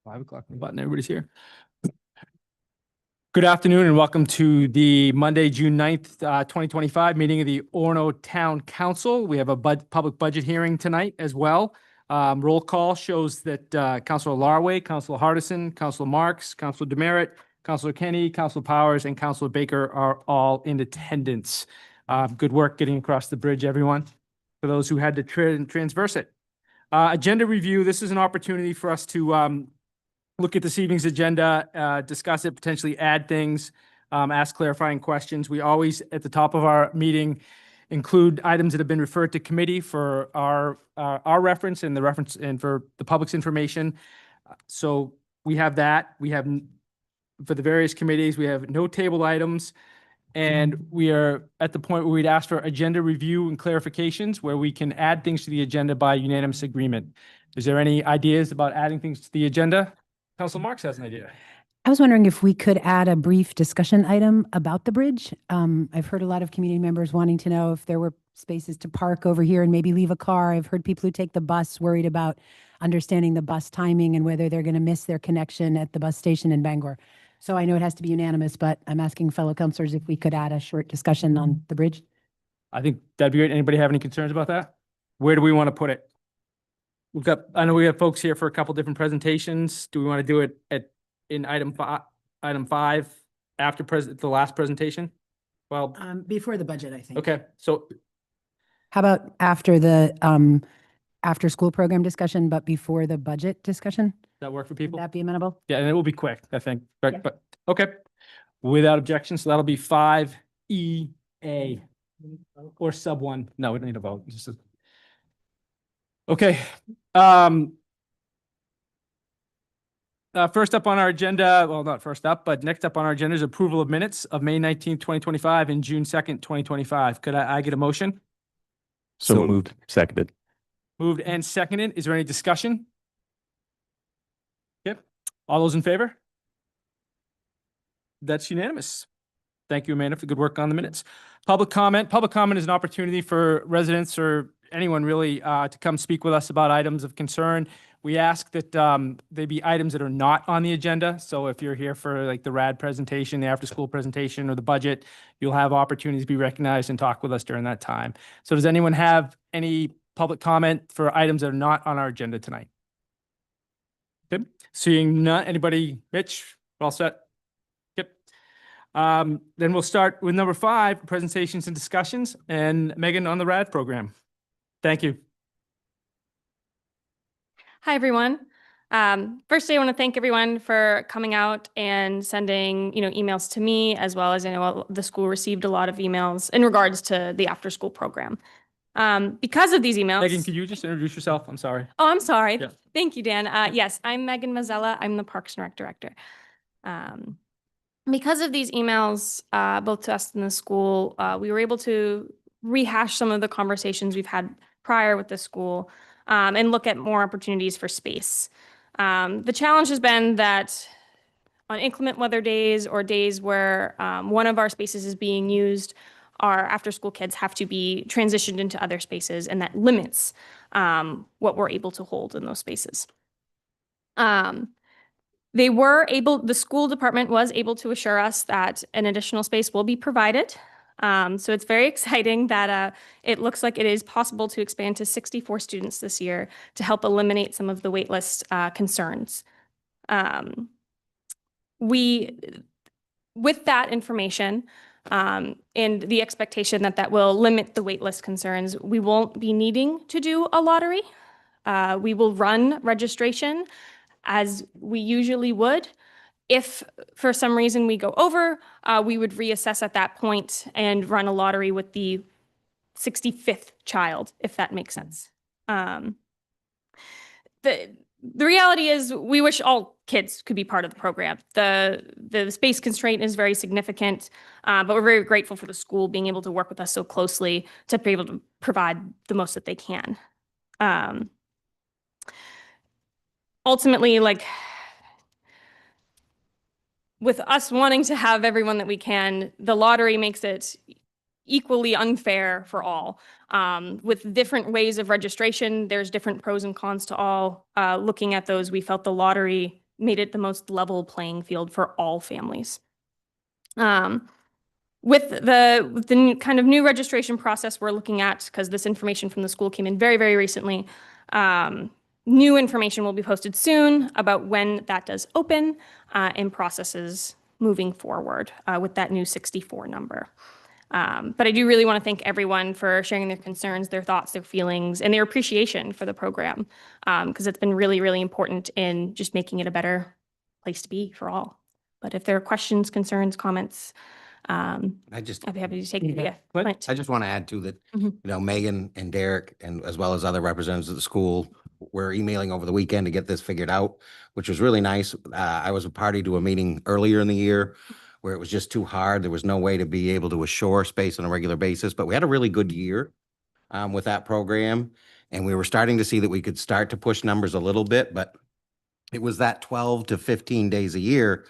5 o'clock on the button. Everybody's here. Good afternoon and welcome to the Monday, June 9th, 2025 meeting of the Orono Town Council. We have a public budget hearing tonight as well. Roll call shows that Councilor Larway, Councilor Hardison, Councilor Marks, Councilor Demerit, Councilor Kenny, Councilor Powers, and Councilor Baker are all in attendance. Good work getting across the bridge, everyone, for those who had to transverse it. Agenda review. This is an opportunity for us to look at this evening's agenda, discuss it, potentially add things, ask clarifying questions. We always, at the top of our meeting, include items that have been referred to committee for our reference and for the public's information. So we have that. We have, for the various committees, we have no table items. And we are at the point where we'd ask for agenda review and clarifications where we can add things to the agenda by unanimous agreement. Is there any ideas about adding things to the agenda? Council Marks has an idea. I was wondering if we could add a brief discussion item about the bridge. I've heard a lot of community members wanting to know if there were spaces to park over here and maybe leave a car. I've heard people who take the bus worried about understanding the bus timing and whether they're going to miss their connection at the bus station in Bangor. So I know it has to be unanimous, but I'm asking fellow councilors if we could add a short discussion on the bridge. I think that'd be great. Anybody have any concerns about that? Where do we want to put it? I know we have folks here for a couple different presentations. Do we want to do it in item five after the last presentation? Well, before the budget, I think. Okay. So how about after the after school program discussion, but before the budget discussion? That work for people? Would that be amenable? Yeah, and it will be quick, I think. Yeah. But okay. Without objection, so that'll be 5EA or sub 1. No, we don't need a vote. Okay. First up on our agenda, well, not first up, but next up on our agenda is approval of minutes of May 19th, 2025 and June 2nd, 2025. Could I get a motion? So moved. Seconded. Moved and seconded. Is there any discussion? Yep. All those in favor? That's unanimous. Thank you, Amanda, for good work on the minutes. Public comment. Public comment is an opportunity for residents or anyone really to come speak with us about items of concern. We ask that they be items that are not on the agenda. So if you're here for like the RAD presentation, the after school presentation, or the budget, you'll have opportunities to be recognized and talk with us during that time. So does anyone have any public comment for items that are not on our agenda tonight? Good. Seeing none. Anybody? Mitch, all set? Yep. Then we'll start with number 5, presentations and discussions, and Megan on the RAD program. Thank you. Hi, everyone. Firstly, I want to thank everyone for coming out and sending, emails to me, as well as I know the school received a lot of emails in regards to the after school program. Because of these emails. Megan, could you just introduce yourself? I'm sorry. Oh, I'm sorry. Yeah. Thank you, Dan. Yes, I'm Megan Mazzella. I'm the Parks and Rec Director. Because of these emails, both to us and the school, we were able to rehash some of the conversations we've had prior with the school and look at more opportunities for space. The challenge has been that on inclement weather days or days where one of our spaces is being used, our after-school kids have to be transitioned into other spaces, and that limits what we're able to hold in those spaces. The school department was able to assure us that an additional space will be provided. So it's very exciting that it looks like it is possible to expand to 64 students this year to help eliminate some of the waitlist concerns. With that information and the expectation that will limit the waitlist concerns, we won't be needing to do a lottery. We will run registration as we usually would. If for some reason we go over, we would reassess at that point and run a lottery with the 65th child, if that makes sense. The reality is we wish all kids could be part of the program. The space constraint is very significant, but we're very grateful for the school being able to work with us so closely to be able to provide the most that they can. Ultimately, with us wanting to have everyone that we can, the lottery makes it equally unfair for all. With different ways of registration, there's different pros and cons to all. Looking at those, we felt the lottery made it the most level playing field for all families. With the kind of new registration process we're looking at, because this information from the school came in very, very recently, new information will be posted soon about when that does open and processes moving forward with that new 64 number. But I do really want to thank everyone for sharing their concerns, their thoughts, their feelings, and their appreciation for the program, because it's been really, really important in just making it a better place to be for all. But if there are questions, concerns, comments, I just, I'd be happy to take it. Yeah. Yeah, Clint? Clint. I just want to add to that, Mhm. you know, Megan and Derek, and as well as other representatives of the school, were emailing over the weekend to get this figured out, which was really nice. I was a party to a meeting earlier in the year where it was just too hard. There was no way to be able to assure space on a regular basis, but we had a really good year with that program. And we were starting to see that we could start to push numbers a little bit, but it was that 12 to 15 days a year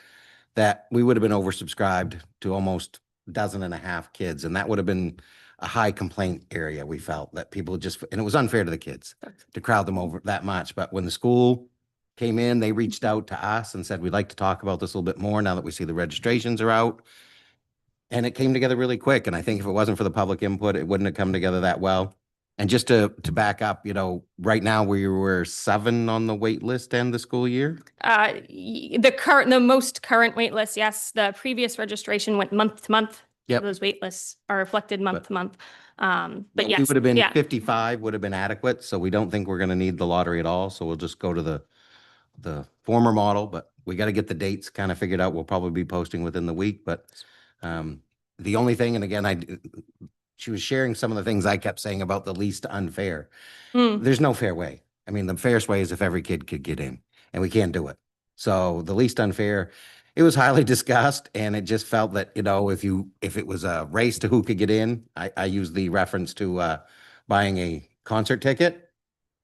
that we would have been oversubscribed to almost a dozen and a half kids. And that would have been a high complaint area. We felt that people just, and it was unfair to the kids to crowd them over that much. But when the school came in, they reached out to us and said, we'd like to talk about this a little bit more now that we see the registrations are out. And it came together really quick. And I think if it wasn't for the public input, it wouldn't have come together that well. And just to back up, you know, right now we were 7 on the wait list to end the school year. The most current wait list, yes. The previous registration went month to month. Yep. Those wait lists are reflected month to month. But We yes, would have been yeah. 55 would have been adequate. So we don't think we're going to need the lottery at all. So we'll just go to the former model, but we got to get the dates kind of figured out. We'll probably be posting within the week, but the only thing, and again, she was sharing some of the things I kept saying about the least unfair. Mm. There's no fair way. I mean, the fairest way is if every kid could get in, and we can't do it. So the least unfair, it was highly discussed, and it just felt that, you know, if it was a race to who could get in, I use the reference to buying a concert ticket.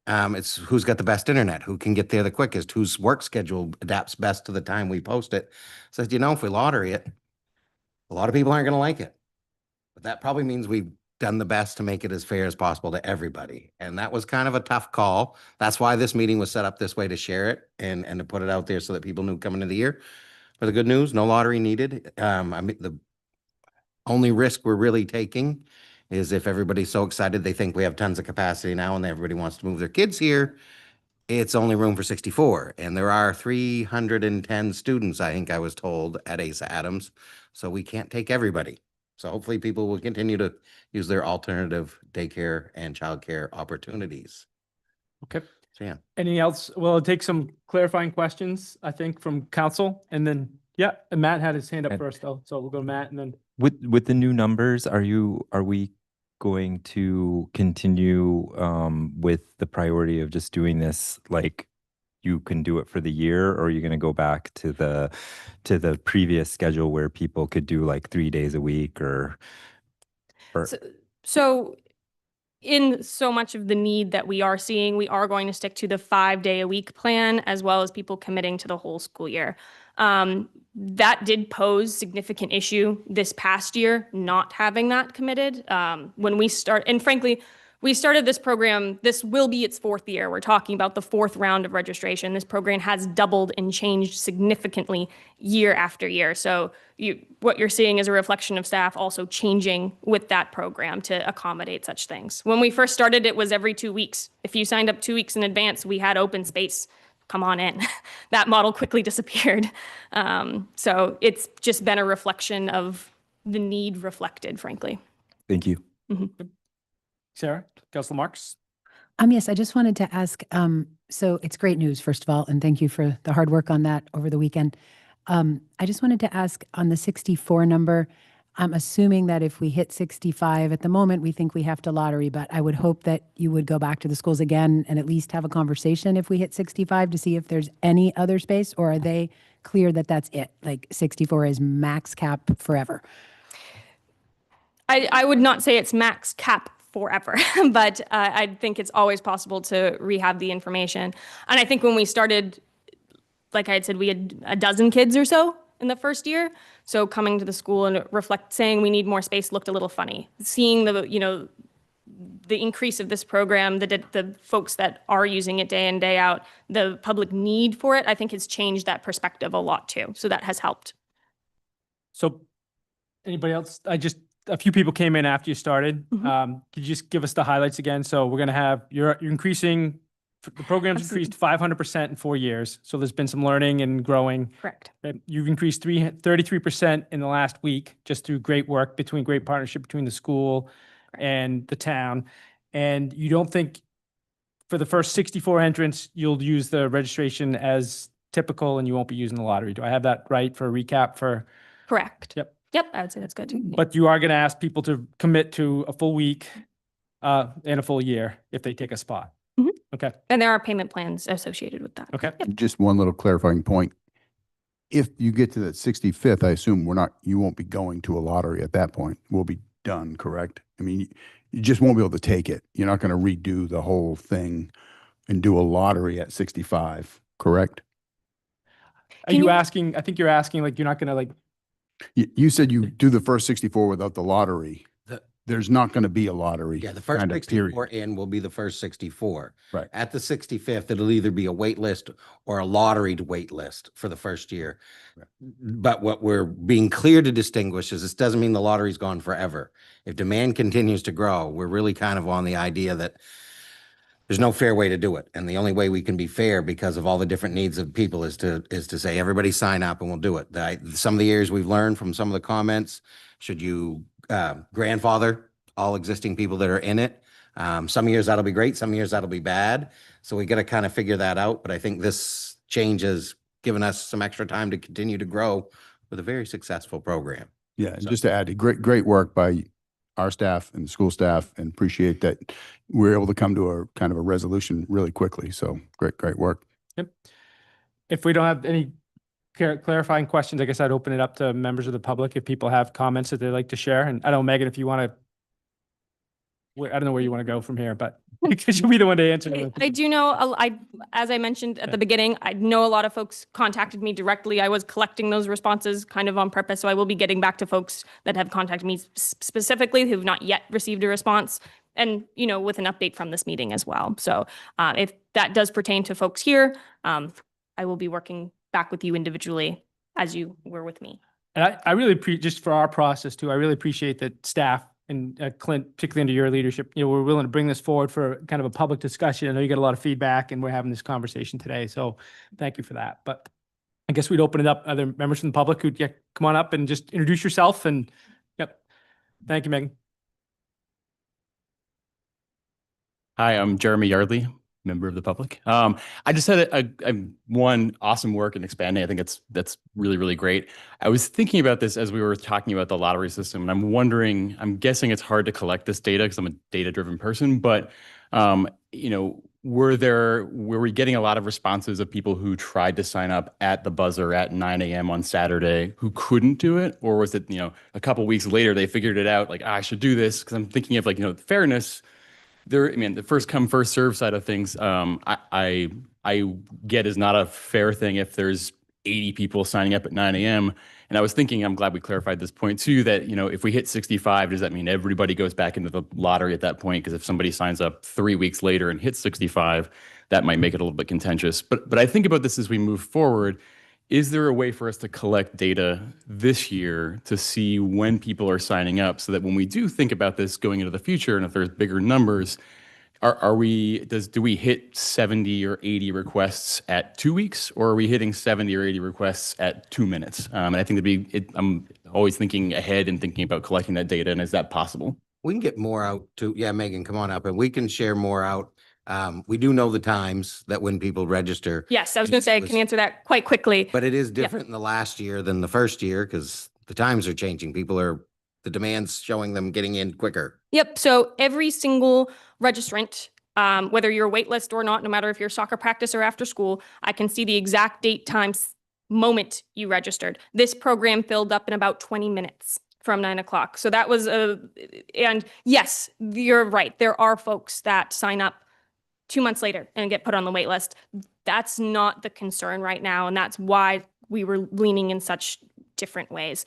It's who's got the best internet, who can get there the quickest, whose work schedule adapts best to the time we post it. So, you know, if we lottery it, a lot of people aren't going to like it. But that probably means we've done the best to make it as fair as possible to everybody. And that was kind of a tough call. That's why this meeting was set up this way, to share it and to put it out there so that people knew coming into the year. But the good news, no lottery needed. I mean, the only risk we're really taking is if everybody's so excited, they think we have tons of capacity now and everybody wants to move their kids here. It's only room for 64. And there are 310 students, I think I was told, at Asa Adams. So we can't take everybody. So hopefully people will continue to use their alternative daycare and childcare opportunities. Okay. So yeah. Anything else? Well, I'll take some clarifying questions, I think, from council, and then, yeah, and Matt had his hand up And- first, though. So we'll go to Matt and then. With the new numbers, are we going to continue with the priority of just doing this like you can do it for the year, or are you going to go back to the previous schedule where people could do like 3 days a week or So in so much of the need that we are seeing, we are going to stick to the 5-day-a-week plan, as well as people committing to the whole school year. That did pose significant issue this past year, not having that committed. When we start, and frankly, we started this program, this will be its 4th year. We're talking about the 4th round of registration. This program has doubled and changed significantly year after year. So what you're seeing is a reflection of staff also changing with that program to accommodate such things. When we first started, it was every 2 weeks. If you signed up 2 weeks in advance, we had open space. Come on in. That model quickly disappeared. So it's just been a reflection of the need reflected, frankly. thank you. Sarah, Councilor Marks? Yes, I just wanted to ask, so it's great news, first of all, and thank you for the hard work on that over the weekend. I just wanted to ask on the 64 number, I'm assuming that if we hit 65 at the moment, we think we have to lottery, but I would hope that you would go back to the schools again and at least have a conversation if we hit 65 to see if there's any other space, or are they clear that that's it? Like 64 is max cap forever? I would not say it's max cap forever, but I think it's always possible to rehab the information. And I think when we started, like I had said, we had a dozen kids or so in the first year. So coming to the school and saying we need more space looked a little funny. Seeing the increase of this program, the folks that are using it day in, day out, the public need for it, I think has changed that perspective a lot too. So that has helped. So anybody else? A few people came in after you started. Mhm. Could you just give us the highlights again? So we're going to have, you're increasing, the program's Absolutely. increased 500% in 4 years. So there's been some learning and growing. Correct. You've increased 33% in the last week, just through great work great partnership between the school and the town. And you don't think for the first 64 entrants, you'll use the registration as typical and you won't be using the lottery. Do I have that right for a recap for? Correct. Yep. Yep, I would say that's good. But you are going to ask people to commit to a full week and a full year if they take a spot. Mhm. Okay. And there are payment plans associated with that. Okay. Yep. Just one little clarifying point. If you get to that 65th, I assume you won't be going to a lottery at that point. We'll be done, correct? I mean, you just won't be able to take it. You're not going to redo the whole thing and do a lottery at 65, correct? Are you asking, I think you're asking, like, you're not going to, like, You said you do the first 64 without the lottery. The- There's not going to be a lottery. Yeah, the first kind of 64 period. in will be the first 64. Right. At the 65th, it'll either be a wait list or a lotteried wait list for the first year. Right. But what we're being clear to distinguish is this doesn't mean the lottery's gone forever. If demand continues to grow, we're really kind of on the idea that there's no fair way to do it. And the only way we can be fair because of all the different needs of people is to say, everybody sign up and we'll do it. Some of the areas we've learned from some of the comments, should you grandfather all existing people that are in it? Some years that'll be great, some years that'll be bad. So we got to kind of figure that out. But I think this change has given us some extra time to continue to grow with a very successful program. Yeah, and So- just to add, great work by our staff and the school staff, and appreciate that we're able to come to a kind of a resolution really quickly. So great work. Yep. If we don't have any clarifying questions, I guess I'd open it up to members of the public if people have comments that they'd like to share. And I don't know, Megan, if you want to, I don't know where you want to go from here, but because you'll be the one to answer. I do know, as I mentioned at the beginning, I know a lot of folks contacted me directly. I was collecting those responses kind of on purpose. So I will be getting back to folks that have contacted me specifically who've not yet received a response, and, with an update from this meeting as well. So if that does pertain to folks here, I will be working back with you individually as you were with me. And I really just for our process too, I really appreciate that staff and Clint, particularly under your leadership, we're willing to bring this forward for kind of a public discussion. I know you got a lot of feedback and we're having this conversation today. So thank you for that. But I guess we'd open it up, other members from the public who'd come on up and just introduce yourself. And yep. Thank you, Megan. Hi, I'm Jeremy Yardley, member of the public. I just had one awesome work in expanding. I think that's really, really great. I was thinking about this as we were talking about the lottery system, and I'm guessing it's hard to collect this data because I'm a data-driven person, but were we getting a lot of responses of people who tried to sign up at the buzzer at 9 a.m. on Saturday who couldn't do it? Or was it, a couple weeks later, they figured it out, like, I should do this? Because I'm thinking of, fairness. The first come, first serve side of things, I get is not a fair thing if there's 80 people signing up at 9 a.m. And I was thinking, I'm glad we clarified this point too, that, if we hit 65, does that mean everybody goes back into the lottery at that point? Because if somebody signs up 3 weeks later and hits 65, that might make it a little bit contentious. But I think about this as we move forward. Is there a way for us to collect data this year to see when people are signing up so that when we do think about this going into the future, and if there's bigger numbers, do we hit 70 or 80 requests at 2 weeks, or are we hitting 70 or 80 requests at 2 minutes? And I think I'm always thinking ahead and thinking about collecting that data. And is that possible? We can get more out to, Megan, come on up, and we can share more out. We do know the times that when people register. Yes, I was going to say, I can answer that quite quickly. But it is different in the last year than the first year because the times are changing. The demand's showing them getting in quicker. Yep. So every single registrant, whether you're waitlist or not, no matter if you're soccer practice or after school, I can see the exact date, times, moment you registered. This program filled up in about 20 minutes from 9 o'clock. So that was and yes, you're right. There are folks that sign up 2 months later and get put on the wait list. That's not the concern right now. And that's why we were leaning in such different ways.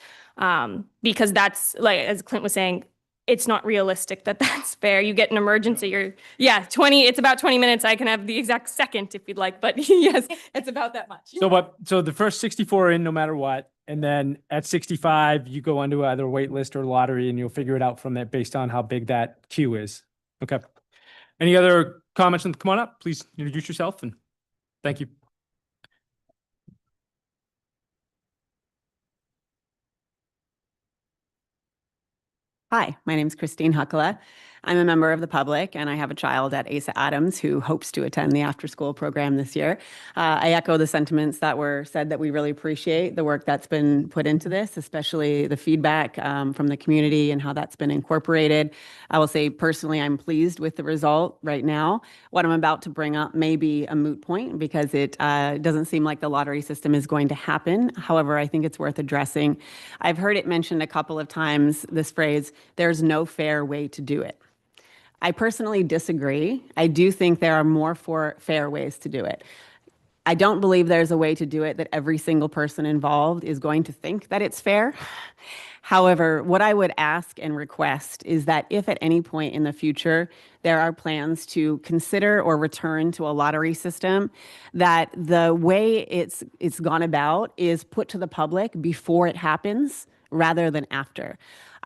Because that's, like, as Clint was saying, it's not realistic that that's fair. You get an emergency, it's about 20 minutes. I can have the exact second if you'd like, but yes, it's about that much. So the first 64 are in no matter what, and then at 65, you go onto either wait list or lottery, and you'll figure it out from that based on how big that queue is. Okay. Any other comments? Come on up, please introduce yourself, and thank you. Hi, my name is Christine Huckala. I'm a member of the public, and I have a child at Asa Adams who hopes to attend the after-school program this year. I echo the sentiments that were said that we really appreciate the work that's been put into this, especially the feedback from the community and how that's been incorporated. I will say personally, I'm pleased with the result right now. What I'm about to bring up may be a moot point because it doesn't seem like the lottery system is going to happen. However, I think it's worth addressing. I've heard it mentioned a couple of times, this phrase, "There's no fair way to do it." I personally disagree. I do think there are more fair ways to do it. I don't believe there's a way to do it that every single person involved is going to think that it's fair. However, what I would ask and request is that if at any point in the future there are plans to consider or return to a lottery system, that the way it's gone about is put to the public before it happens rather than after.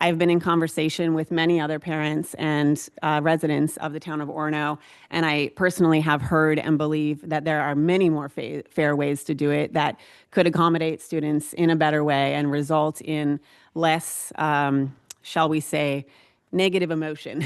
I've been in conversation with many other parents and residents of the town of Orono, and I personally have heard and believe that there are many more fair ways to do it that could accommodate students in a better way and result in less, shall we say, negative emotion.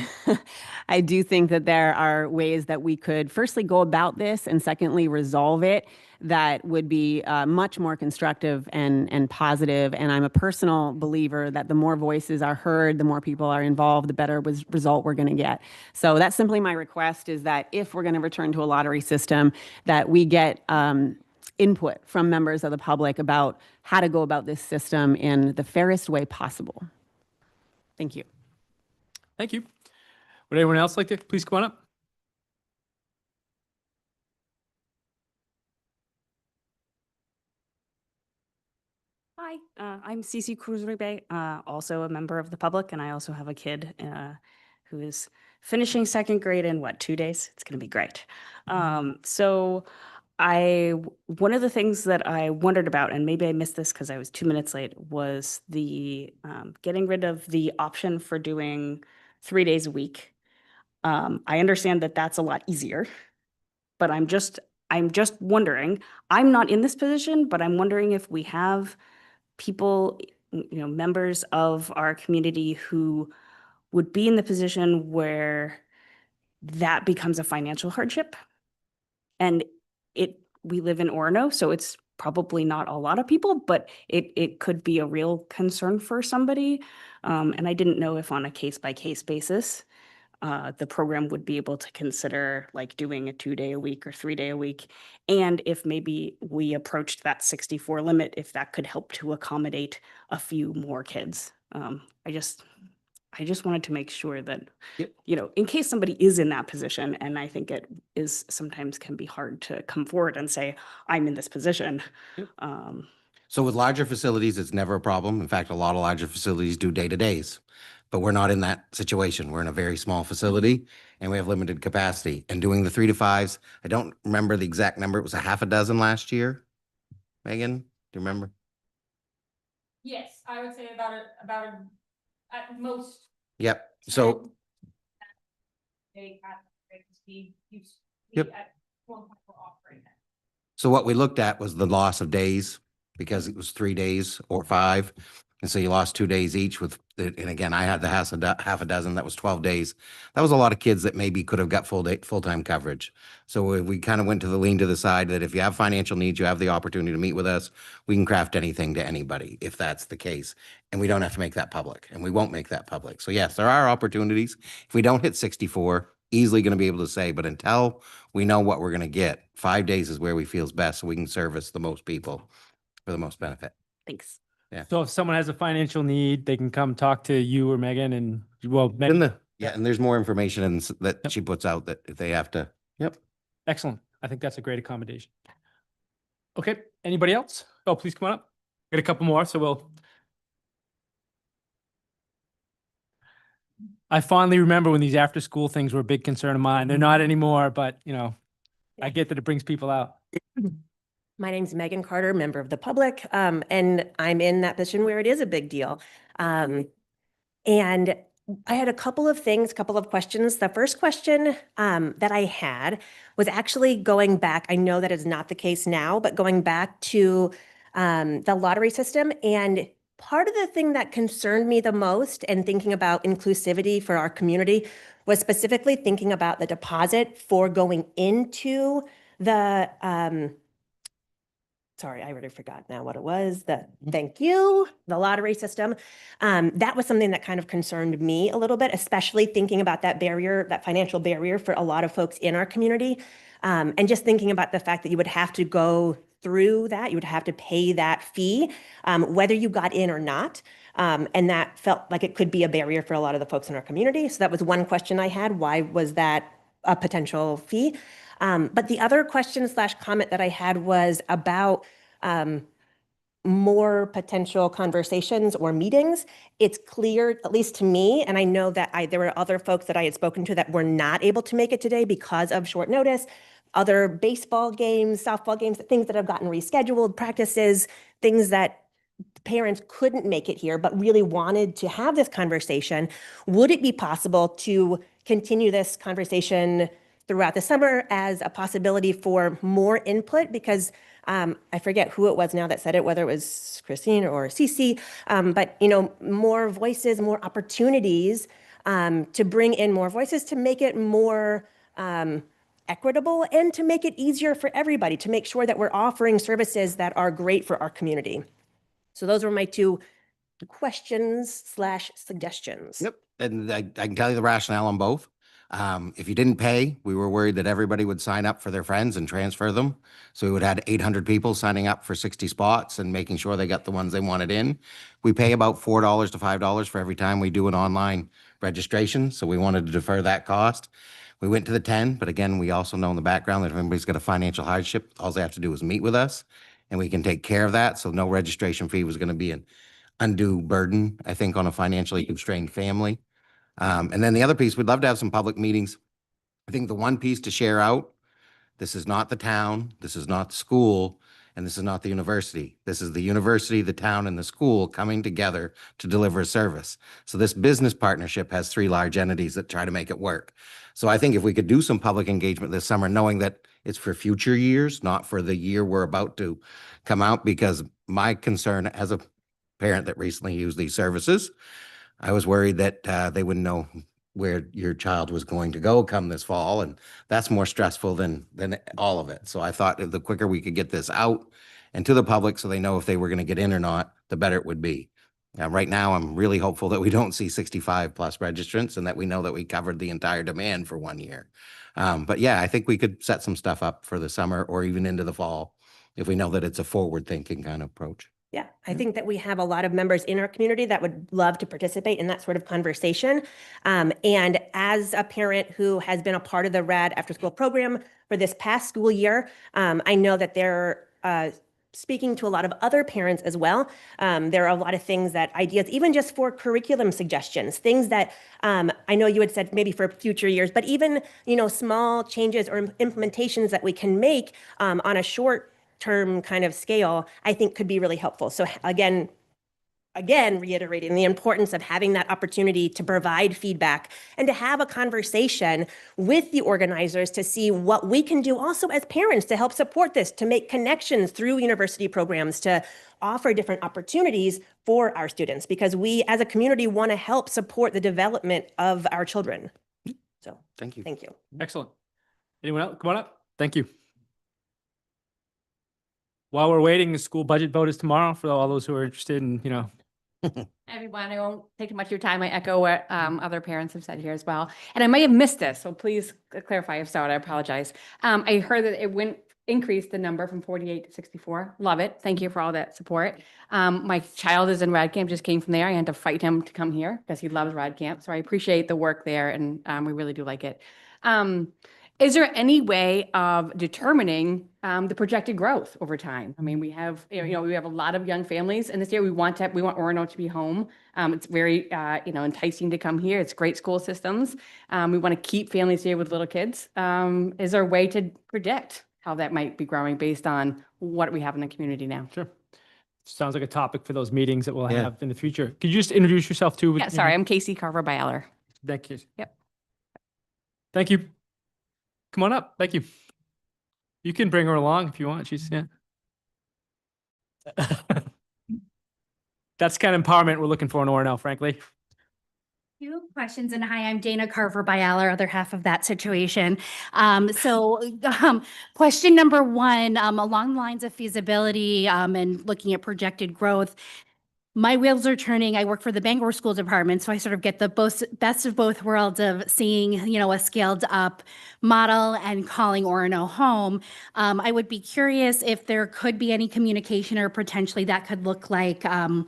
I do think that there are ways that we could firstly go about this and secondly resolve it that would be much more constructive and positive. And I'm a personal believer that the more voices are heard, the more people are involved, the better result we're going to get. So that's simply my request, is that if we're going to return to a lottery system, that we get input from members of the public about how to go about this system in the fairest way possible. Thank you. Thank you. Would anyone else like to please come on up? Hi, I'm Cece Cruz-Ribe, also a member of the public, and I also have a kid who is finishing second grade in 2 days? It's going to be great. So one of the things that I wondered about, and maybe I missed this because I was 2 minutes late, was the getting rid of the option for doing 3 days a week. I understand that that's a lot easier, but I'm just wondering, I'm not in this position, but I'm wondering if we have people, members of our community who would be in the position where that becomes a financial hardship. And we live in Orono, so it's probably not a lot of people, but it could be a real concern for somebody. And I didn't know if on a case-by-case basis, the program would be able to consider like doing a 2 day a week or 3 day a week. And if maybe we approached that 64 limit, if that could help to accommodate a few more kids. I just wanted to make sure that, in case somebody is in that position, and I think it is sometimes can be hard to come forward and say, I'm in this position. Yep. So with larger facilities, it's never a problem. In fact, a lot of larger facilities do day-to-days, but we're not in that situation. We're in a very small facility and we have limited capacity. And doing the 3 to 5s, I don't remember the exact number. It was a half a dozen last year. Megan, do you remember? Yes, I would say about at most. Yep. So Yep. So what we looked at was the loss of days because it was 3 days or 5. And so you lost 2 days each and again, I had the half a dozen, that was 12 days. That was a lot of kids that maybe could have got full-time coverage. So we kind of went to the side that if you have financial needs, you have the opportunity to meet with us. We can craft anything to anybody if that's the case. And we don't have to make that public, and we won't make that public. So yes, there are opportunities. If we don't hit 64, easily going to be able to say, but until we know what we're going to get, 5 days is where we feel is best so we can service the most people for the most benefit. Thanks. Yeah. So if someone has a financial need, they can come talk to you or Megan, and Megan. And there's more information that she puts out that if they have to. Yep. Excellent. I think that's a great accommodation. Okay. Anybody else? Oh, please come on up. Got a couple more, so we'll. I fondly remember when these after-school things were a big concern of mine. They're not anymore, but, you know, I get that it brings people out. My name's Megan Carter, member of the public, and I'm in that position where it is a big deal. And I had a couple of things, couple of questions. The first question that I had was actually going back. I know that is not the case now, but going back to the lottery system. And part of the thing that concerned me the most and thinking about inclusivity for our community was specifically thinking about the deposit for going into the sorry, I already forgot now what it was. Thank you, the lottery system. That was something that kind of concerned me a little bit, especially thinking about that barrier, that financial barrier for a lot of folks in our community. And just thinking about the fact that you would have to go through that, you would have to pay that fee, whether you got in or not. And that felt like it could be a barrier for a lot of the folks in our community. So that was one question I had. Why was that a potential fee? But the other question / comment that I had was about more potential conversations or meetings. It's clear, at least to me, and I know that there were other folks that I had spoken to that were not able to make it today because of short notice, other baseball games, softball games, things that have gotten rescheduled, practices, things that parents couldn't make it here, but really wanted to have this conversation. Would it be possible to continue this conversation throughout the summer as a possibility for more input? Because I forget who it was now that said it, whether it was Christine or Cece, but you know, more voices, more opportunities to bring in more voices, to make it more equitable and to make it easier for everybody, to make sure that we're offering services that are great for our community. So those were my two questions / suggestions. Yep. And I can tell you the rationale on both. If you didn't pay, we were worried that everybody would sign up for their friends and transfer them. So we would have had 800 people signing up for 60 spots and making sure they got the ones they wanted in. We pay about $4 to $5 for every time we do an online registration. So we wanted to defer that cost. We went to the 10, but again, we also know in the background that if anybody's got a financial hardship, all they have to do is meet with us and we can take care of that. So no registration fee was going to be an undue burden, I think, on a financially constrained family. And then the other piece, we'd love to have some public meetings. I think the one piece to share out, this is not the town, this is not the school, and this is not the university. This is the university, the town, and the school coming together to deliver a service. So this business partnership has 3 large entities that try to make it work. So I think if we could do some public engagement this summer, knowing that it's for future years, not for the year we're about to come out, because my concern as a parent that recently used these services, I was worried that they wouldn't know where your child was going to go come this fall, and that's more stressful than all of it. So I thought the quicker we could get this out and to the public so they know if they were going to get in or not, the better it would be. Right now, I'm really hopeful that we don't see 65 plus registrants and that we know that we covered the entire demand for 1 year. But yeah, I think we could set some stuff up for the summer or even into the fall if we know that it's a forward thinking kind of approach. Yeah, I think that we have a lot of members in our community that would love to participate in that sort of conversation. And as a parent who has been a part of the RAD after school program for this past school year, I know that they're speaking to a lot of other parents as well. There are a lot of things ideas, even just for curriculum suggestions, things that I know you had said maybe for future years, but even, you know, small changes or implementations that we can make on a short term kind of scale, I think could be really helpful. So again, reiterating the importance of having that opportunity to provide feedback and to have a conversation with the organizers to see what we can do also as parents to help support this, to make connections through university programs, to offer different opportunities for our students, because we as a community want to help support the development of our children. So Thank you. Thank you. Excellent. Anyone else? Come on up. Thank you. While we're waiting, the school budget vote is tomorrow for all those who are interested in, you know. Everyone, I won't take too much of your time. I echo what other parents have said here as well. And I might have missed this, so please clarify if so, I apologize. I heard that it increased the number from 48 to 64. Love it. Thank you for all that support. My child is in RAD camp, just came from there. I had to fight him to come here because he loves RAD camp. So I appreciate the work there and we really do like it. Is there any way of determining the projected growth over time? I mean, we have, we have a lot of young families in this area. We want Orono to be home. It's very, enticing to come here. It's great school systems. We want to keep families here with little kids. Is there a way to predict how that might be growing based on what we have in the community now? Sure. Sounds like a topic for those meetings that we'll Yeah. have in the future. Could you just introduce yourself too? Yeah, sorry, I'm Casey Carver-Byaller. Thank you. Yep. Thank you. Come on up. Thank you. You can bring her along if you want. She's, yeah. That's kind of empowerment we're looking for in Orono, frankly. Two questions, and hi, I'm Dana Carver-Byaller, other half of that situation. Question number one, along the lines of feasibility and looking at projected growth. My wheels are turning. I work for the Bangor School Department, so I sort of get the best of both worlds of seeing, a scaled up model and calling Orono home. I would be curious if there could be any communication or potentially that could look like, in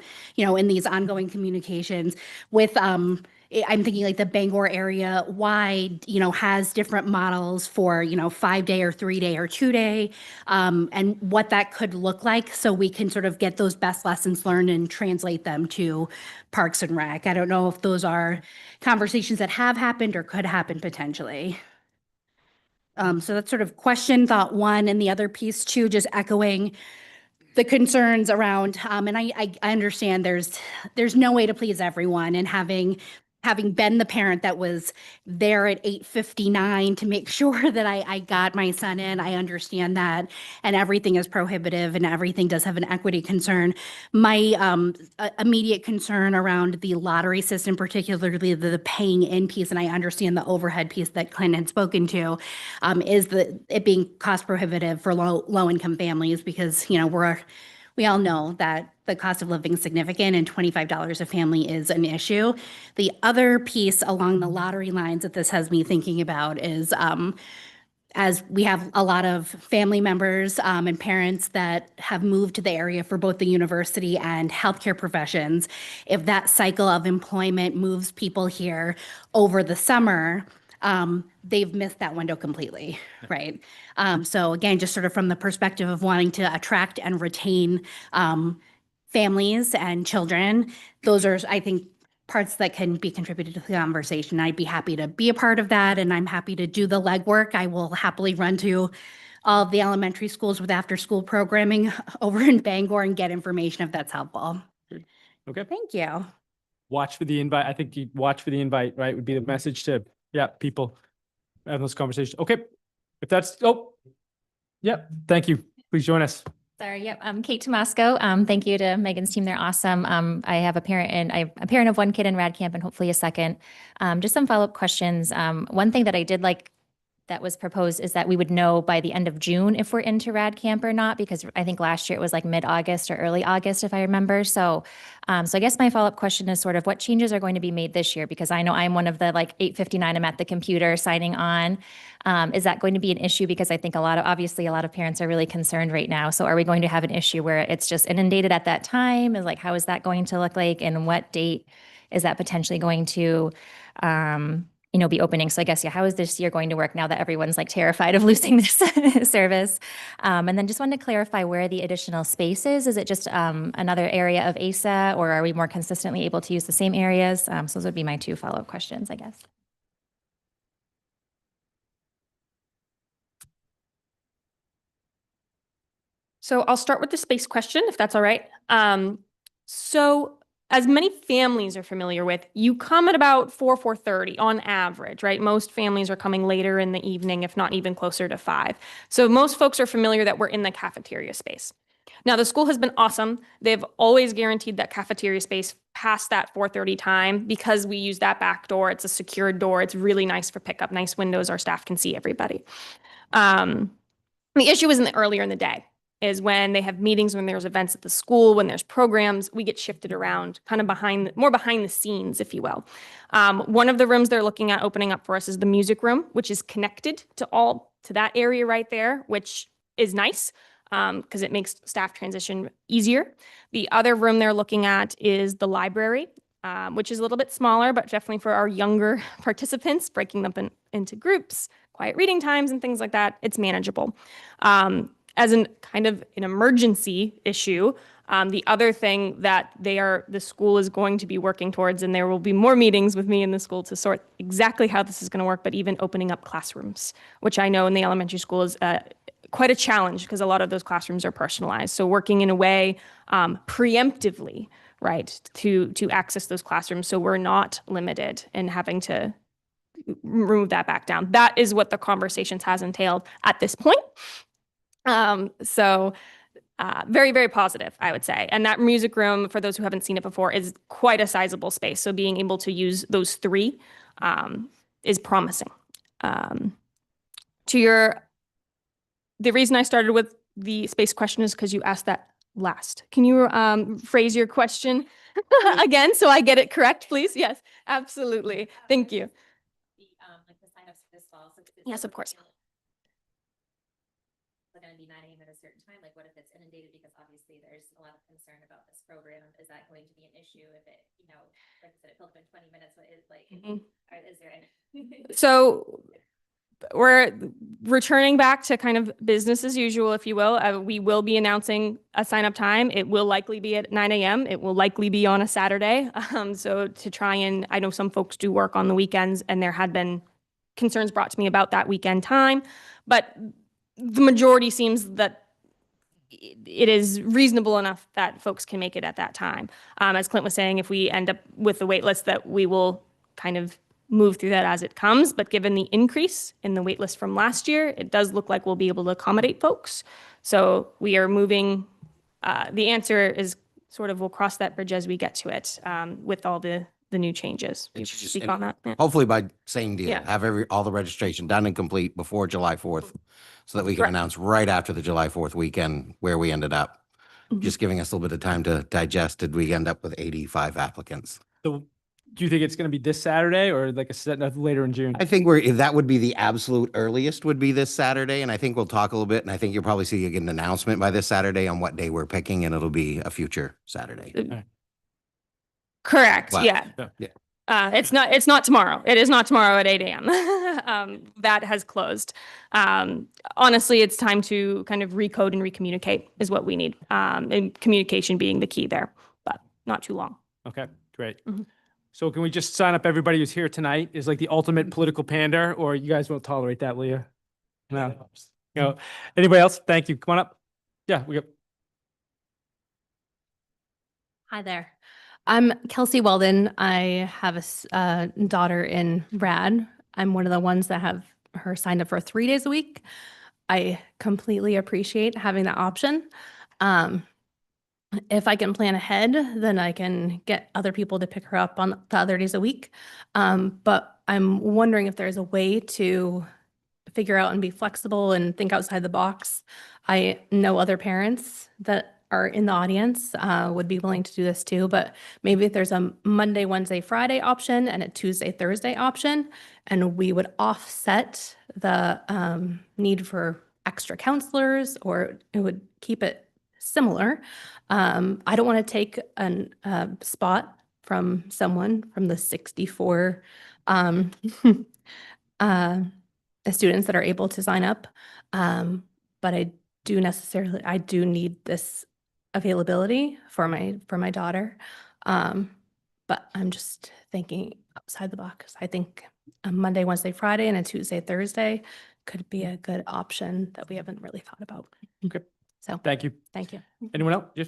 these ongoing communications with, I'm thinking like the Bangor area wide, has different models for, 5-day or 3-day or 2-day, and what that could look like so we can sort of get those best lessons learned and translate them to Parks and Rec. I don't know if those are conversations that have happened or could happen potentially. So that's sort of question thought one, and the other piece too, just echoing the concerns around, and I understand there's no way to please everyone, and having been the parent that was there at 8:59 to make sure that I got my son in, I understand that, and everything is prohibitive and everything does have an equity concern. My immediate concern around the lottery system, particularly the paying in piece, and I understand the overhead piece that Clint had spoken to, is it being cost prohibitive for low income families, because we all know that the cost of living is significant and $25 a family is an issue. The other piece along the lottery lines that this has me thinking about is, as we have a lot of family members and parents that have moved to the area for both the university and healthcare professions, if that cycle of employment moves people here over the summer, they've missed that window completely, right? So again, just sort of from the perspective of wanting to attract and retain families and children, those are, I think, parts that can be contributed to the conversation. I'd be happy to be a part of that, and I'm happy to do the legwork. I will happily run to all of the elementary schools with after-school programming over in Bangor and get information if that's helpful. Okay. Thank you. Watch for the invite. I think you watch for the invite, right? Would be the message to, people having those conversations. Okay. If that's, thank you. Please join us. Sorry, yep. I'm Kate Tomasco. Thank you to Megan's team. They're awesome. I have a parent of one kid in Rad Camp and hopefully a second. Just some follow-up questions. One thing that I did like that was proposed is that we would know by the end of June if we're into Rad Camp or not, because I think last year it was like mid-August or early August, if I remember. So I guess my follow-up question is sort of what changes are going to be made this year? Because I know I'm one of the 8:59, I'm at the computer signing on. Is that going to be an issue? Because I think obviously a lot of parents are really concerned right now. So are we going to have an issue where it's just inundated at that time? And how is that going to look like? And what date is that potentially going to, be opening? So I guess, how is this year going to work now that everyone's terrified of losing this service? And then just wanted to clarify where the additional space is. Is it just another area of ASA, or are we more consistently able to use the same areas? So those would be my two follow-up questions, I guess. So I'll start with the space question, if that's all right. So as many families are familiar with, you come at about 4:30 on average, right? Most families are coming later in the evening, if not even closer to 5. So most folks are familiar that we're in the cafeteria space. Now, the school has been awesome. They've always guaranteed that cafeteria space past that 4:30 time because we use that back door. It's a secured door. It's really nice for pickup, nice windows. Our staff can see everybody. The issue is earlier in the day. Is when they have meetings, when there's events at the school, when there's programs, we get shifted around kind of more behind the scenes, if you will. One of the rooms they're looking at opening up for us is the music room, which is connected to that area right there, which is nice because it makes staff transition easier. The other room they're looking at is the library. which is a little bit smaller, but definitely for our younger participants, breaking them into groups, quiet reading times and things like that, it's manageable. As an kind of an emergency issue, the other thing that the school is going to be working towards, and there will be more meetings with me in the school to sort exactly how this is going to work, but even opening up classrooms, which I know in the elementary school is quite a challenge because a lot of those classrooms are personalized. So working in a way preemptively, right, to access those classrooms so we're not limited in having to remove that back down. That is what the conversations has entailed at this point. Very, very positive, I would say. And that music room, for those who haven't seen it before, is quite a sizable space. So being able to use those three is promising. The reason I started with the space question is because you asked that last. Can you phrase your question again so I get it correct, please? Yes, absolutely. Thank you. The signups for this fall. Yes, of course. Going to be 9 a.m. at a certain time? Like, what if it's inundated? Because obviously there's a lot of concern about this program. Is that going to be an issue if it, like I said, it filled up in 20 minutes? What is is there any? So we're returning back to kind of business as usual, if you will. We will be announcing a sign up time. It will likely be at 9 a.m. It will likely be on a Saturday. So to try and, I know some folks do work on the weekends, and there had been concerns brought to me about that weekend time, but the majority seems that it is reasonable enough that folks can make it at that time. As Clint was saying, if we end up with the wait list, that we will kind of move through that as it comes. But given the increase in the wait list from last year, it does look like we'll be able to accommodate folks. So we are moving. The answer is sort of, we'll cross that bridge as we get to it with all the new changes. And You she just- speak and on that? Yeah. Hopefully by same deal, Yeah. have all the registration done and complete before July 4th, so that we can Correct. announce right after the July 4th weekend where we ended up. Mhm. Just giving us a little bit of time to digest. Did we end up with 85 applicants? So do you think it's going to be this Saturday or like later in June? I think that would be the absolute earliest would be this Saturday. And I think we'll talk a little bit, and I think you'll probably see an announcement by this Saturday on what day we're picking, and it'll be a future Saturday. Correct. But- Yeah. Yeah. It's not tomorrow. It is not tomorrow at 8 a.m. That has closed. Honestly, it's time to kind of recode and recommunicate is what we need. And communication being the key there, but not too long. Okay, great. Mhm. So can we just sign up everybody who's here tonight is like the ultimate political pander, or you guys won't tolerate that, Leah? No. Anybody else? Thank you. Come on up. Yeah, we got. Hi there. I'm Kelsey Weldon. I have a daughter in RAD. I'm one of the ones that have her signed up for 3 days a week. I completely appreciate having that option. If I can plan ahead, then I can get other people to pick her up on the other days a week. But I'm wondering if there's a way to figure out and be flexible and think outside the box. I know other parents that are in the audience would be willing to do this too, but maybe if there's a Monday, Wednesday, Friday option and a Tuesday, Thursday option, and we would offset the need for extra counselors, or it would keep it similar. I don't want to take a spot from someone from the 64 students that are able to sign up. But I do need this availability for my daughter. But I'm just thinking outside the box. I think a Monday, Wednesday, Friday, and a Tuesday, Thursday could be a good option that we haven't really thought about. Okay. So Thank you. thank you. Anyone else? Yes.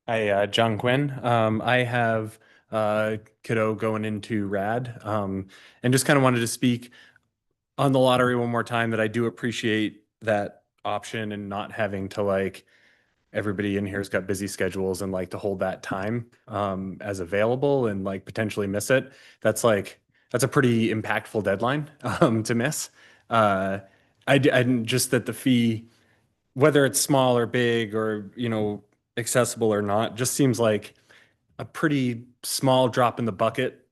Hi, John Quinn. I have kiddo going into RAD, and just kind of wanted to speak on the lottery one more time, that I do appreciate that option and not having to, like, everybody in here's got busy schedules and like to hold that time as available and like potentially miss it. That's a pretty impactful deadline to miss. I just that the fee, whether it's small or big or, accessible or not, just seems like a pretty small drop in the bucket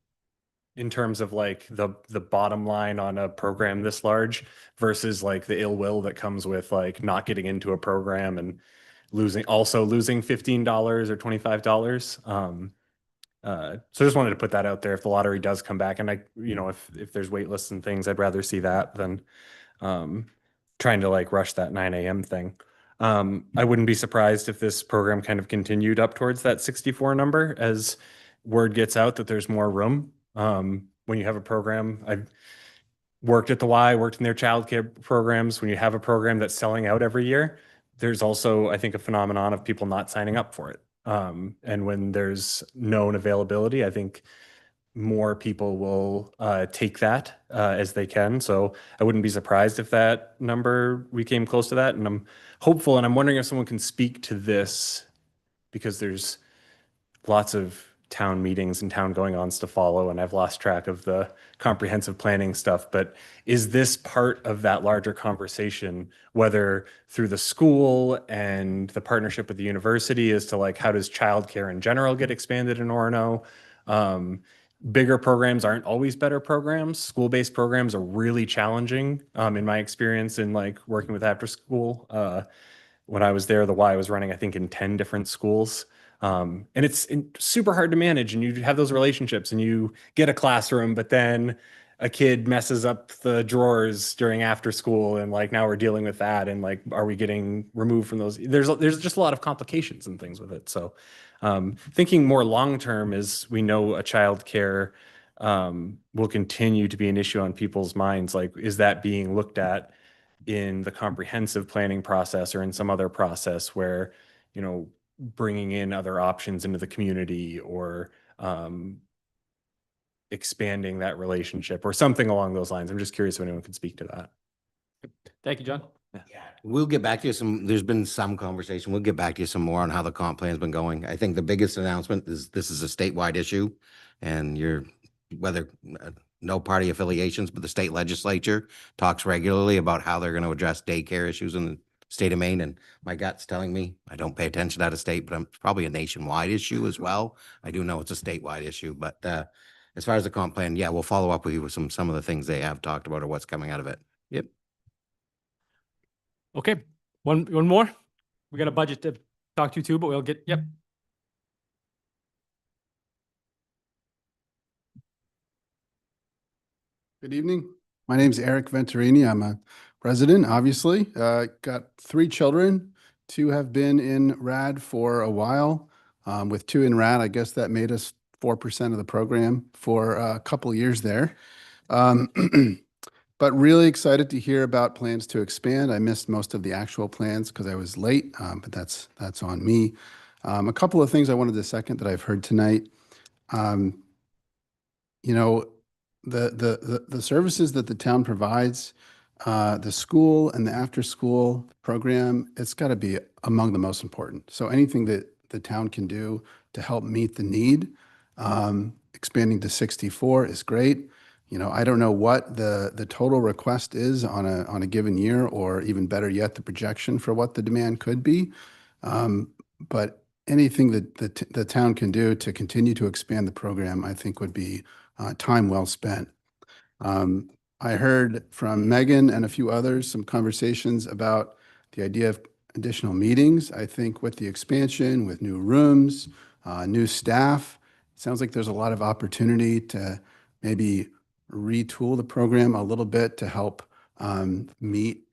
in terms of like the bottom line on a program this large versus like the ill will that comes with like not getting into a program and losing $15 or $25. So just wanted to put that out there. If the lottery does come back, and if there's wait lists and things, I'd rather see that than trying to like rush that 9 a.m. thing. I wouldn't be surprised if this program kind of continued up towards that 64 number as word gets out that there's more room. When you have a program, I've worked at the Y, worked in their childcare programs. When you have a program that's selling out every year, there's also, I think, a phenomenon of people not signing up for it. And when there's known availability, I think more people will take that as they can. So I wouldn't be surprised if that number, we came close to that. And I'm hopeful, and I'm wondering if someone can speak to this, because there's lots of town meetings and town going ons to follow, and I've lost track of the comprehensive planning stuff. But is this part of that larger conversation, whether through the school and the partnership with the university, as to like, how does childcare in general get expanded in Orono? Bigger programs aren't always better programs. School-based programs are really challenging, in my experience in like working with after school. When I was there, the Y was running, I think, in 10 different schools. And it's super hard to manage, and you have those relationships, and you get a classroom, but then a kid messes up the drawers during after school, and like now we're dealing with that, and like, are we getting removed from those? There's just a lot of complications and things with it. So thinking more long term, is we know a child care will continue to be an issue on people's minds. Like, is that being looked at in the comprehensive planning process or in some other process where, bringing in other options into the community, or expanding that relationship or something along those lines? I'm just curious if anyone could speak to that. Thank you, John. We'll get back to you there's been some conversation. We'll get back to you some more on how the comp plan's been going. I think the biggest announcement is this is a statewide issue, and whether no party affiliations, but the state legislature talks regularly about how they're going to address daycare issues in the state of Maine. And my gut's telling me, I don't pay attention out of state, but it's probably a nationwide issue as well. I do know it's a statewide issue, but as far as the comp plan, yeah, we'll follow up with you with some of the things they have talked about or what's coming out of it. Yep. Okay, one more. We got a budget to talk to you too, but we'll get, yep. Good evening. My name's Eric Venturini. I'm a resident, obviously. Got 3 children. 2 have been in RAD for a while. With 2 in RAD, I guess that made us 4% of the program for a couple of years there. But really excited to hear about plans to expand. I missed most of the actual plans because I was late, but that's on me. A couple of things I wanted to second that I've heard tonight. The services that the town provides, the school and the after-school program, it's got to be among the most important. So anything that the town can do to help meet the need, expanding to 64 is great. I don't know what the total request is on a given year, or even better yet, the projection for what the demand could be. But anything that the town can do to continue to expand the program, I think would be time well spent. I heard from Megan and a few others some conversations about the idea of additional meetings. I think with the expansion, with new rooms, new staff, it sounds like there's a lot of opportunity to maybe retool the program a little bit to help meet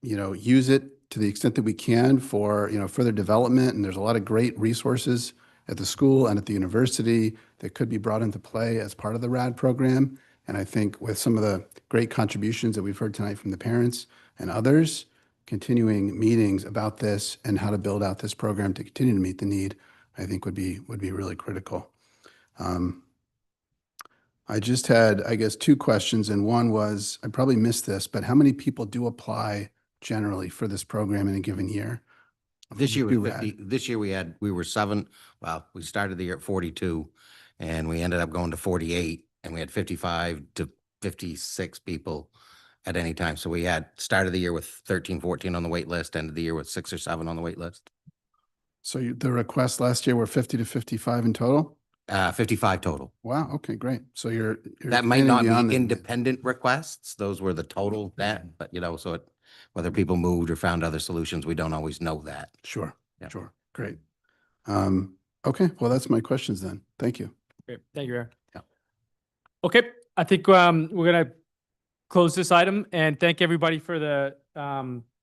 use it to the extent that we can for, further development. And there's a lot of great resources at the school and at the university that could be brought into play as part of the RAD program. And I think with some of the great contributions that we've heard tonight from the parents and others, continuing meetings about this and how to build out this program to continue to meet the need, I think would be really critical. I just had, I guess, 2 questions, and one was, I probably missed this, but how many people do apply generally for this program in a given year? This year Do was RAD. 50. This year we were 7. Well, we started the year at 42, and we ended up going to 48, and we had 55 to 56 people at any time. So we had started the year with 13, 14 on the wait list, ended the year with 6 or 7 on the wait list. So the requests last year were 50 to 55 in total? 55 total. Wow. Okay, great. So you're That might planning not beyond be the- independent requests. Those were the total that, but so Whether people moved or found other solutions, we don't always know that. Sure, Yeah. sure. Great. Okay, well, that's my questions then. Thank you. Great. Thank you, Aaron. Yeah. Okay, I think we're gonna close this item and thank everybody for the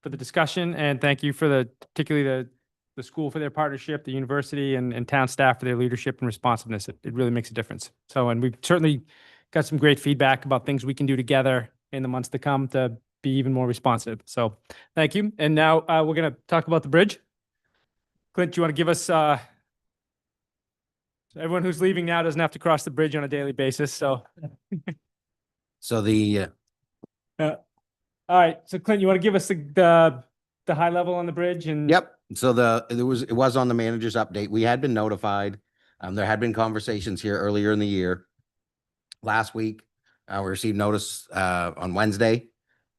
discussion, and thank you for particularly the school for their partnership, the university and town staff for their leadership and responsiveness. It really makes a difference. So, and we've certainly got some great feedback about things we can do together in the months to come to be even more responsive. So thank you. And now we're gonna talk about the bridge. Clint, do you want to give us, so everyone who's leaving now doesn't have to cross the bridge on a daily basis, so. So the, All right, so Clint, you want to give us the high level on the bridge and? yep. So it was on the manager's update. We had been notified. There had been conversations here earlier in the year. Last week, we received notice on Wednesday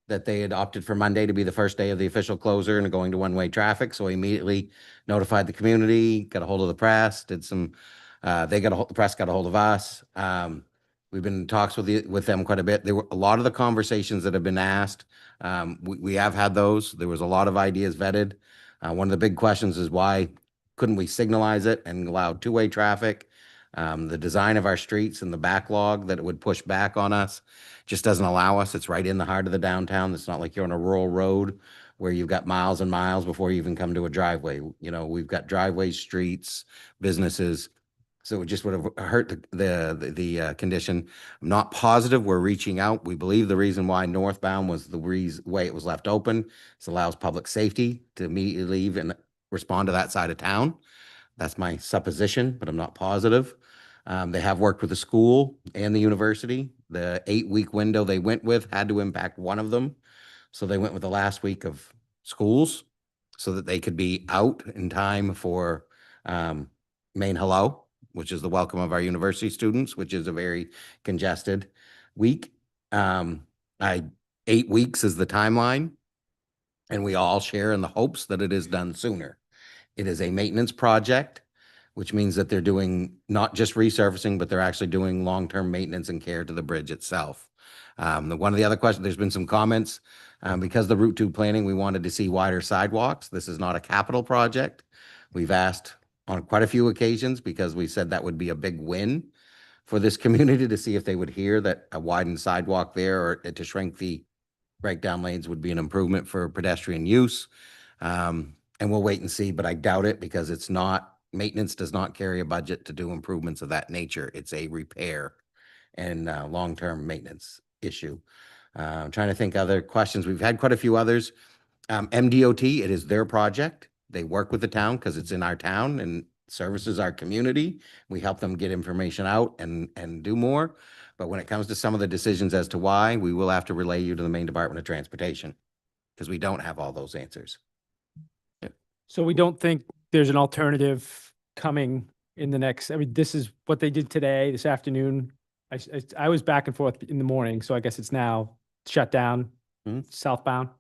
that they had opted for Monday to be the first day of the official closure and going to one-way traffic. So we immediately notified the community, got a hold of the press, did some, the press got a hold of us. We've been in talks with them quite a bit. There were a lot of the conversations that have been asked. We have had those. There was a lot of ideas vetted. One of the big questions is why couldn't we signalize it and allow two-way traffic? The design of our streets and the backlog that it would push back on us just doesn't allow us. It's right in the heart of the downtown. It's not like you're on a rural road where you've got miles and miles before you even come to a driveway. You know, we've got driveways, streets, businesses. So it just would have hurt the condition. I'm not positive we're reaching out. We believe the reason why northbound was the way it was left open. This allows public safety to immediately leave and respond to that side of town. That's my supposition, but I'm not positive. They have worked with the school and the university. The 8-week window they went with had to impact one of them. So they went with the last week of schools so that they could be out in time for Main Hello, which is the welcome of our university students, which is a very congested week. 8 weeks is the timeline, and we all share in the hopes that it is done sooner. It is a maintenance project, which means that they're doing not just resurfacing, but they're actually doing long-term maintenance and care to the bridge itself. One of the other questions, there's been some comments, because the Route 2 planning, we wanted to see wider sidewalks. This is not a capital project. We've asked on quite a few occasions because we said that would be a big win for this community to see if they would hear that a widened sidewalk there or to shrink the breakdown lanes would be an improvement for pedestrian use. And we'll wait and see, but I doubt it because it's not, maintenance does not carry a budget to do improvements of that nature. It's a repair and long-term maintenance issue. I'm trying to think other questions. We've had quite a few others. MDOT, it is their project. They work with the town because it's in our town and services our community. We help them get information out and do more. But when it comes to some of the decisions as to why, we will have to relay you to the Maine Department of Transportation because we don't have all those answers. So we don't think there's an alternative coming in the next, I mean, this is what they did today, this afternoon. I was back and forth in the morning, so I guess it's now shut down southbound.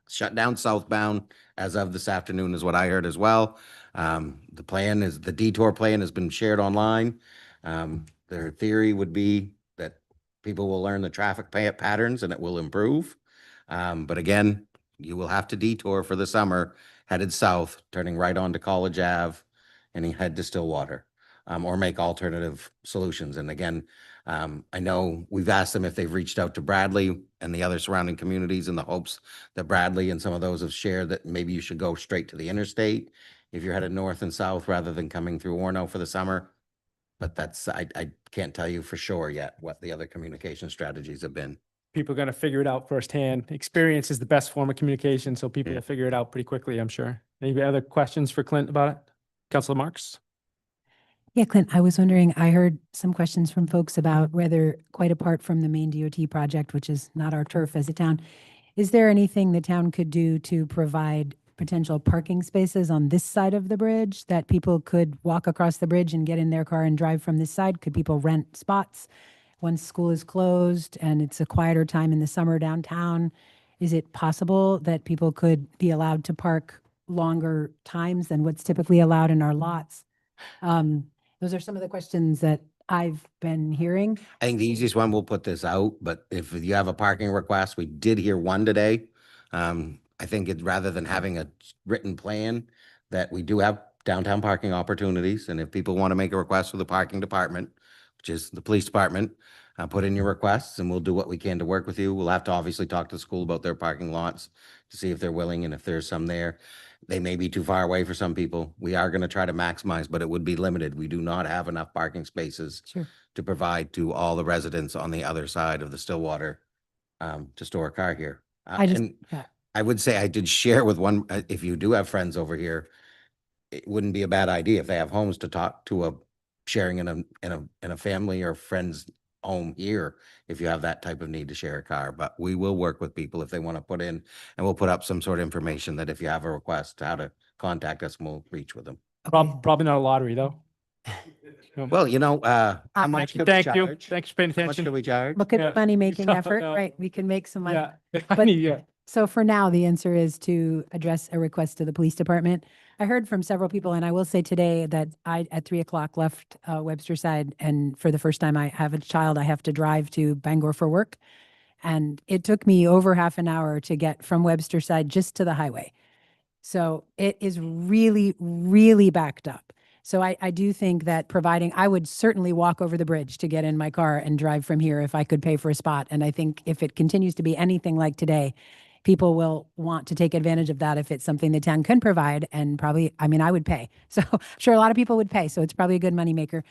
Shut down southbound as of this afternoon is what I heard as well. The detour plan has been shared online. Their theory would be that people will learn the traffic patterns and it will improve. But again, you will have to detour for the summer, headed south, turning right onto College Ave and head to Stillwater, or make alternative solutions. And again, I know we've asked them if they've reached out to Bradley and the other surrounding communities in the hopes that Bradley and some of those have shared that maybe you should go straight to the interstate if you're headed north and south rather than coming through Orono for the summer. But I can't tell you for sure yet what the other communication strategies have been. People are going to figure it out firsthand. Experience is the best form of communication, so people will figure it out pretty quickly, I'm sure. Any other questions for Clint about it? Councilor Marks? Yeah, Clint, I was wondering, I heard some questions from folks about whether, quite apart from the main DOT project, which is not our turf as a town, is there anything the town could do to provide potential parking spaces on this side of the bridge that people could walk across the bridge and get in their car and drive from this side? Could people rent spots once school is closed and it's a quieter time in the summer downtown? Is it possible that people could be allowed to park longer times than what's typically allowed in our lots? Those are some of the questions that I've been hearing. I think the easiest one, we'll put this out, but if you have a parking request, we did hear one today I think it, rather than having a written plan, that we do have downtown parking opportunities. And if people want to make a request for the parking department, which is the police department, put in your requests and we'll do what we can to work with you. We'll have to obviously talk to the school about their parking lots to see if they're willing, and if there's some there. They may be too far away for some people. We are going to try to maximize, but it would be limited. We do not have enough parking spaces Sure. to provide to all the residents on the other side of the Stillwater to store a car here. And yeah. I would say I did share with one, if you do have friends over here, it wouldn't be a bad idea if they have homes to talk to, a sharing in a family or friend's home here, if you have that type of need to share a car. But we will work with people if they want to put in, and we'll put up some sort of information that if you have a request, how to contact us, and we'll reach with them. Probably not a lottery, though. Well, how much could we Thank you. charge? Thanks for paying How much attention. do we charge? Look at Yeah. the money-making So, effort, right? We can make some money. Yeah. But- Yeah. So for now, the answer is to address a request to the police department. I heard from several people, and I will say today that I, at 3:00, left Webster Side, and for the first time I have a child, I have to drive to Bangor for work. And it took me over half an hour to get from Webster Side just to the highway. So it is really, really backed up. So I do think that I would certainly walk over the bridge to get in my car and drive from here if I could pay for a spot. And I think if it continues to be anything like today, people will want to take advantage of that if it's something the town can provide. And probably, I would pay. So I'm sure a lot of people would pay. So it's probably a good moneymaker.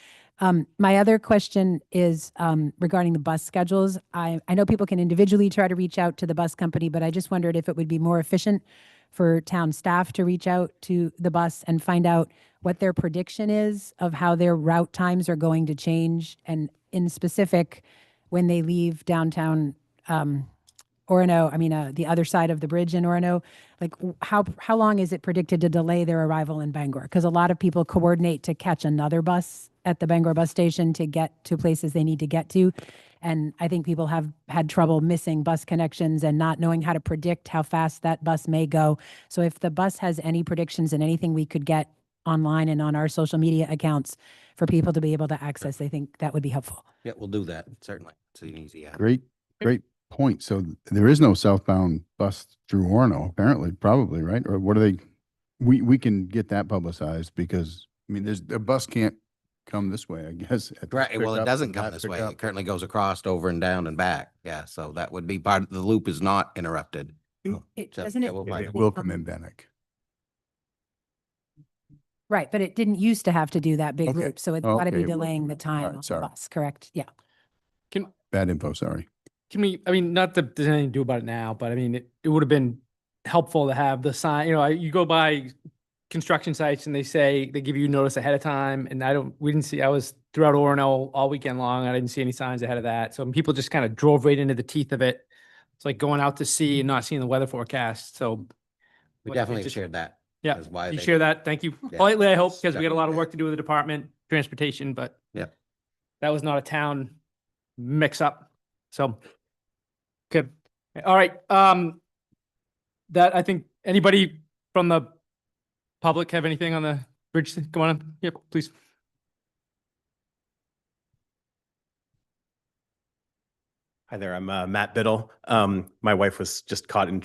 My other question is regarding the bus schedules. I know people can individually try to reach out to the bus company, but I just wondered if it would be more efficient for town staff to reach out to the bus and find out what their prediction is of how their route times are going to change, and in specific, when they leave downtown Orono, the other side of the bridge in Orono, like how long is it predicted to delay their arrival in Bangor? Because a lot of people coordinate to catch another bus at the Bangor bus station to get to places they need to get to. And I think people have had trouble missing bus connections and not knowing how to predict how fast that bus may go. So if the bus has any predictions and anything we could get online and on our social media accounts for people to be able to access, I think that would be helpful. Yeah, we'll do that, certainly. It's an easy app. Great point. So there is no southbound bus through Orono, apparently, probably, right? Or what are they? We can get that publicized because, there's a bus can't come this way, I guess. Right, well, it doesn't come this way. It currently goes across, over and down and back. Yeah, so that would be part of the loop is not interrupted. Doesn't it? We'll find It out. will come in Bannock. Right, but it didn't used to have to do that big Okay. loop, so it's Oh, got to be okay. delaying the time right, on the sorry. bus, correct? Yeah. Bad info, sorry. Can we, not that there's anything to do about it now, but it would have been helpful to have the sign, you go by construction sites and they give you notice ahead of time, and we didn't see, I was throughout Orono all weekend long. I didn't see any signs ahead of that. So people just kind of drove right into the teeth of it. It's like going out to sea and not seeing the weather forecast. So We But definitely it have just- shared that. yeah, As why you they- share that. Thank you. Yeah. Politely, I hope, because we got a lot of work to do with the department, transportation, but Yeah. that was not a town mix up. So, good. All right. That I think anybody from the public have anything on the bridge? Go on. Yep, please. Hi there, I'm Matt Biddle. My wife was just caught in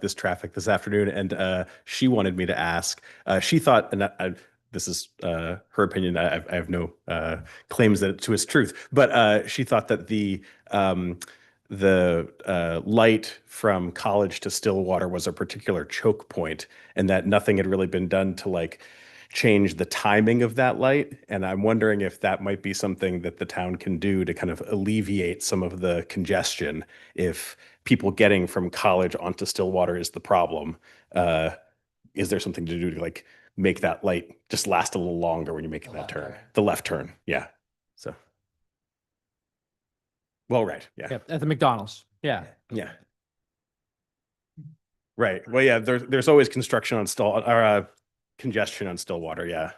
this traffic this afternoon, and she wanted me to ask. She thought, and this is her opinion. I have no claims that to its truth, but she thought that the light from College to Stillwater was a particular choke point, and that nothing had really been done to change the timing of that light. And I'm wondering if that might be something that the town can do to kind of alleviate some of the congestion if people getting from College onto Stillwater is the problem. Is there something to do to make that light just last a little longer when you're making that turn? The left turn, yeah. So, well, right, yeah. Yeah, at the McDonald's. Yeah. Yeah. Right. Well, yeah, there's always construction on congestion on Stillwater, yeah.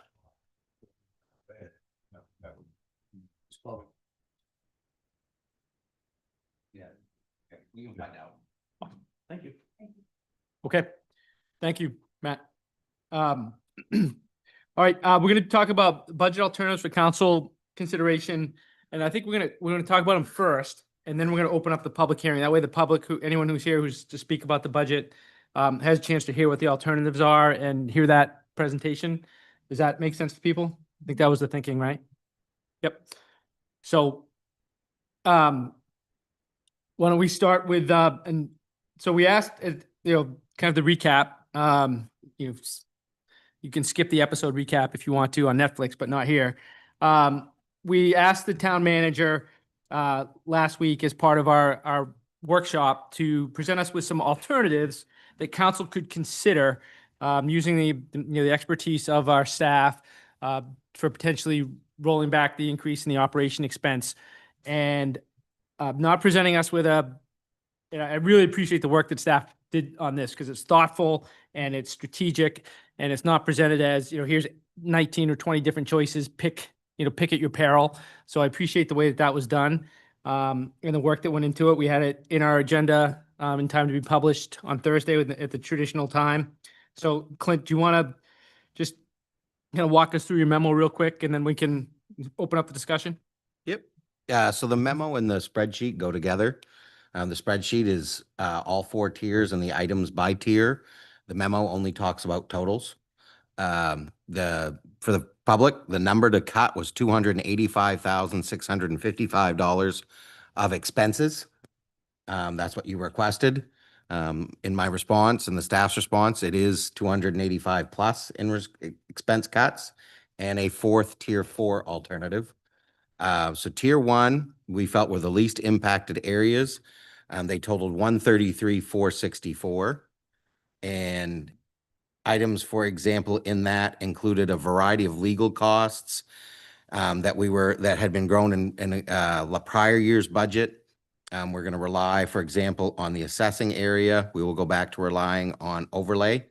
We can find out. Thank you. Okay. Thank you, Matt. All right, we're going to talk about budget alternatives for council consideration, and I think we're going to talk about them first. and then we're going to open up the public hearing. That way the public, anyone who's here who's to speak about the budget, has a chance to hear what the alternatives are and hear that presentation. Does that make sense to people? I think that was the thinking, right? Yep. So, why don't we start with, and so we asked, kind of the recap, you know, you can skip the episode recap if you want to on Netflix, but not here. We asked the town manager last week as part of our workshop to present us with some alternatives that council could consider using the expertise of our staff for potentially rolling back the increase in the operation expense, and not presenting us with I really appreciate the work that staff did on this because it's thoughtful and it's strategic, and it's not presented as, here's 19 or 20 different choices, pick at your peril. So I appreciate the way that was done, and the work that went into it. We had it in our agenda in time to be published on Thursday at the traditional time. So Clint, do you want to just kind of walk us through your memo real quick, and then we can open up the discussion? Yep. So the memo and the spreadsheet go together. The spreadsheet is all 4 tiers and the items by tier. The memo only talks about totals. For the public, the number to cut was $285,655 of expenses. That's what you requested. In my response and the staff's response, it is 285 plus in expense cuts and a 4th tier 4 alternative. So tier 1, we felt were the least impacted areas. They totaled 133,464, and items, for example, in that included a variety of legal costs that had been grown in the prior year's budget. We're going to rely, for example, on the assessing area. We will go back to relying on overlay.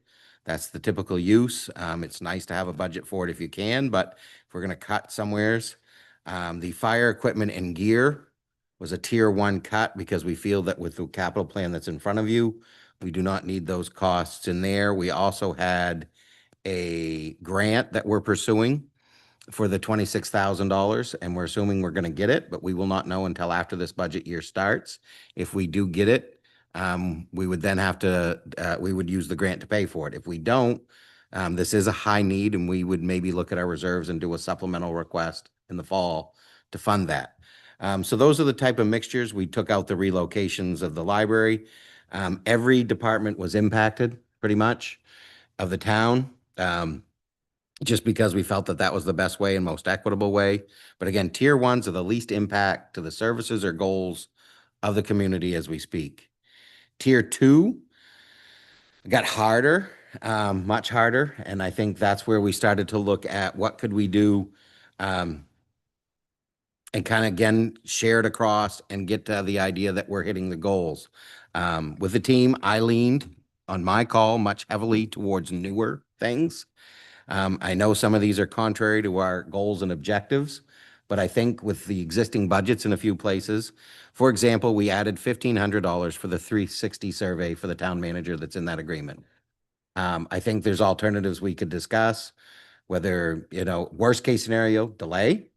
That's the typical use. It's nice to have a budget for it if you can, but if we're going to cut somewheres, the fire equipment and gear was a tier 1 cut because we feel that with the capital plan that's in front of you, we do not need those costs in there. We also had a grant that we're pursuing for the $26,000, and we're assuming we're going to get it, but we will not know until after this budget year starts. If we do get it, we would then have to, we would use the grant to pay for it. If we don't, this is a high need, and we would maybe look at our reserves and do a supplemental request in the fall to fund that. So those are the type of mixtures. We took out the relocations of the library. Every department was impacted pretty much of the town, just because we felt that was the best way and most equitable way. But again, tier 1s are the least impact to the services or goals of the community as we speak. Tier 2 got harder, much harder. And I think that's where we started to look at what could we do, and kind of, again, share it across and get to the idea that we're hitting the goals. With the team, I leaned on my call much heavily towards newer things. I know some of these are contrary to our goals and objectives, but I think with the existing budgets in a few places, for example, we added $1,500 for the 360 survey for the town manager that's in that agreement. I think there's alternatives we could discuss, whether, worst case scenario, delay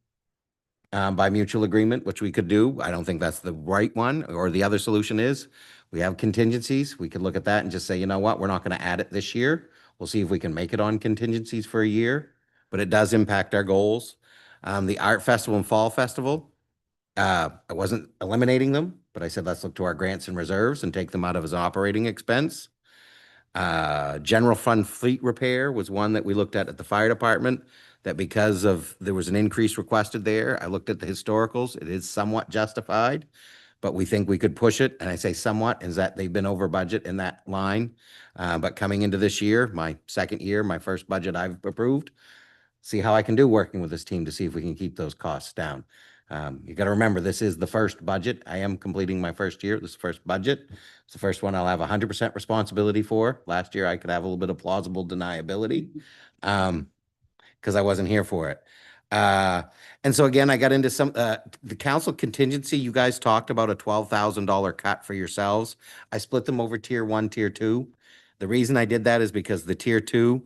by mutual agreement, which we could do. I don't think that's the right one. Or the other solution is we have contingencies. We could look at that and just say, you know what, we're not going to add it this year. We'll see if we can make it on contingencies for a year, but it does impact our goals. The art festival and fall festival, I wasn't eliminating them, but I said, let's look to our grants and reserves and take them out of as an operating expense. General fund fleet repair was one that we looked at the fire department, that because there was an increase requested there. I looked at the historicals. It is somewhat justified, but we think we could push it. And I say somewhat is that they've been over budget in that line. But coming into this year, my second year, my first budget I've approved, see how I can do working with this team to see if we can keep those costs down. You got to remember, this is the first budget. I am completing my first year. This is the first budget. It's the first one I'll have 100% responsibility for. Last year, I could have a little bit of plausible deniability because I wasn't here for it. And so again, I got into the council contingency. You guys talked about a $12,000 cut for yourselves. I split them over tier 1, tier 2. The reason I did that is because the tier 2,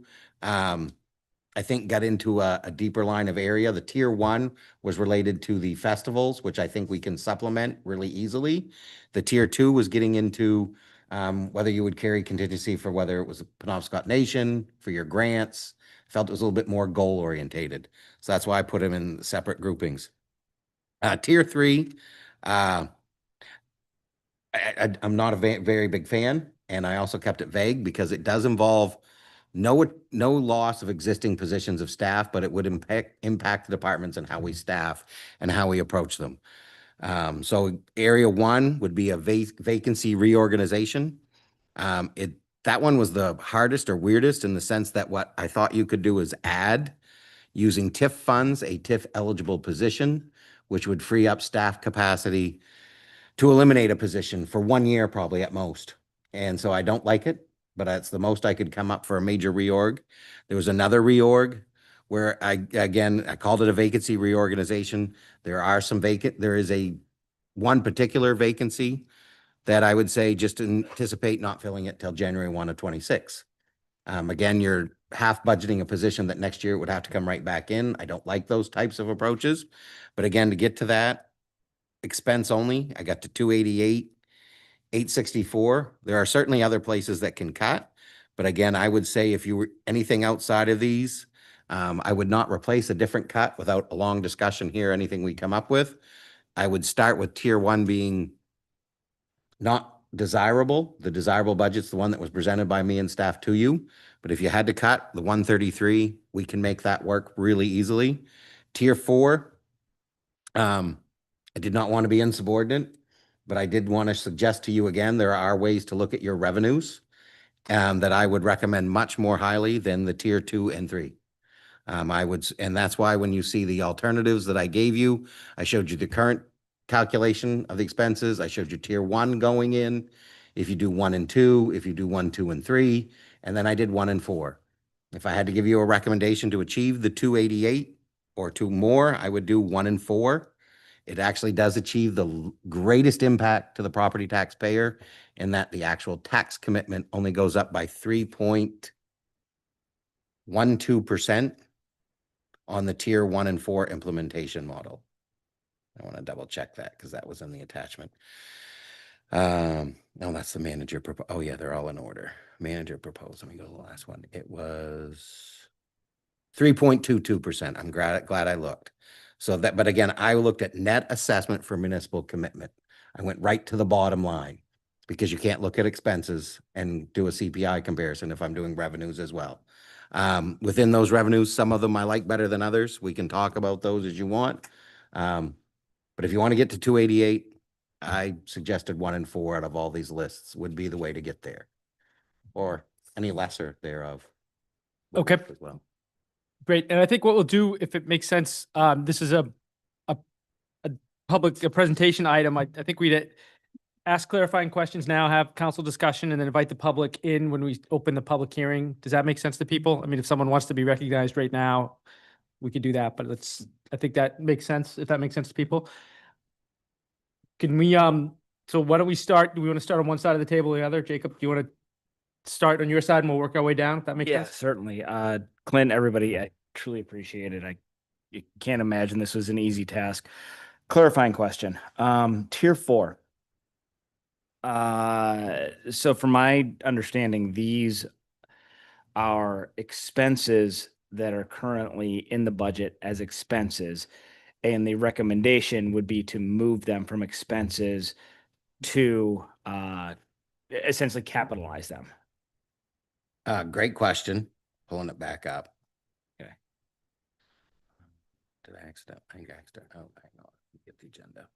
I think got into a deeper line of area. The tier 1 was related to the festivals, which I think we can supplement really easily. The tier 2 was getting into whether you would carry contingency for whether it was a Penobscot Nation, for your grants. Felt it was a little bit more goal orientated. So that's why I put them in separate groupings. Tier 3, I'm not a very big fan, and I also kept it vague because it does involve no loss of existing positions of staff, but it would impact the departments and how we staff and how we approach them. So area 1 would be a vacancy reorganization. That one was the hardest or weirdest in the sense that what I thought you could do is add using TIF funds, a TIF eligible position, which would free up staff capacity to eliminate a position for 1 year, probably at most. And so I don't like it, but that's the most I could come up for a major reorg. There was another reorg where I called it a vacancy reorganization. There is one particular vacancy that I would say just anticipate not filling it till January 1 of 26. Again, you're half budgeting a position that next year it would have to come right back in. I don't like those types of approaches. But again, to get to that expense only, I got to 288, 864. There are certainly other places that can cut. But again, I would say if you were anything outside of these, I would not replace a different cut without a long discussion here, anything we come up with. I would start with tier 1 being not desirable. The desirable budget's the one that was presented by me and staff to you. But if you had to cut the 133, we can make that work really easily. Tier 4, I did not want to be insubordinate, but I did want to suggest to you again, there are ways to look at your revenues that I would recommend much more highly than the tier 2 and 3. And that's why when you see the alternatives that I gave you, I showed you the current calculation of the expenses. I showed you tier 1 going in. If you do 1 and 2, if you do 1, 2, and 3, and then I did 1 and 4. If I had to give you a recommendation to achieve the 288 or 2 more, I would do 1 and 4. It actually does achieve the greatest impact to the property taxpayer in that the actual tax commitment only goes up by 3.12% on the tier 1 and 4 implementation model. I want to double check that because that was in the attachment. No, that's the manager. Oh yeah, they're all in order. Manager proposed. Let me go to the last one. It was 3.22%. I'm glad I looked. So that, but again, I looked at net assessment for municipal commitment. I went right to the bottom line because you can't look at expenses and do a CPI comparison if I'm doing revenues as well. Within those revenues, some of them I like better than others. We can talk about those as you want. But if you want to get to 288, I suggested 1 and 4 out of all these lists would be the way to get there, or any lesser thereof. Okay. As well. Great. And I think what we'll do, if it makes sense, this is a public presentation item. I think we'd ask clarifying questions now, have council discussion, and then invite the public in when we open the public hearing. Does that make sense to people? I mean, if someone wants to be recognized right now, we could do that, but I think that makes sense, if that makes sense to people. Can we, so why don't we start? Do we want to start on one side of the table or the other? Jacob, do you want to start on your side and we'll work our way down, if that makes Yeah, sense? certainly. Clint, everybody, I truly appreciate it. You can't imagine this was an easy task. Clarifying question. Tier 4. So from my understanding, these are expenses that are currently in the budget as expenses, and the recommendation would be to move them from expenses to essentially capitalize them. Great question. Pulling it back up. Okay. Did I accidentally? I think I accidentally. Oh, hang on. Get the agenda.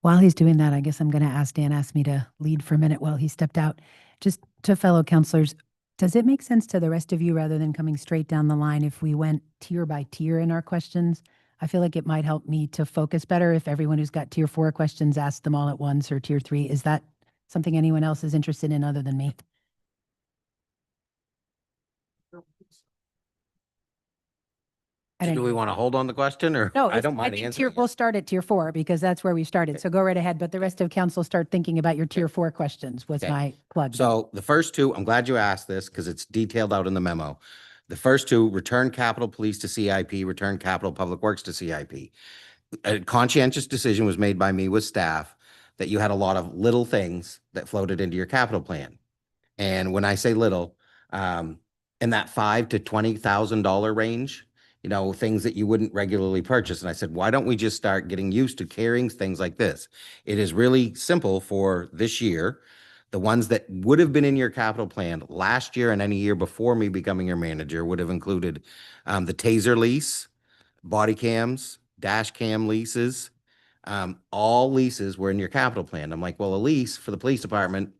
While he's doing that, I guess I'm going to ask Dan asked me to lead for a minute while he stepped out. Just to fellow counselors, does it make sense to the rest of you rather than coming straight down the line if we went tier by tier in our questions? I feel like it might help me to focus better if everyone who's got tier 4 questions asks them all at once, or tier 3. Is that something anyone else is interested in other than me? Do we want to hold on the question, or No, I don't mind answering? We'll start at tier 4 because that's where we started. So go right ahead. But the rest of council start thinking about your tier 4 questions was Okay. my plug. So the first 2, I'm glad you asked this because it's detailed out in the memo. The first two, return capital police to CIP, return capital public works to CIP. A conscientious decision was made by me with staff that you had a lot of little things that floated into your capital plan. And when I say little, in that $5,000 to $20,000 range, you know, things that you wouldn't regularly purchase. And I said, why don't we just start getting used to carrying things like this? It is really simple for this year. The ones that would have been in your capital plan last year and any year before me becoming your manager would have included the taser lease, body cams, dash cam leases. All leases were in your capital plan. I'm like, well, a lease for the police department,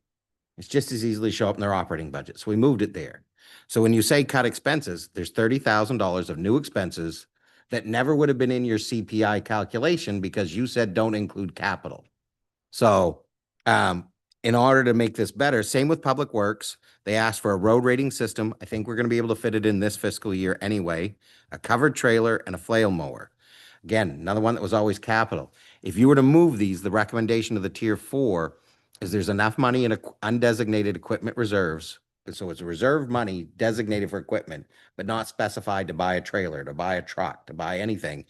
it's just as easily show up in their operating budget. So we moved it there. So when you say cut expenses, there's $30,000 of new expenses that never would have been in your CPI calculation because you said don't include capital. So in order to make this better, same with Public Works, they asked for a road rating system. I think we're going to be able to fit it in this fiscal year anyway, a covered trailer and a flail mower. Again, another one that was always capital. If you were to move these, the recommendation of the tier 4 is there's enough money in undesignated equipment reserves. So it's reserved money designated for equipment, but not specified to buy a trailer, to buy a truck, to buy anything.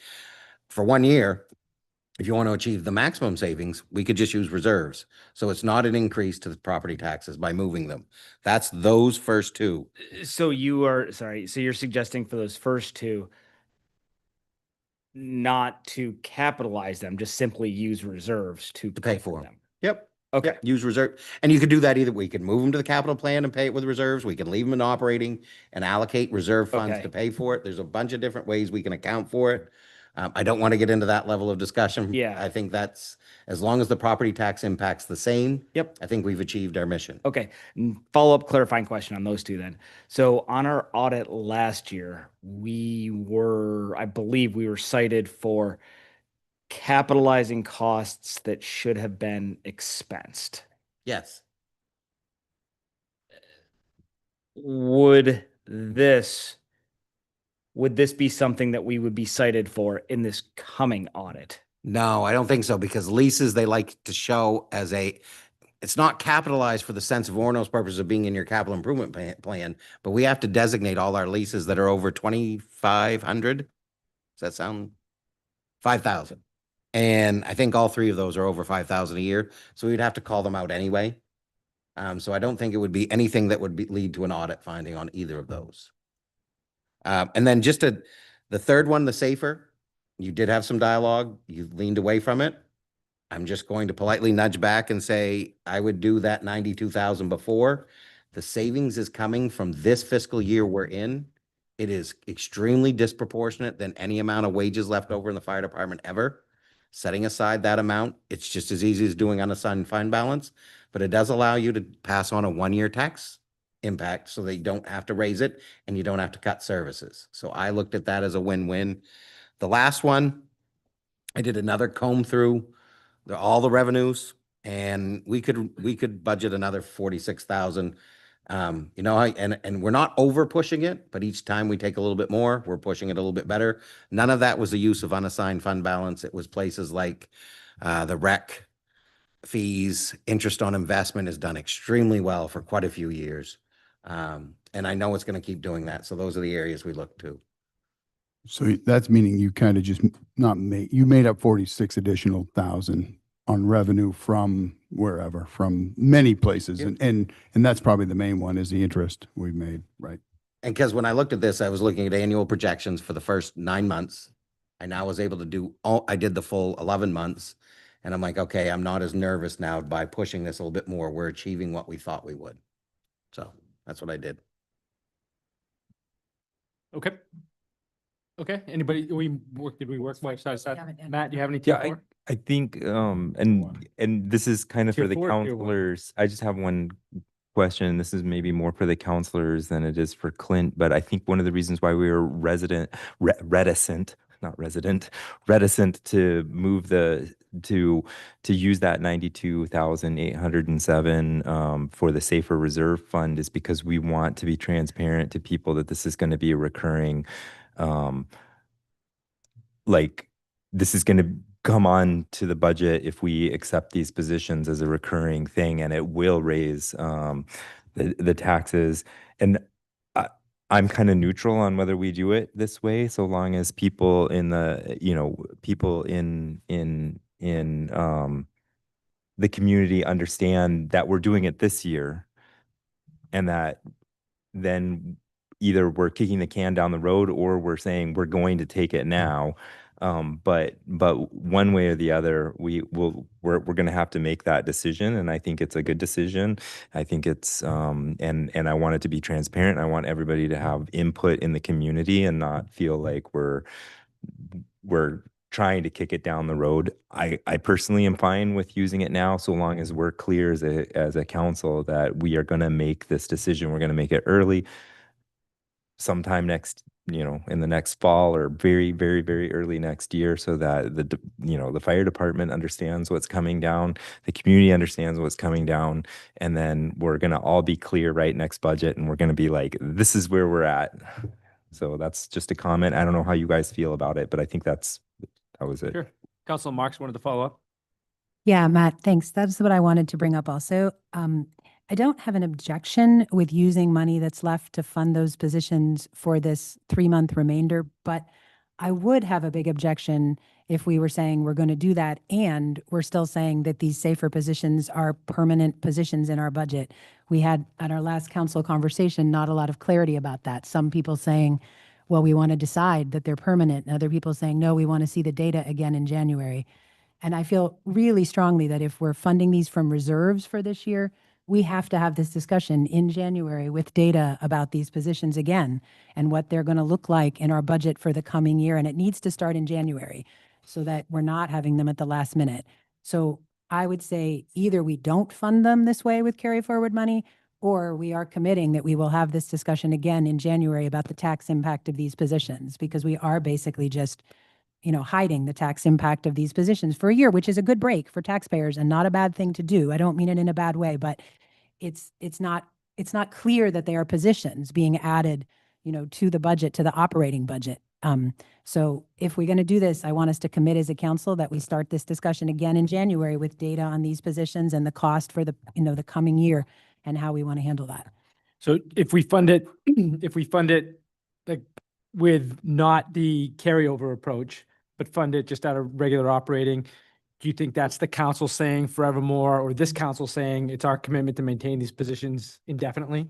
For 1 year, if you want to achieve the maximum savings, we could just use reserves. So it's not an increase to the property taxes by moving them. That's those first two. So you're suggesting for those first two, not to capitalize them, just simply use reserves to pay for them. Yep. Okay. Yep, use reserve. And you could do that either. We could move them to the capital plan and pay it with reserves. We can leave them in operating and allocate reserve funds Okay. to pay for it. There's a bunch of different ways we can account for it. I don't want to get into that level of discussion. Yeah. I think that's, as long as the property tax impact's the same. Yep. I think we've achieved our mission. Okay. Follow-up clarifying question on those two then. So on our audit last year, I believe we were cited for capitalizing costs that should have been expensed. Yes. Would this be something that we would be cited for in this coming audit? No, I don't think so, because leases, they like to show as it's not capitalized for the sense of Orono's purpose of being in your capital improvement plan, but we have to designate all our leases that are over 2,500. Does that sound? 5,000. And I think all three of those are over 5,000 a year. So we'd have to call them out anyway. So I don't think it would be anything that would lead to an audit finding on either of those. And then the third one, the safer, you did have some dialogue. You leaned away from it. I'm just going to politely nudge back and say, I would do that 92,000 before. The savings is coming from this fiscal year we're in. It is extremely disproportionate than any amount of wages left over in the fire department ever. Setting aside that amount, it's just as easy as doing unassigned fund balance, but it does allow you to pass on a 1-year tax impact so they don't have to raise it and you don't have to cut services. So I looked at that as a win-win. The last one, I did another comb through all the revenues, and we could budget another 46,000. You know, and we're not over pushing it, but each time we take a little bit more, we're pushing it a little bit better. None of that was the use of unassigned fund balance. It was places like the rec fees, interest on investment has done extremely well for quite a few years. And I know it's going to keep doing that. So those are the areas we look to. So that's meaning you kind of just you made up 46 additional thousand on revenue from wherever, from many places. Yep. And that's probably the main one is the interest we've made, right? And because when I looked at this, I was looking at annual projections for the first 9 months. I now was able to I did the full 11 months. And I'm like, okay, I'm not as nervous now by pushing this a little bit more. We're achieving what we thought we would. So that's what I did. Okay. Okay. Anybody, did we work my side? haven't- Matt, do you have any? Yeah, tier four? I think, and this is kind of Tier for the four or tier one? counselors. I just have one question. This is maybe more for the counselors than it is for Clint, but I think one of the reasons why we were reticent to move to use that 92,807 for the safer reserve fund is because we want to be transparent to people that this is going to be a recurring, like this is going to come on to the budget if we accept these positions as a recurring thing, and it will raise the taxes. And I'm kind of neutral on whether we do it this way, so long as people in the, people in the community understand that we're doing it this year, and that then either we're kicking the can down the road or we're saying we're going to take it now. But one way or the other, we're going to have to make that decision, and I think it's a good decision. I think it's and I want it to be transparent. I want everybody to have input in the community and not feel like we're trying to kick it down the road. I personally am fine with using it now, so long as we're clear as a council that we are going to make this decision. We're going to make it early, sometime next, in the next fall, or very, very, very early next year, so that the fire department understands what's coming down, the community understands what's coming down, and then we're going to all be clear right next budget, and we're going to be like, this is where we're at. So that's just a comment. I don't know how you guys feel about it, but I think that was it. Sure. Councilor Marks wanted to follow up. Yeah, Matt, thanks. That's what I wanted to bring up also. I don't have an objection with using money that's left to fund those positions for this 3-month remainder, but I would have a big objection if we were saying we're going to do that and we're still saying that these safer positions are permanent positions in our budget. We had at our last council conversation not a lot of clarity about that. Some people saying, well, we want to decide that they're permanent, and other people saying, no, we want to see the data again in January. And I feel really strongly that if we're funding these from reserves for this year, we have to have this discussion in January with data about these positions again and what they're going to look like in our budget for the coming year. And it needs to start in January so that we're not having them at the last minute. So I would say either we don't fund them this way with carry forward money, or we are committing that we will have this discussion again in January about the tax impact of these positions, because we are basically just hiding the tax impact of these positions for a year, which is a good break for taxpayers and not a bad thing to do. I don't mean it in a bad way, but it's not clear that they are positions being added, to the budget, to the operating budget. So if we're going to do this, I want us to commit as a council that we start this discussion again in January with data on these positions and the cost for the coming year and how we want to handle that. So if we fund it, like with not the carryover approach, but fund it just out of regular operating, do you think that's the council saying forevermore, or this council saying it's our commitment to maintain these positions indefinitely?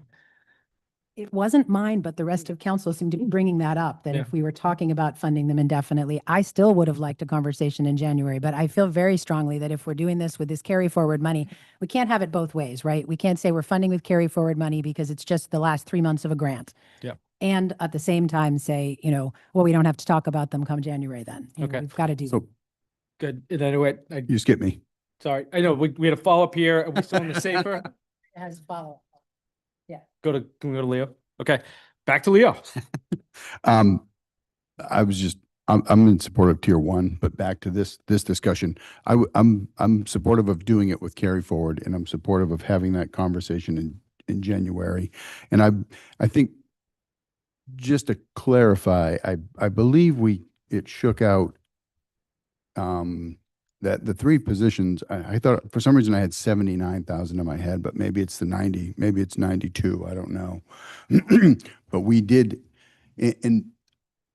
It wasn't mine, but the rest of council seemed to be bringing that up, that if we were talking about funding them indefinitely, I still would have liked a conversation in January. But I feel very strongly that if we're doing this with this carry forward money, we can't have it both ways, right? We can't say we're funding with carry forward money because it's just the last 3 months of a grant. Yeah. And at the same time say, well, we don't have to talk about them come January then. Okay. We've got to do. So Good. And then you skipped me. sorry, I know we had a follow up here. Are we still in the safer? It has follow. Can we go to Leo? Okay, back to Leo. I'm in support of tier 1, but back to this discussion. I'm supportive of doing it with carry forward, and I'm supportive of having that conversation in January. And I think, just to clarify, I believe it shook out that the 3 positions, I thought for some reason I had 79,000 in my head, but maybe it's the 90, maybe it's 92, I don't know. But we did, and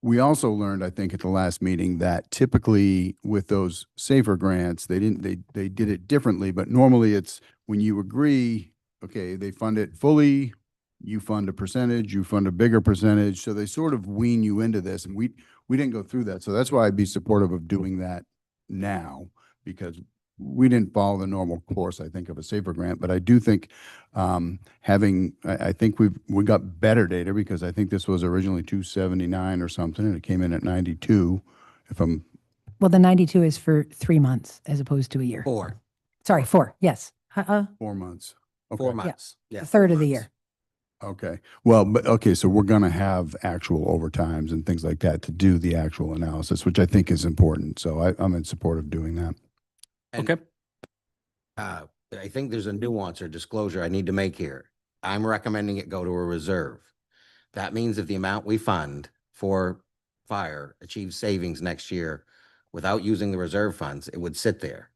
we also learned, I think, at the last meeting that typically with those safer grants, they did it differently, but normally it's when you agree, okay, they fund it fully, you fund a percentage, you fund a bigger percentage. So they sort of wean you into this, and we didn't go through that. So that's why I'd be supportive of doing that now, because we didn't follow the normal course, I think, of a safer grant. But I do think I think we got better data, because I think this was originally 279 or something, and it came in at 92. Well, the 92 is for 3 months as opposed to a year. 4. Sorry, 4. Yes. 4 months. Okay. 4 months. Yeah. A third of the year. Okay. Well, so we're going to have actual overtimes and things like that to do the actual analysis, which I think is important. So I'm in support of doing that. And, Okay. I think there's a nuance or disclosure I need to make here. I'm recommending it go to a reserve. That means if the amount we fund for fire achieves savings next year without using the reserve funds, it would sit there.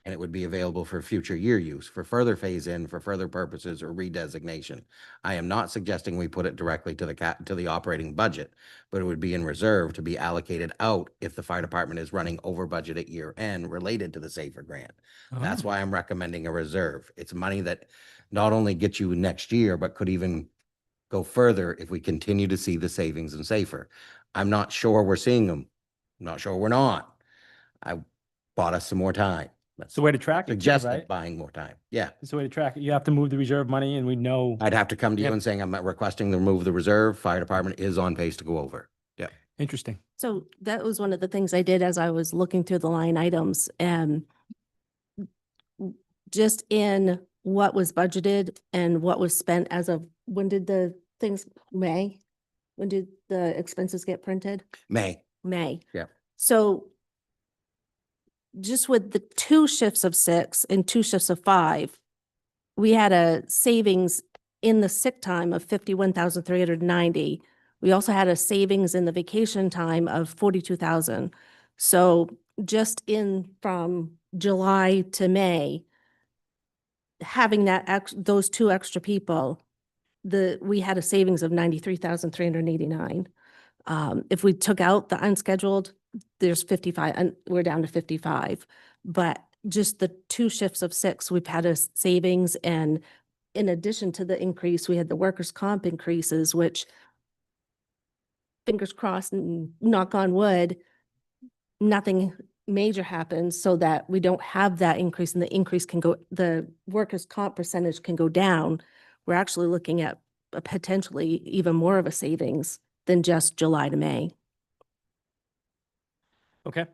and it would be available for future year use, for further phase-in, for further purposes, or redesignation. I am not suggesting we put it directly to the operating budget, but it would be in reserve to be allocated out if the fire department is running over budget at year end related to the SAFER grant. That's why I'm recommending a reserve. It's money that not only gets you next year, but could even go further if we continue to see the savings in SAFER. I'm not sure we're seeing them. I'm not sure we're not. I bought us some more time. It's the way to track it, too, Suggested right? buying more time. Yeah. It's the way to track it. You have to move the reserve money and we know. I'd have to come to you Yep. and saying I'm requesting to remove the reserve. Fire department is on pace to go over. Yeah. Interesting. So that was one of the things I did as I was looking through the line items, and just in what was budgeted and what was spent as of, when did the things, May? When did the expenses get printed? May. May. Yeah. So just with the 2 shifts of 6 and 2 shifts of 5, we had a savings in the sick time of 51,390. We also had a savings in the vacation time of 42,000. So just in from July to May, having that those 2 extra people, we had a savings of 93,389. If we took out the unscheduled, there's 55, and we're down to 55. But just the 2 shifts of 6, we've had a savings, and in addition to the increase, we had the workers' comp increases, which, fingers crossed and knock on wood, nothing major happens so that we don't have that increase, and the increase can go, the workers' comp percentage can go down. We're actually looking at potentially even more of a savings than just July to May. Okay.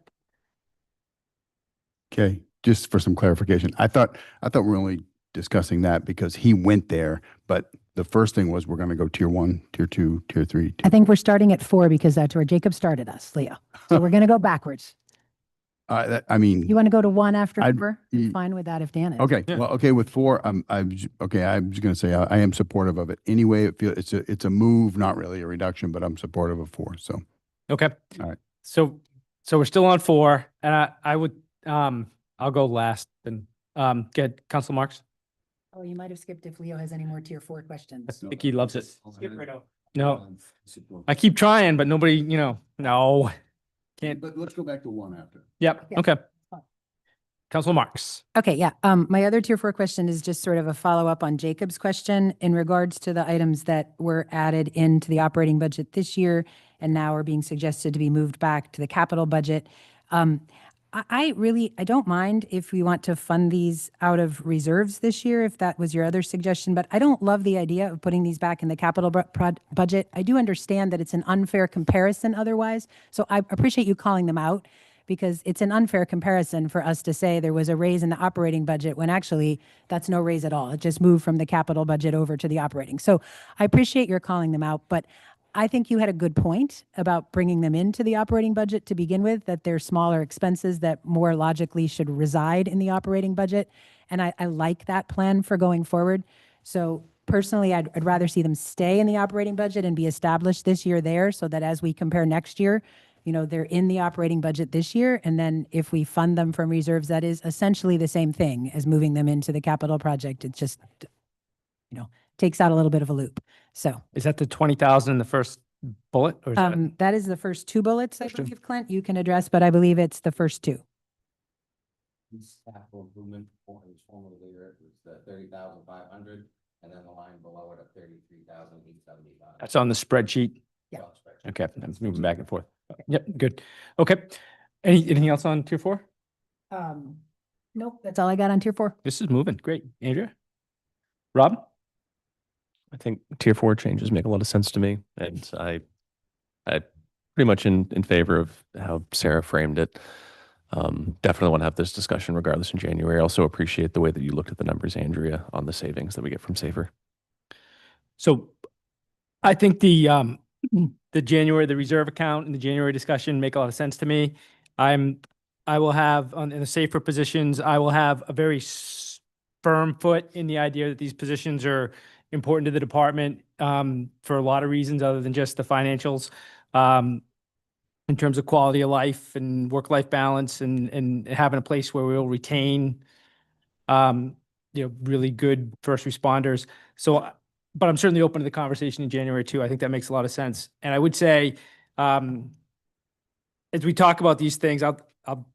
Okay, just for some clarification, I thought we were only discussing that because he went there, but the first thing was we're going to go tier 1, tier 2, tier 3. I think we're starting at 4 because that's where Jacob started us, Leo. So we're going to go backwards. I mean, You want to go to 1 after I'd- 4? I'm fine with that if Dan is. okay, Yeah. well, okay, with 4, I'm just going to say I am supportive of it. Anyway, it's a move, not really a reduction, but I'm supportive of 4. So Okay. All right. So we're still on 4, and I would, I'll go last and, get Council Marks. Oh, you might have skipped if Leo has any more tier 4 questions. I think he loves it. No, I keep trying, but nobody, no, can't. But let's go back to 1 after. Yep. Yeah. Okay. Council Marks. Okay, yeah. My other tier 4 question is just sort of a follow-up on Jacob's question in regards to the items that were added into the operating budget this year and now are being suggested to be moved back to the capital budget. I don't mind if we want to fund these out of reserves this year, if that was your other suggestion, but I don't love the idea of putting these back in the capital budget. I do understand that it's an unfair comparison otherwise, so I appreciate you calling them out, because it's an unfair comparison for us to say there was a raise in the operating budget when actually that's no raise at all. It just moved from the capital budget over to the operating. So I appreciate your calling them out, but I think you had a good point about bringing them into the operating budget to begin with, that they're smaller expenses that more logically should reside in the operating budget. And I like that plan for going forward. So personally, I'd rather see them stay in the operating budget and be established this year there, so that as we compare next year, they're in the operating budget this year. And then if we fund them from reserves, that is essentially the same thing as moving them into the capital project. It just, takes out a little bit of a loop. So Is that the 20,000 in the first bullet? Or is that? that is the first 2 bullets, I First two. believe, Clint, you can address, but I believe it's the first 2. Capital improvement was formerly there, it was the 30,500, and then the line below it at 33,875. That's on the spreadsheet. Yeah. Okay, I'm moving back and forth. Yep, good. Okay. Anything else on tier 4? Nope, that's all I got on tier 4. This is moving. Great. Andrea? Rob? I think tier 4 changes make a lot of sense to me, and I pretty much in favor of how Sarah framed it. Definitely want to have this discussion regardless in January. I also appreciate the way that you looked at the numbers, Andrea, on the savings that we get from SAFER. So I think the the reserve account and the January discussion make a lot of sense to me. I will have in the SAFER positions, I will have a very firm foot in the idea that these positions are important to the department for a lot of reasons other than just the financials. in terms of quality of life and work-life balance and having a place where we'll retain, really good first responders. So, but I'm certainly open to the conversation in January too. I think that makes a lot of sense. And I would say, as we talk about these things, I'll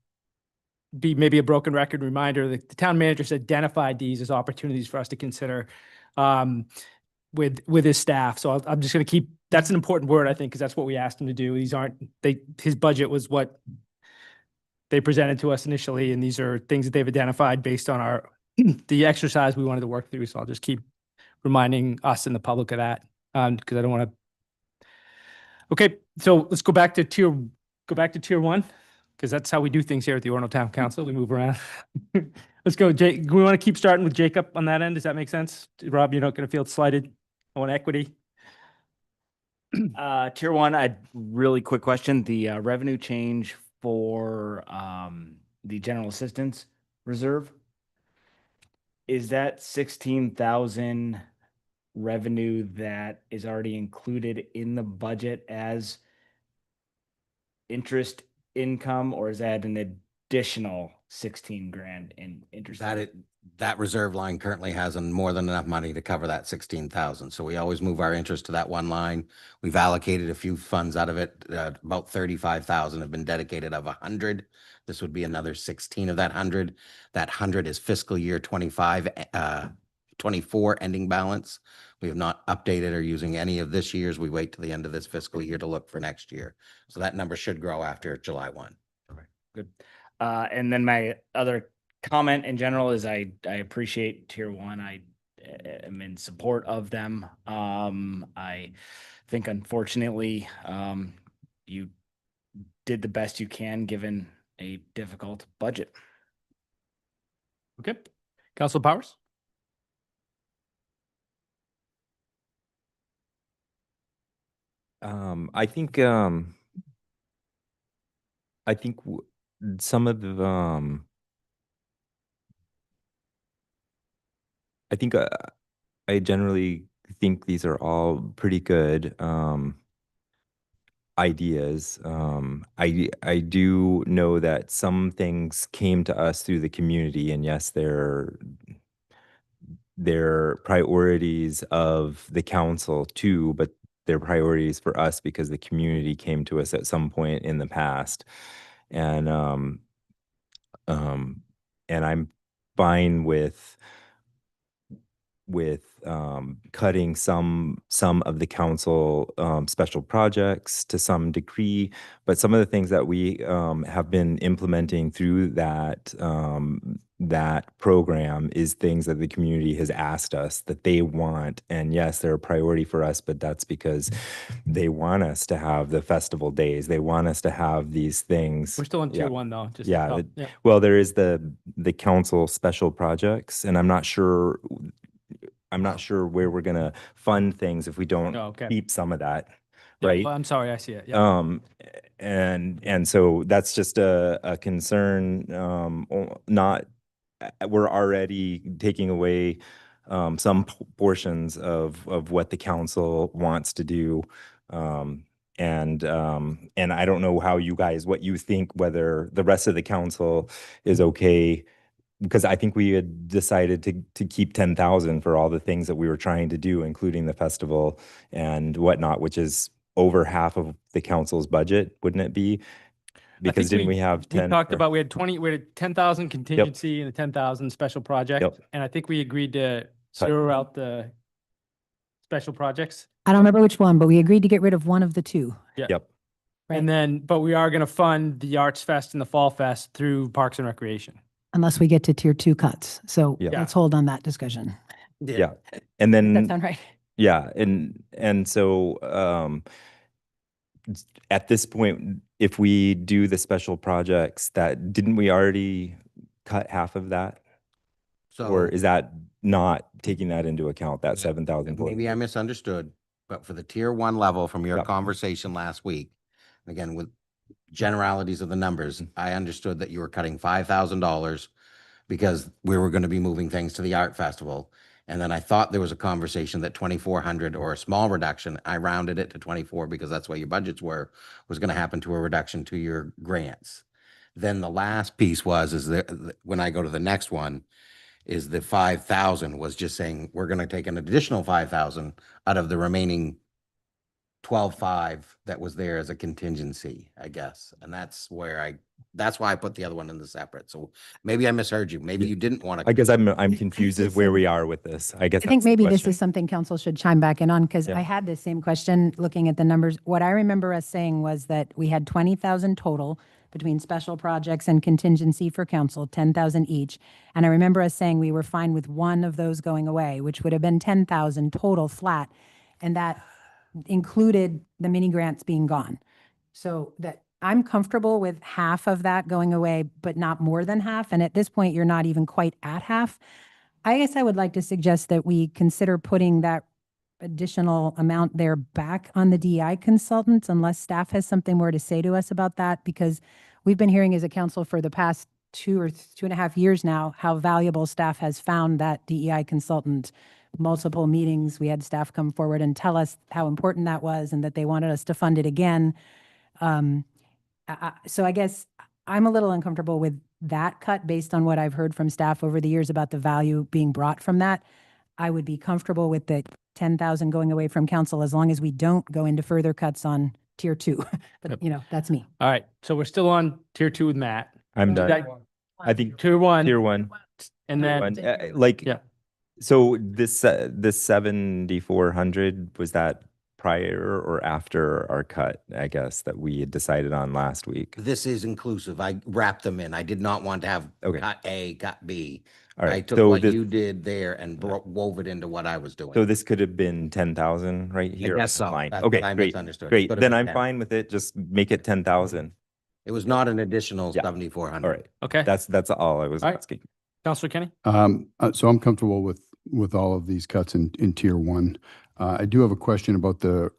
be maybe a broken record reminder that the town manager's identified these as opportunities for us to consider with his staff. So I'm just going to keep, that's an important word, I think, because that's what we asked him to do. His budget was what they presented to us initially, and these are things that they've identified based on the exercise we wanted to work through. So I'll just keep reminding us and the public of that, because I don't want to. Okay, so let's go back to tier one, because that's how we do things here at the Orono Town Council. We move around. Let's go, Jake. We want to keep starting with Jacob on that end. Does that make sense? Rob, you're not going to feel slighted on equity? Tier one, a really quick question. The revenue change for the general assistance reserve, is that 16,000 revenue that is already included in the budget as interest income, or is that an additional 16 grand in interest? That reserve line currently has more than enough money to cover that 16,000. So we always move our interest to that one line. We've allocated a few funds out of it. About 35,000 have been dedicated of 100. This would be another 16 of that 100. That 100 is fiscal year 24 ending balance. We have not updated or using any of this year's. We wait till the end of this fiscal year to look for next year. So that number should grow after July 1. Good. And then my other comment in general is I appreciate tier one. I am in support of them. I think unfortunately you did the best you can given a difficult budget. Okay. Council Powers? I think some of the I think I generally think these are all pretty good ideas. I do know that some things came to us through the community, and yes, they're priorities of the council too, but they're priorities for us because the community came to us at some point in the past. And I'm fine with cutting some of the council special projects to some degree, but some of the things that we have been implementing through that program is things that the community has asked us that they want. And yes, they're a priority for us, but that's because they want us to have the festival days. They want us to have these things. We're still on tier one though. Just well, there is the council special projects, and I'm not sure where we're gonna fund things if we don't keep some of that, right? Well, I'm sorry, I see it. Yeah. And so that's just a concern. We're already taking away some portions of what the council wants to do. And I don't know what you think, whether the rest of the council is okay, because I think we had decided to keep 10,000 for all the things that we were trying to do, including the festival and whatnot, which is over half of the council's budget, wouldn't it be? Because didn't we have 10? We had 10,000 contingency and a 10,000 special project. And I think we agreed to zero out the special projects. I don't remember which one, but we agreed to get rid of one of the two. Yeah. Yep. Right. And then, but we are going to fund the Arts Fest and the Fall Fest through Parks and Recreation. Unless we get to tier two cuts. So Yeah. let's hold on that discussion. Yeah. And then Does that sound right? Yeah. And so at this point, if we do the special projects, didn't we already cut half of that? Or is that not taking that into account, that 7,000? Maybe I misunderstood, but for the tier one level from your conversation last week, again, with generalities of the numbers, I understood that you were cutting $5,000 because we were going to be moving things to the art festival. And then I thought there was a conversation that 2,400 or a small reduction, I rounded it to 24 because that's what your budgets were, was going to happen to a reduction to your grants. Then the last piece is that when I go to the next one, is the 5,000 was just saying, we're going to take an additional 5,000 out of the remaining 12,500 that was there as a contingency, I guess. And that's why I put the other one in the separate. So maybe I misheard you. Maybe you didn't want to. I guess I'm confused as where we are with this. I guess I think that's the maybe this question. is something council should chime back in on, because Yeah. I had the same question looking at the numbers. What I remember us saying was that we had 20,000 total between special projects and contingency for council, 10,000 each. And I remember us saying we were fine with one of those going away, which would have been 10,000 total flat. And that included the mini grants being gone. So that I'm comfortable with half of that going away, but not more than half. And at this point, you're not even quite at half. I guess I would like to suggest that we consider putting that additional amount there back on the DEI consultants, unless staff has something more to say to us about that, because we've been hearing as a council for the past 2.5 years now how valuable staff has found that DEI consultant. Multiple meetings, we had staff come forward and tell us how important that was and that they wanted us to fund it again. So I guess I'm a little uncomfortable with that cut based on what I've heard from staff over the years about the value being brought from that. I would be comfortable with the 10,000 going away from council as long as we don't go into further cuts on tier 2. But that's me. All right, so we're still on tier 2 with Matt. I'm done. That- I think Tier 1. tier 1. And then, yeah. So this 7,400, was that prior or after our cut, I guess, that we had decided on last week? This is inclusive. I wrapped them in. I did not want to have cut A, cut B. All right. I took so what this, you did there and wove it into what I was doing. so this could have been 10,000 right here. guess so. Fine. That's Okay, what I great. misunderstood. It Great. could have Then been I'm 10. fine with it. Just make it 10,000. It was not an additional Yeah. 7,400. All right. Okay. That's all I was All right. asking. Counselor Kenny? So I'm comfortable with all of these cuts in tier 1. I do have a question about the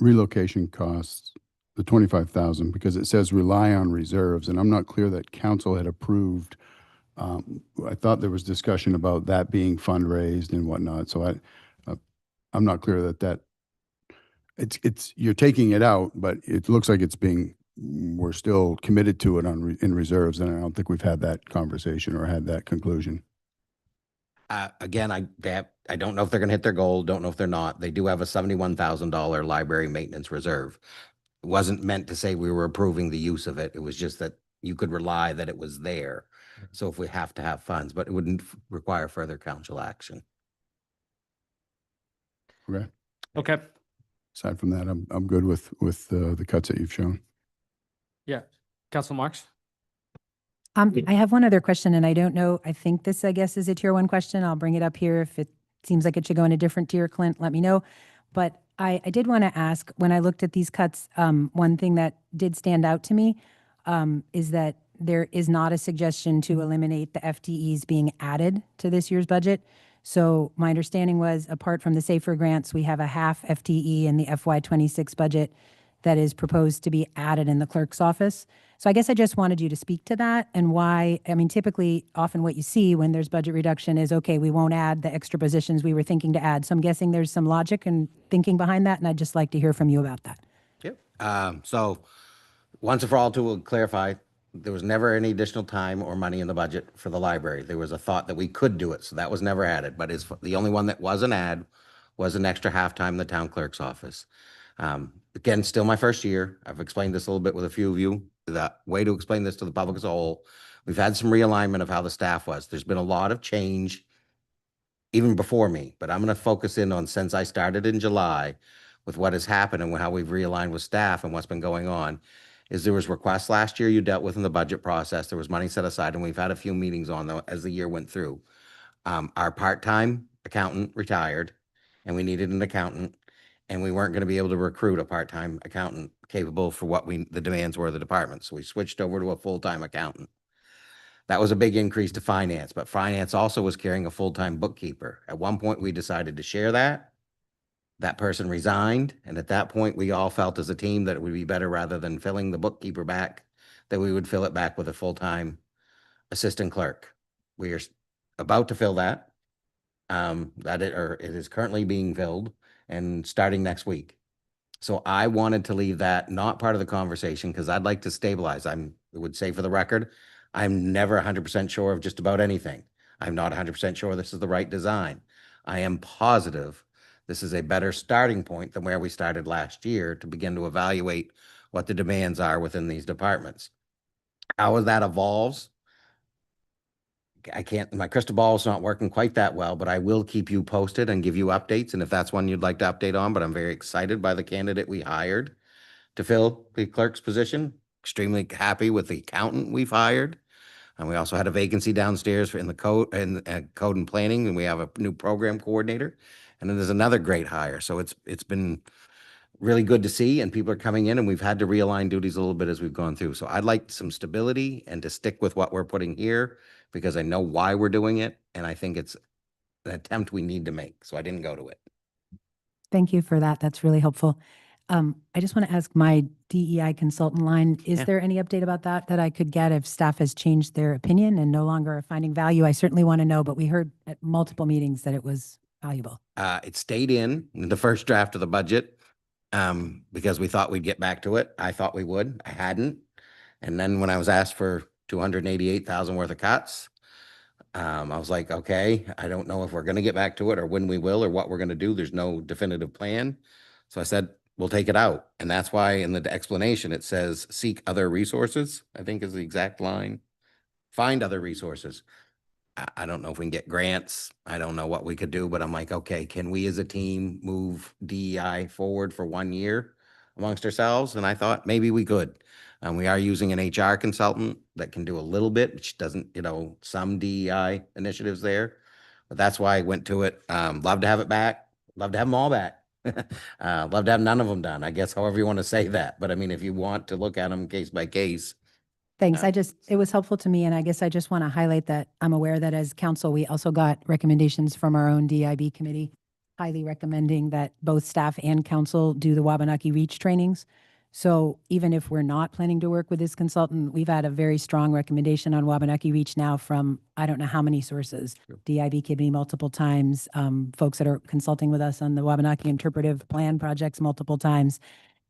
relocation costs, the 25,000, because it says rely on reserves, and I'm not clear that council had approved. I thought there was discussion about that being fundraised and whatnot. So I'm not clear that you're taking it out, but it looks like we're still committed to it in reserves, and I don't think we've had that conversation or had that conclusion. Again, I don't know if they're going to hit their goal. Don't know if they're not. They do have a $71,000 library maintenance reserve. It wasn't meant to say we were approving the use of it. It was just that you could rely that it was there. So if we have to have funds, but it wouldn't require further council action. Okay. Okay. Aside from that, I'm good with the cuts that you've shown. Yeah. Counselor Marks? I have one other question, and I don't know, I think this, I guess, is a tier 1 question. I'll bring it up here. If it seems like it should go in a different tier, Clint, let me know. But I did want to ask, when I looked at these cuts, one thing that did stand out to me is that there is not a suggestion to eliminate the FTEs being added to this year's budget. So my understanding was, apart from the SAFER grants, we have a half FTE in the FY26 budget that is proposed to be added in the clerk's office. So I guess I just wanted you to speak to that and why. I mean, typically, often what you see when there's budget reduction is, okay, we won't add the extra positions we were thinking to add. So I'm guessing there's some logic and thinking behind that, and I'd just like to hear from you about that. Yep. So once and for all, to clarify, there was never any additional time or money in the budget for the library. There was a thought that we could do it, so that was never added. But the only one that wasn't added was an extra halftime in the town clerk's office. Again, still my first year. I've explained this a little bit with a few of you. The way to explain this to the public as a whole, we've had some realignment of how the staff was. There's been a lot of change even before me, but I'm going to focus in on since I started in July with what has happened and how we've realigned with staff and what's been going on. Is there was requests last year you dealt with in the budget process. There was money set aside, and we've had a few meetings on them as the year went through. Our part-time accountant retired, and we needed an accountant, and we weren't going to be able to recruit a part-time accountant capable for what the demands were of the department. So we switched over to a full-time accountant. That was a big increase to finance, but finance also was carrying a full-time bookkeeper. At one point, we decided to share that. That person resigned, and at that point, we all felt as a team that it would be better, rather than filling the bookkeeper back, that we would fill it back with a full-time assistant clerk. We are about to fill that. it is currently being filled and starting next week. So I wanted to leave that not part of the conversation because I'd like to stabilize. I would say for the record, I'm never 100% sure of just about anything. I'm not 100% sure this is the right design. I am positive this is a better starting point than where we started last year to begin to evaluate what the demands are within these departments. How that evolves, I can't, my crystal ball is not working quite that well, but I will keep you posted and give you updates. And if that's one you'd like to update on, but I'm very excited by the candidate we hired to fill the clerk's position. Extremely happy with the accountant we've hired. And we also had a vacancy downstairs in the code and planning, and we have a new program coordinator. And then there's another great hire. So it's been really good to see, and people are coming in, and we've had to realign duties a little bit as we've gone through. So I'd like some stability and to stick with what we're putting here because I know why we're doing it, and I think it's an attempt we need to make. So I didn't go to it. Thank you for that. That's really helpful. I just want to ask my DEI consultant line, is Yeah. there any update about that I could get if staff has changed their opinion and no longer are finding value? I certainly want to know, but we heard at multiple meetings that it was valuable. It stayed in the first draft of the budget because we thought we'd get back to it. I thought we would. I hadn't. And then when I was asked for 288,000 worth of cuts, I was like, okay, I don't know if we're going to get back to it or when we will or what we're going to do. There's no definitive plan. So I said, we'll take it out. And that's why in the explanation, it says seek other resources, I think is the exact line. Find other resources. I don't know if we can get grants. I don't know what we could do, but I'm like, okay, can we as a team move DEI forward for 1 year amongst ourselves? And I thought maybe we could. We are using an HR consultant that can do a little bit, which doesn't, some DEI initiatives there. But that's why I went to it. Love to have it back. Love to have them all back. Love to have none of them done. I guess however you want to say that. But I mean, if you want to look at them case by case, Thanks. It was helpful to me. And I guess I just want to highlight that I'm aware that as council, we also got recommendations from our own DIB committee, highly recommending that both staff and council do the Wabanaki Reach trainings. So even if we're not planning to work with this consultant, we've had a very strong recommendation on Wabanaki Reach now from, I don't know how many sources, DIB committee multiple times, folks that are consulting with us on the Wabanaki Interpretive Plan projects multiple times.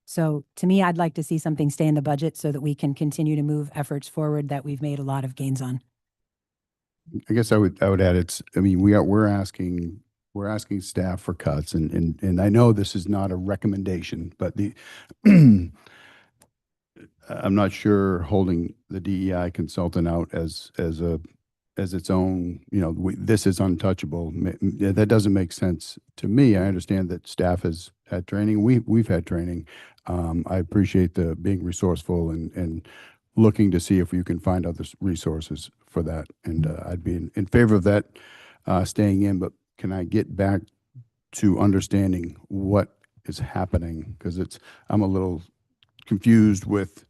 So to me, I'd like to see something stay in the budget so that we can continue to move efforts forward that we've made a lot of gains on. I guess I would add we're asking staff for cuts and I know this is not a recommendation, but I'm not sure holding the DEI consultant out as its own, this is untouchable. That doesn't make sense to me. I understand that staff has had training. We've had training. I appreciate the being resourceful and looking to see if you can find other resources for that. And I'd be in favor of that staying in, but can I get back to understanding what is happening? Because I'm a little confused with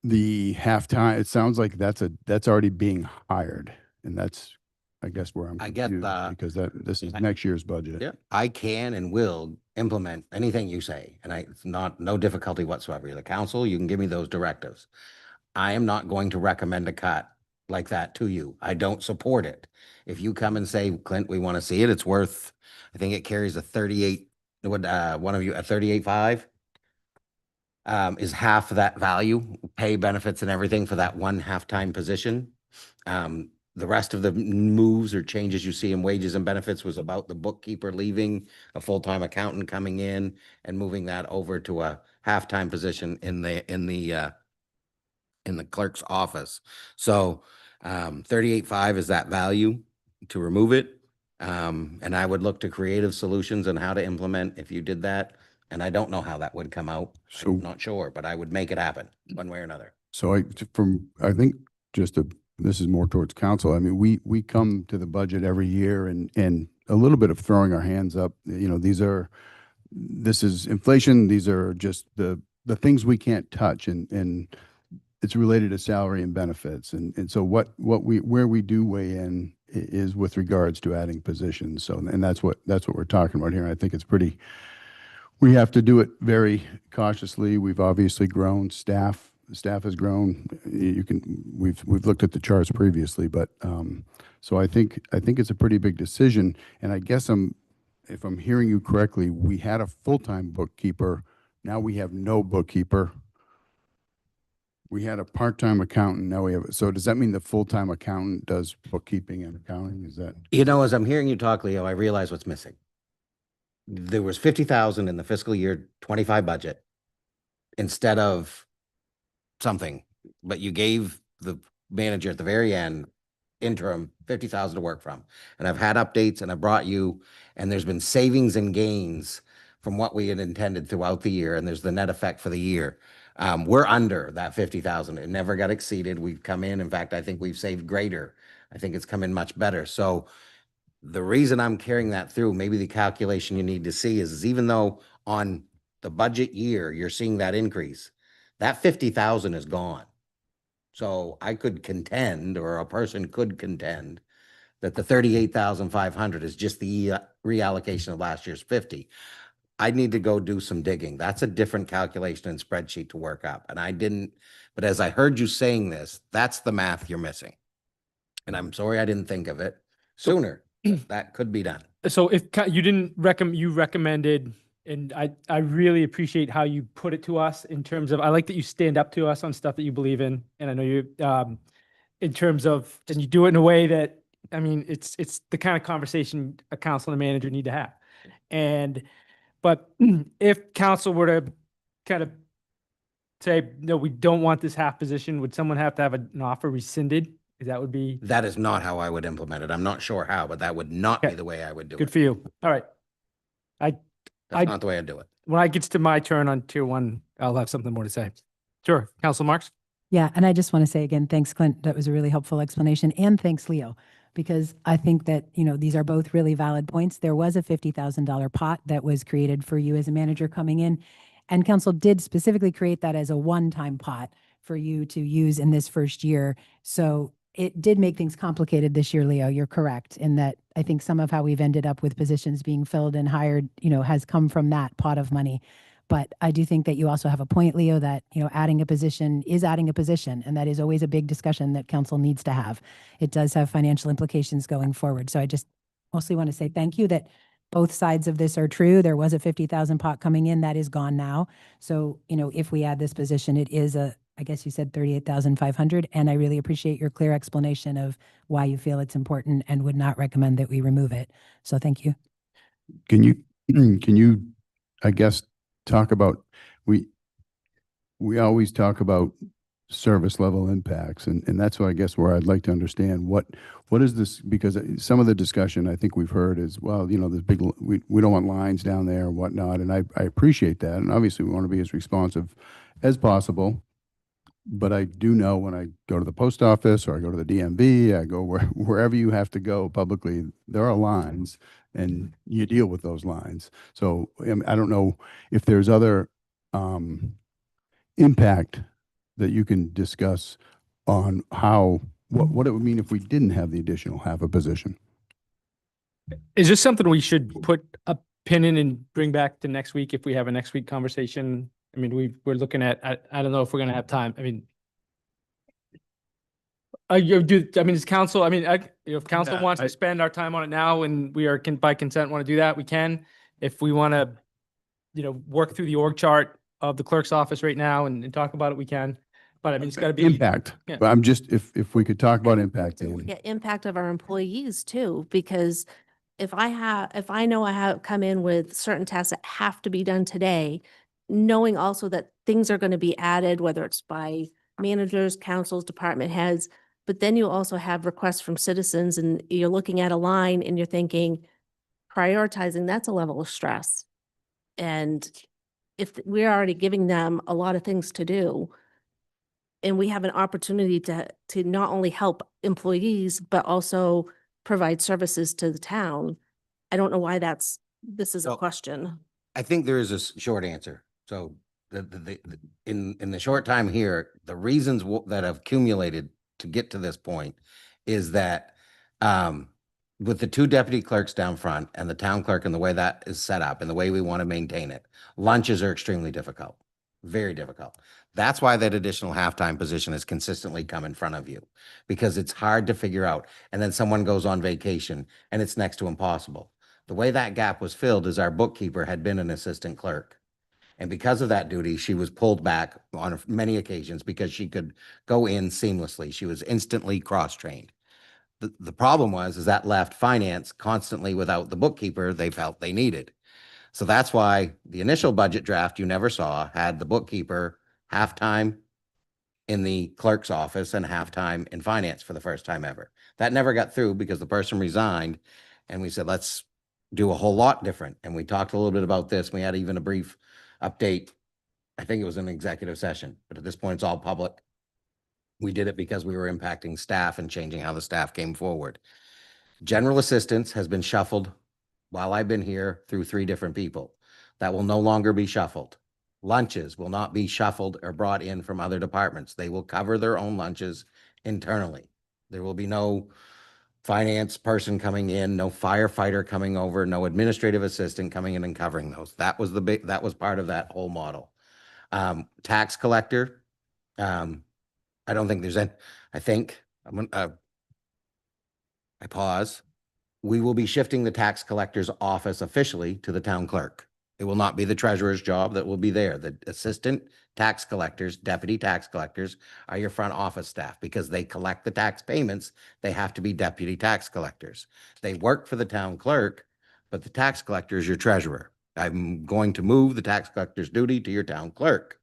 the halftime. It sounds like that's already being hired, and that's, I guess, where I'm confused. I get that because this is next year's budget. Yeah, I can and will implement anything you say, and it's no difficulty whatsoever. You're the council, you can give me those directives. I am not going to recommend a cut like that to you. I don't support it. If you come and say, Clint, we want to see it, it's worth, I think it carries a 38, one of you, a 38.5 is half of that value, pay, benefits and everything for that one halftime position. The rest of the moves or changes you see in wages and benefits was about the bookkeeper leaving, a full-time accountant coming in and moving that over to a halftime position in the clerk's office. So 38.5 is that value to remove it. And I would look to creative solutions on how to implement if you did that. And I don't know how that would come out. So, I'm not sure, but I would make it happen one way or another. So I think this is more towards council. I mean, we come to the budget every year and a little bit of throwing our hands up. This is inflation. These are just the things we can't touch, and it's related to salary and benefits. And so where we do weigh in is with regards to adding positions. So, and that's what we're talking about here. I think it's pretty. We have to do it very cautiously. We've obviously grown staff the staff has grown. You can, we've looked at the charts previously, but, so I think it's a pretty big decision. And I guess if I'm hearing you correctly, we had a full-time bookkeeper. Now we have no bookkeeper. We had a part-time accountant. Now we have, so does that mean the full-time accountant does bookkeeping and accounting? Is that? You know, as I'm hearing you talk, Leo, I realize what's missing. There was 50,000 in the fiscal year 25 budget instead of something, but you gave the manager at the very end interim 50,000 to work from. And I've had updates and I brought you, and there's been savings and gains from what we had intended throughout the year. And there's the net effect for the year. We're under that 50,000. It never got exceeded. We've come in. In fact, I think we've saved greater. I think it's come in much better. So the reason I'm carrying that through, maybe the calculation you need to see is even though on the budget year, you're seeing that increase, that 50,000 is gone. So I could contend, or a person could contend, that the 38,500 is just the reallocation of last year's 50. I need to go do some digging. That's a different calculation and spreadsheet to work up. And I didn't, but as I heard you saying this, that's the math you're missing. And I'm sorry I didn't think of it sooner. That could be done. So if you didn't you recommended, and I really appreciate how you put it to us in terms of, I like that you stand up to us on stuff that you believe in. And I know you, in terms of, and you do it in a way that, I mean, it's the kind of conversation a council and a manager need to have. But if council were to kind of say, no, we don't want this half position, would someone have to have an offer rescinded? That would be. That is not how I would implement it. I'm not sure how, but that would not be the way I would do it. Good for you. All right. That's not the way I'd do it. When I gets to my turn on tier one, I'll have something more to say. Sure. Council Marks? Yeah, and I just want to say again, thanks, Clint. That was a really helpful explanation. And thanks, Leo, because I think that, these are both really valid points. There was a $50,000 pot that was created for you as a manager coming in. And council did specifically create that as a one-time pot for you to use in this first year. So it did make things complicated this year, Leo. You're correct in that. I think some of how we've ended up with positions being filled and hired, has come from that pot of money. But I do think that you also have a point, Leo, that, adding a position is adding a position. And that is always a big discussion that council needs to have. It does have financial implications going forward. So I just mostly want to say thank you that both sides of this are true. There was a 50,000 pot coming in that is gone now. So, if we add this position, it is I guess you said 38,500. And I really appreciate your clear explanation of why you feel it's important and would not recommend that we remove it. So thank you. Can you, I guess, talk about, we always talk about service level impacts, and that's what I guess where I'd like to understand what is this, because some of the discussion I think we've heard is, well, there's big, we don't want lines down there and whatnot, and I appreciate that, and obviously we want to be as responsive as possible. But I do know when I go to the post office or I go to the DMV, I go wherever you have to go publicly, there are lines and you deal with those lines. So I don't know if there's other impact that you can discuss on what it would mean if we didn't have the additional half a position. Is this something we should put a pin in and bring back to next week if we have a next week conversation? I mean, we're looking at, I don't know if we're going to have time. I mean, is council, if council wants to spend our time on it now and we are by consent want to do that, we can. If we want to, work through the org chart of the clerk's office right now and talk about it, we can. But it's got to be impact. Yeah. But I'm just, if we could talk about impact. Yeah, impact of our employees too, because if I know I have come in with certain tasks that have to be done today, knowing also that things are going to be added, whether it's by managers, councils, department heads, but then you also have requests from citizens and you're looking at a line and you're thinking, prioritizing, that's a level of stress. And if we're already giving them a lot of things to do, and we have an opportunity to not only help employees, but also provide services to the town, I don't know why this is a question. I think there is a short answer. So in the short time here, the reasons that have accumulated to get to this point is that with the two deputy clerks down front and the town clerk and the way that is set up and the way we want to maintain it, lunches are extremely difficult. Very difficult. That's why that additional halftime position has consistently come in front of you, because it's hard to figure out. And then someone goes on vacation and it's next to impossible. The way that gap was filled is our bookkeeper had been an assistant clerk. And because of that duty, she was pulled back on many occasions because she could go in seamlessly. She was instantly cross-trained. The problem is that left finance constantly without the bookkeeper they felt they needed. So that's why the initial budget draft you never saw had the bookkeeper half-time in the clerk's office and half-time in finance for the first time ever. That never got through because the person resigned, and we said, let's do a whole lot different. And we talked a little bit about this. We had even a brief update. I think it was an executive session, but at this point, it's all public. We did it because we were impacting staff and changing how the staff came forward. General assistance has been shuffled while I've been here through 3 different people. That will no longer be shuffled. Lunches will not be shuffled or brought in from other departments. They will cover their own lunches internally. There will be no finance person coming in, no firefighter coming over, no administrative assistant coming in and covering those. That was that was part of that whole model. Tax collector, I don't think there's any, I think, I pause. We will be shifting the tax collector's office officially to the town clerk. It will not be the treasurer's job that will be there. The assistant tax collectors, deputy tax collectors are your front office staff because they collect the tax payments. They have to be deputy tax collectors. They work for the town clerk, but the tax collector is your treasurer. I'm going to move the tax collector's duty to your town clerk.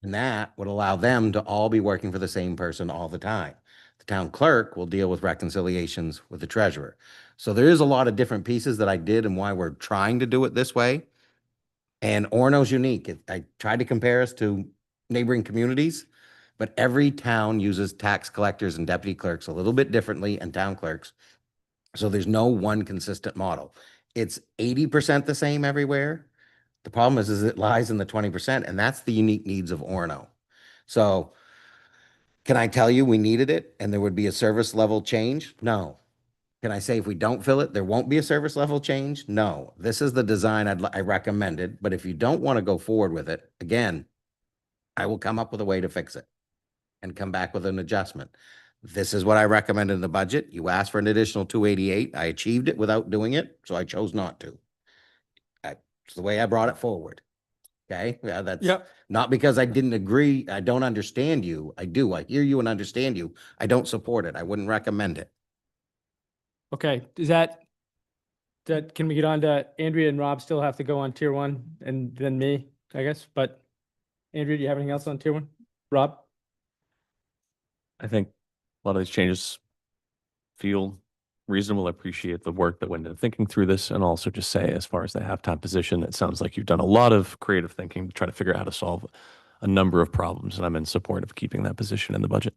And that would allow them to all be working for the same person all the time. The town clerk will deal with reconciliations with the treasurer. So there is a lot of different pieces that I did and why we're trying to do it this way. And Orono's unique. I tried to compare us to neighboring communities, but every town uses tax collectors and deputy clerks a little bit differently, and town clerks. So there's no one consistent model. It's 80% the same everywhere. The problem is it lies in the 20%, and that's the unique needs of Orono. So can I tell you we needed it and there would be a service level change? No. Can I say if we don't fill it, there won't be a service level change? No. This is the design I recommended, but if you don't want to go forward with it, again, I will come up with a way to fix it and come back with an adjustment. This is what I recommended in the budget. You asked for an additional 288. I achieved it without doing it, so I chose not to. It's the way I brought it forward. Okay, yeah, that's not because I didn't agree. I don't understand you. I do. I hear you and understand you. I don't support it. I wouldn't recommend it. Okay, is that, can we get on to Andrea and Rob still have to go on tier 1 and then me, I guess, but Andrea, do you have anything else on tier 1? Rob? I think a lot of these changes feel reasonable. I appreciate the work that went into thinking through this, and also just say, as far as the halftime position, it sounds like you've done a lot of creative thinking to try to figure out how to solve a number of problems, and I'm in support of keeping that position in the budget.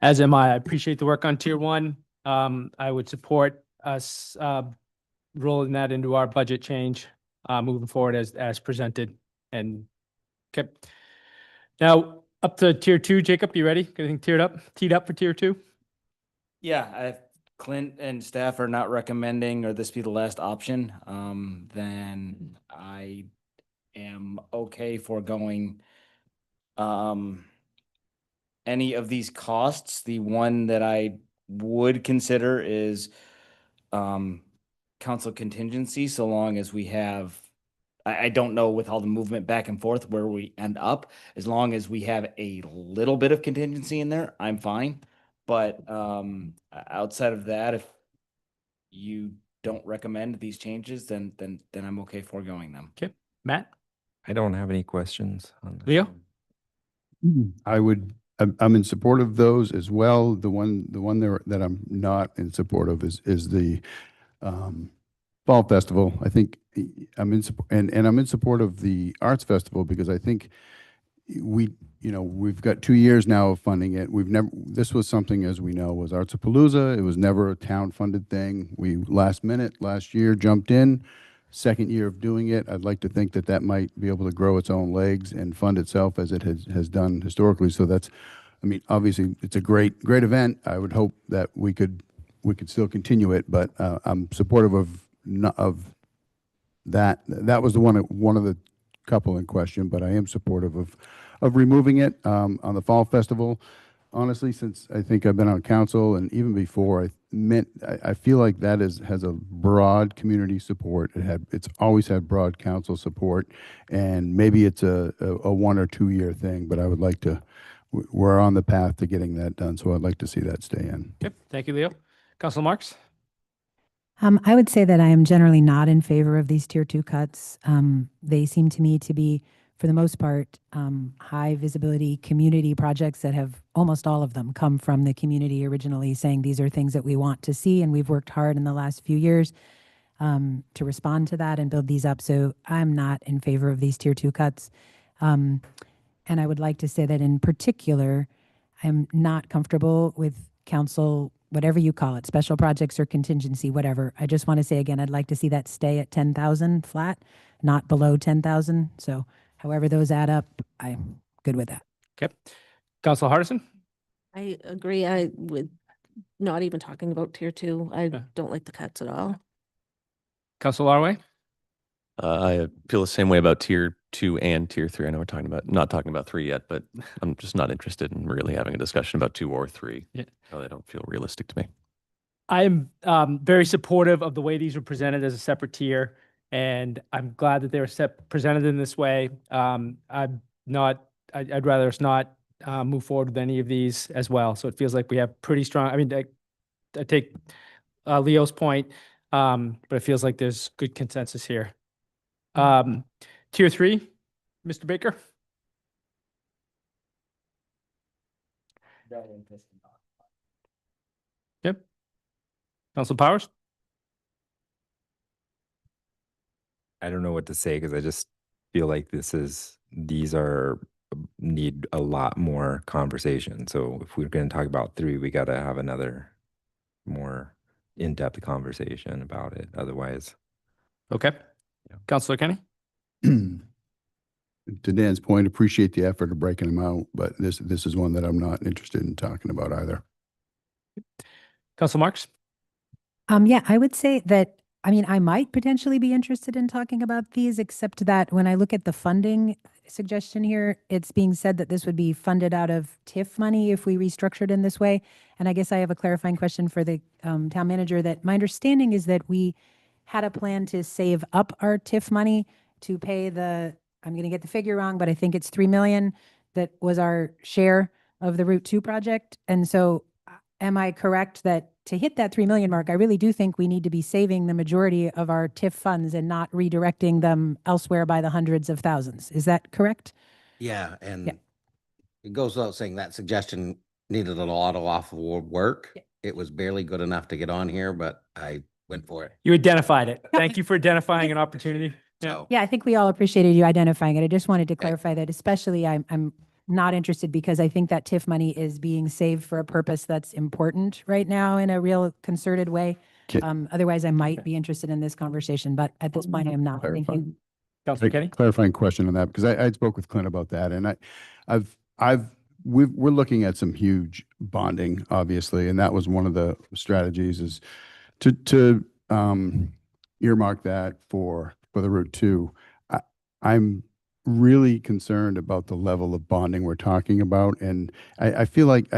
As am I. I appreciate the work on tier 1. I would support us rolling that into our budget change moving forward as presented. And okay. Now up to tier 2, Jacob, you ready? Anything teed up for tier 2? Yeah, Clint and staff are not recommending, or this be the last option, then I am okay foregoing any of these costs. The one that I would consider is council contingency, so long as we have, I don't know with all the movement back and forth where we end up, as long as we have a little bit of contingency in there, I'm fine. But outside of that, if you don't recommend these changes, then I'm okay foregoing them. Okay, Matt? I don't have any questions on this. Leo? I'm in support of those as well. The one there that I'm not in support of is the Fall Festival. I think I'm in support, and I'm in support of the Arts Festival because I think we've got 2 years now of funding it. This was something, as we know, was Artsapalooza. It was never a town funded thing. We last year jumped in. Second year of doing it. I'd like to think that might be able to grow its own legs and fund itself as it has done historically. So that's, I mean, obviously it's a great event. I would hope that we could still continue it, but I'm supportive of that. That was one of the couple in question, but I am supportive of removing it on the Fall Festival. Honestly, since I think I've been on council and even before, I feel like that has a broad community support. It's always had broad council support, and maybe it's a 1 or 2 year thing, but I would like to, we're on the path to getting that done, so I'd like to see that stay in. Okay, thank you, Leo. Council Marks? I would say that I am generally not in favor of these tier 2 cuts. They seem to me to be, for the most part, high visibility community projects that have almost all of them come from the community originally saying these are things that we want to see, and we've worked hard in the last few years to respond to that and build these up. So I'm not in favor of these tier 2 cuts. And I would like to say that in particular, I'm not comfortable with council, whatever you call it, special projects or contingency, whatever. I just want to say again, I'd like to see that stay at 10,000 flat, not below 10,000. So however those add up, I'm good with that. Okay. Council Hardison? I agree. I would not even talking about tier 2. I don't like the cuts at all. Council Larway? I feel the same way about tier 2 and tier 3. I know we're not talking about 3 yet, but I'm just not interested in really having a discussion about 2 or 3. Yeah. Oh, they don't feel realistic to me. I'm very supportive of the way these were presented as a separate tier, and I'm glad that they were presented in this way. I'd rather us not move forward with any of these as well. So it feels like we have pretty strong, I mean, I take Leo's point, but it feels like there's good consensus here. Tier 3, Mr. Baker? Yep. Council Powers? I don't know what to say because I just feel like these need a lot more conversation. So if we're going to talk about 3, we got to have another more in-depth conversation about it. Otherwise. Okay. Yeah. Councilor Kenny? To Dan's point, appreciate the effort of breaking them out, but this is one that I'm not interested in talking about either. Council Marks? Yeah, I would say that, I mean, I might potentially be interested in talking about these, except that when I look at the funding suggestion here, it's being said that this would be funded out of TIF money if we restructured in this way. And I guess I have a clarifying question for the town manager, that my understanding is that we had a plan to save up our TIF money to pay I'm going to get the figure wrong, but I think it's 3 million that was our share of the Route 2 project. And so am I correct that to hit that 3 million mark, I really do think we need to be saving the majority of our TIF funds and not redirecting them elsewhere by the hundreds of thousands? Is that correct? Yeah, and it goes without saying that suggestion needed a lot of off-board work. Yeah. It was barely good enough to get on here, but I went for it. You identified it. Thank you for identifying an opportunity. Yeah. So, Yeah, I think we all appreciated you identifying it. I just wanted to clarify that, especially I'm not interested because I think that TIF money is being saved for a purpose that's important right now in a real concerted way. Otherwise, I might be interested in this conversation, but at this point, I am not. Thank you. Councilor Kenny? Clarifying question on that, because I spoke with Clint about that, and we're looking at some huge bonding, obviously, and that was one of the strategies is to earmark that for the Route 2. I'm really concerned about the level of bonding we're talking about, and I feel like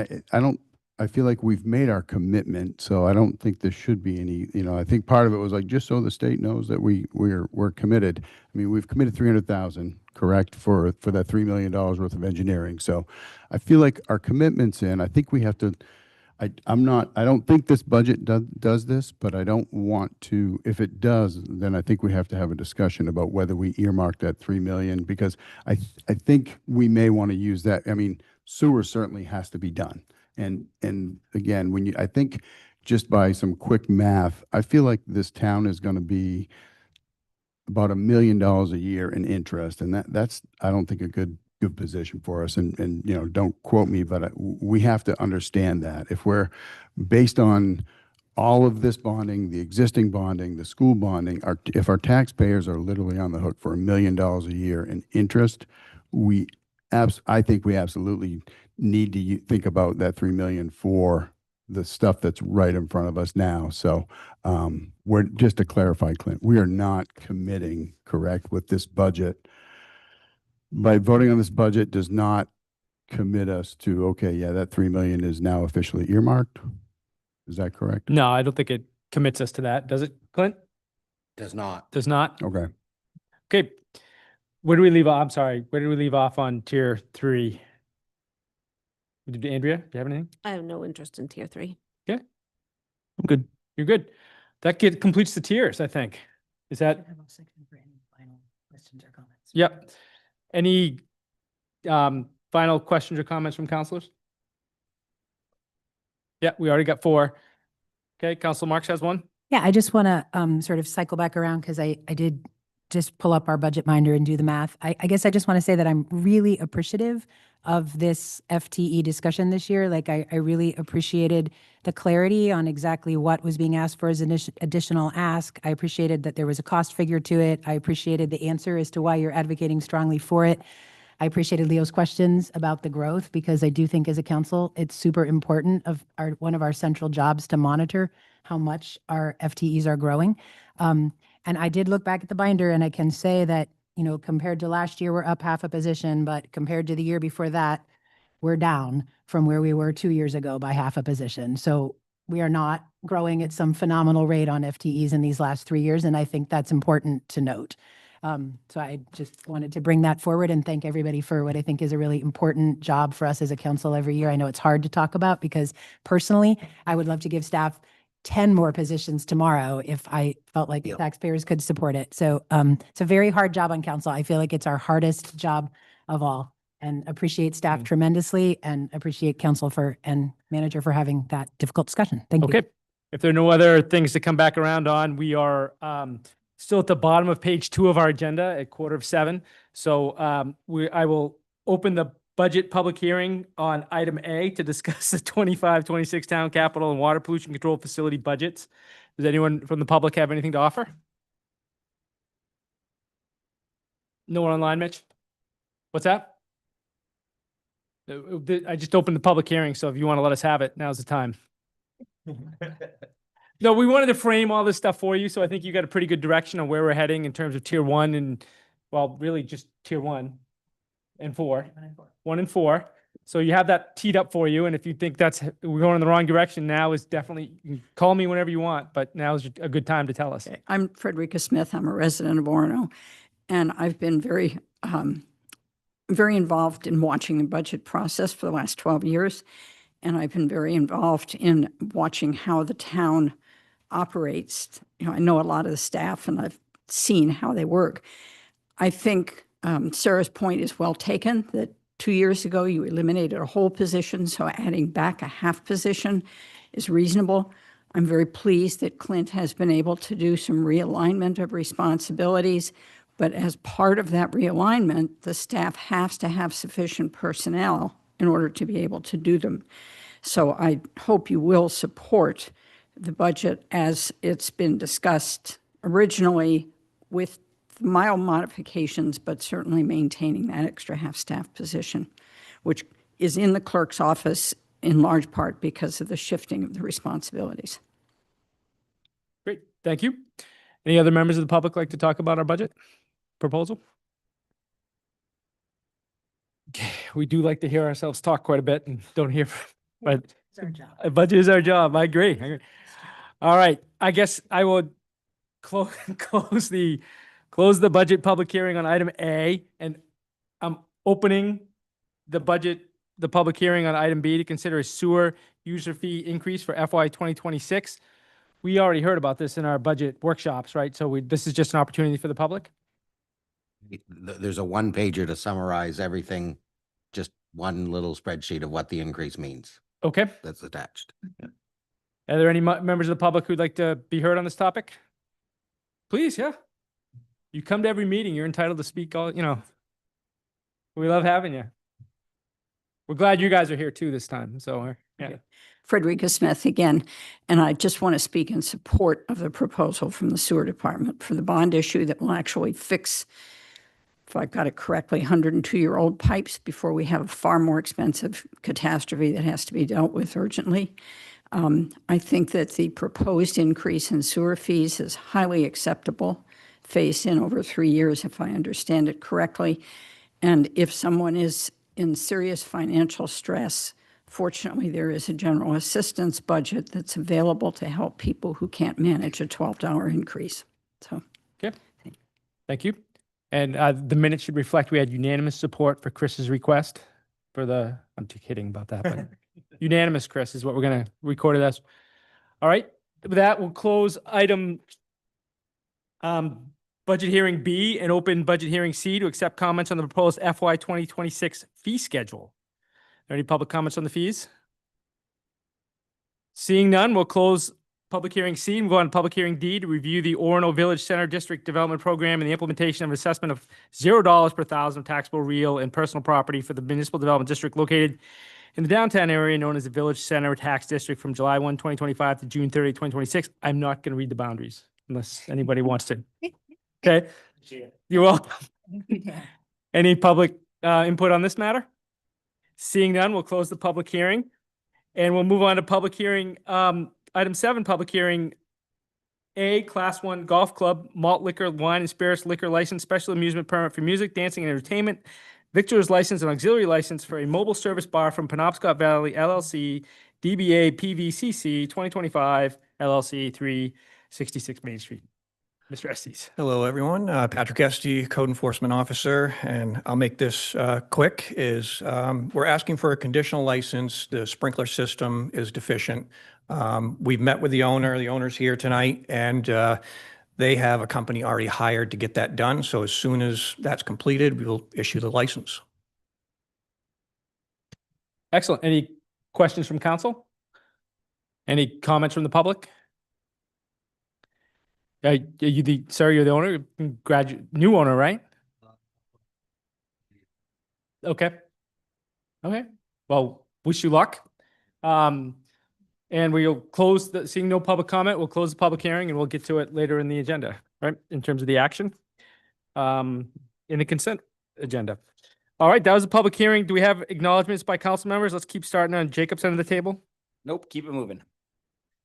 I feel like we've made our commitment, so I don't think there should be any, I think part of it was like, just so the state knows that we're committed. I mean, we've committed 300,000, correct, for that $3 million worth of engineering. So I feel like our commitment's in. I think we have to, I don't think this budget does this, but I don't want to, if it does, then I think we have to have a discussion about whether we earmark that 3 million, because I think we may want to use that. I mean, sewer certainly has to be done. And again, I think just by some quick math, I feel like this town is going to be about $1 million a year in interest. And that's, I don't think, a good position for us. And don't quote me, but we have to understand that if we're based on all of this bonding, the existing bonding, the school bonding, if our taxpayers are literally on the hook for $1 million a year in interest, I think we absolutely need to think about that 3 million for the stuff that's right in front of us now. So we're, just to clarify, Clint, we are not committing, correct, with this budget by voting on this budget does not commit us to, okay, yeah, that 3 million is now officially earmarked. Is that correct? No, I don't think it commits us to that. Does it, Clint? Does not. Does not? Okay. Okay. Where do we leave off? I'm sorry. Where did we leave off on tier 3? Did Andrea, do you have anything? I have no interest in tier 3. Okay. I'm good. You're good. That completes the tiers, I think. Is that? Yep. Any final questions or comments from counselors? Yeah, we already got 4. Okay, Council Marks has one. Yeah, I just want to sort of cycle back around because I did just pull up our budget binder and do the math. I guess I just want to say that I'm really appreciative of this FTE discussion this year. Like I really appreciated the clarity on exactly what was being asked for as an additional ask. I appreciated that there was a cost figure to it. I appreciated the answer as to why you're advocating strongly for it. I appreciated Leo's questions about the growth because I do think as a council, it's super important one of our central jobs to monitor how much our FTEs are growing. And I did look back at the binder and I can say that, you know, compared to last year, we're up half a position, but compared to the year before that, we're down from where we were 2 years ago by half a position. So we are not growing at some phenomenal rate on FTEs in these last 3 years. And I think that's important to note. So I just wanted to bring that forward and thank everybody for what I think is a really important job for us as a council every year. I know it's hard to talk about because personally, I would love to give staff 10 more positions tomorrow if I felt like the taxpayers could support it. So it's a very hard job on council. I feel like it's our hardest job of all, and appreciate staff tremendously and appreciate council and manager for having that difficult discussion. Thank you. Okay. If there are no other things to come back around on, we are still at the bottom of page 2 of our agenda at 6:45. So I will open the budget public hearing on item A to discuss the 25-26 town capital and water pollution control facility budgets. Does anyone from the public have anything to offer? No one online, Mitch? What's that? I just opened the public hearing, so if you want to let us have it, now's the time. No, we wanted to frame all this stuff for you, so I think you got a pretty good direction on where we're heading in terms of tier 1 and, well, really just tier 1 and 4. 1 and 4. So you have that teed up for you, and if you think we're going in the wrong direction, now is definitely, you can call me whenever you want, but now is a good time to tell us. Okay. I'm Frederica Smith. I'm a resident of Orono, and I've been very involved in watching the budget process for the last 12 years, and I've been very involved in watching how the town operates. You know, I know a lot of the staff, and I've seen how they work. I think Sarah's point is well taken, that 2 years ago you eliminated a whole position, so adding back a half position is reasonable. I'm very pleased that Clint has been able to do some realignment of responsibilities, but as part of that realignment, the staff has to have sufficient personnel in order to be able to do them. So I hope you will support the budget as it's been discussed originally, with mild modifications, but certainly maintaining that extra half-staff position, which is in the clerk's office in large part because of the shifting of the responsibilities. Great, thank you. Any other members of the public like to talk about our budget proposal? Okay, we do like to hear ourselves talk quite a bit and don't hear, but It's our job. a budget is our job. I agree. All right, I guess I will close the budget public hearing on item A, and I'm opening the public hearing on item B to consider a sewer user fee increase for FY 2026. We already heard about this in our budget workshops, right? So this is just an opportunity for the public? There's a one-pager to summarize everything, just one little spreadsheet of what the increase means. Okay. That's attached. Are there any members of the public who'd like to be heard on this topic? Please, yeah. You come to every meeting, you're entitled to speak all, we love having you. We're glad you guys are here too this time, so, yeah. Frederica Smith again, and I just want to speak in support of the proposal from the sewer department for the bond issue that will actually fix, if I've got it correctly, 102-year-old pipes before we have a far more expensive catastrophe that has to be dealt with urgently. I think that the proposed increase in sewer fees is highly acceptable, phased in over 3 years, if I understand it correctly. And if someone is in serious financial stress, fortunately, there is a general assistance budget that's available to help people who can't manage a $12 increase. So, Okay. Thank you. And the minutes should reflect we had unanimous support for Chris's request for the, I'm too kidding about that, but unanimous, Chris, is what we're going to record it as. All right. With that, we'll close item budget hearing B and open budget hearing C to accept comments on the proposed FY 2026 fee schedule. Are there any public comments on the fees? Seeing none, we'll close public hearing C and go on to public hearing D to review the Orono Village Center District Development Program and the implementation of an assessment of $0 per thousand of taxable real and personal property for the municipal development district located in the downtown area known as the Village Center Tax District from July 1, 2025 to June 30, 2026. I'm not going to read the boundaries unless anybody wants to. Okay. You're welcome. Any public input on this matter? Seeing none, we'll close the public hearing and we'll move on to public hearing. Item 7, public hearing A, Class 1 Golf Club, malt liquor, wine and spirits liquor license, special amusement permit for music, dancing, and entertainment, victor's license and auxiliary license for a mobile service bar from Penobscot Valley LLC, DBA PVCC 2025 LLC 366 Main Street. Mr. Estes. Hello, everyone. Patrick Esty, Code Enforcement Officer, and I'll make this quick. We're asking for a conditional license. The sprinkler system is deficient. We've met with the owner. The owner's here tonight, and they have a company already hired to get that done. So as soon as that's completed, we will issue the license. Excellent. Any questions from council? Any comments from the public? You're the owner, new owner, right? Okay. Okay. Well, wish you luck. And we'll close seeing no public comment, we'll close the public hearing and we'll get to it later in the agenda, right? In terms of the action, in the consent agenda. All right. That was a public hearing. Do we have acknowledgements by council members? Let's keep starting on Jacob's end of the table. Nope, keep it moving.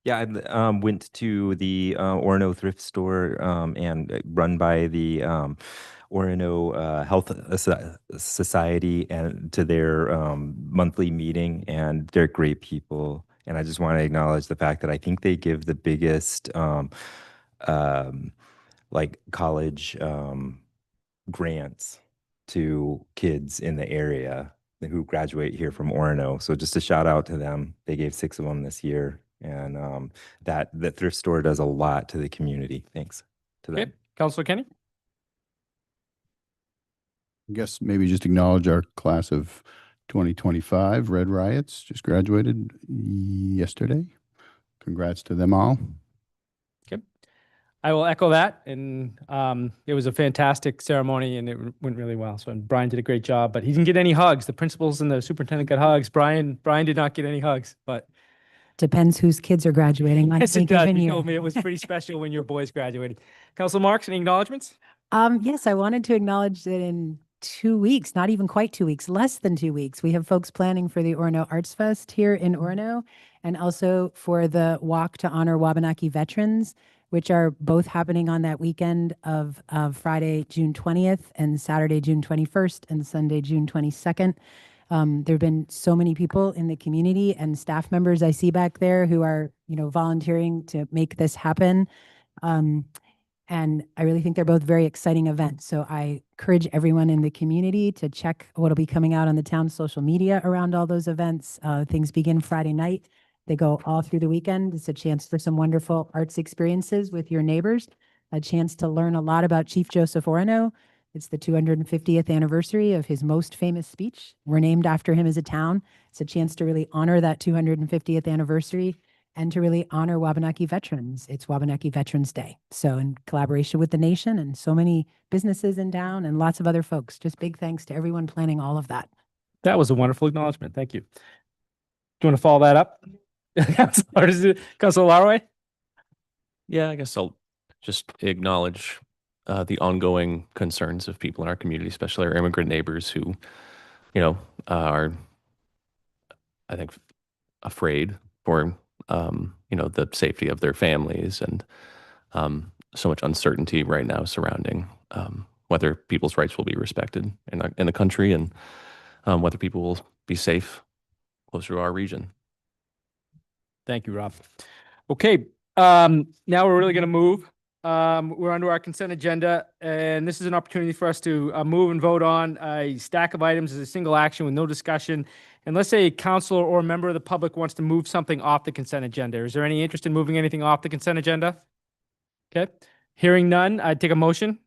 Yeah, I went to the Orono thrift store and run by the Orono Health Society and to their monthly meeting, and they're great people. And I just want to acknowledge the fact that I think they give the biggest like college grants to kids in the area who graduate here from Orono. So just a shout out to them. They gave 6 of them this year. And that the thrift store does a lot to the community. Thanks to them. Okay. Councilor Kenny? I guess maybe just acknowledge our class of 2025 Red Riots just graduated yesterday. Congrats to them all. Okay. I will echo that. And it was a fantastic ceremony and it went really well. So and Brian did a great job, but he didn't get any hugs. The principals and the superintendent got hugs. Brian did not get any hugs, but Depends whose kids are graduating on yes, any it does. given You year. told me it was pretty special when your boys graduated. Councilor Marks, any acknowledgements? Yes, I wanted to acknowledge that in 2 weeks, not even quite 2 weeks, less than 2 weeks, we have folks planning for the Orono Arts Fest here in Orono and also for the Walk to Honor Wabanaki Veterans, which are both happening on that weekend of Friday, June 20th and Saturday, June 21st and Sunday, June 22nd. There have been so many people in the community and staff members I see back there who are, volunteering to make this happen. And I really think they're both very exciting events. So I encourage everyone in the community to check what will be coming out on the town's social media around all those events. Things begin Friday night. They go all through the weekend. It's a chance for some wonderful arts experiences with your neighbors, a chance to learn a lot about Chief Joseph Orono. It's the 250th anniversary of his most famous speech. We're named after him as a town. It's a chance to really honor that 250th anniversary and to really honor Wabanaki veterans. It's Wabanaki Veterans Day. So in collaboration with the nation and so many businesses in town and lots of other folks, just big thanks to everyone planning all of that. That was a wonderful acknowledgement. Thank you. Do you want to follow that up? Councilor Larway? Yeah, I guess I'll just acknowledge the ongoing concerns of people in our community, especially our immigrant neighbors who, are, I think, afraid for, the safety of their families and so much uncertainty right now surrounding whether people's rights will be respected in the country and whether people will be safe closer to our region. Thank you, Rob. Okay, now we're really going to move. We're onto our consent agenda, and this is an opportunity for us to move and vote on a stack of items as a single action with no discussion. Unless a counselor or a member of the public wants to move something off the consent agenda. Is there any interest in moving anything off the consent agenda? Okay, hearing none, I'd take a motion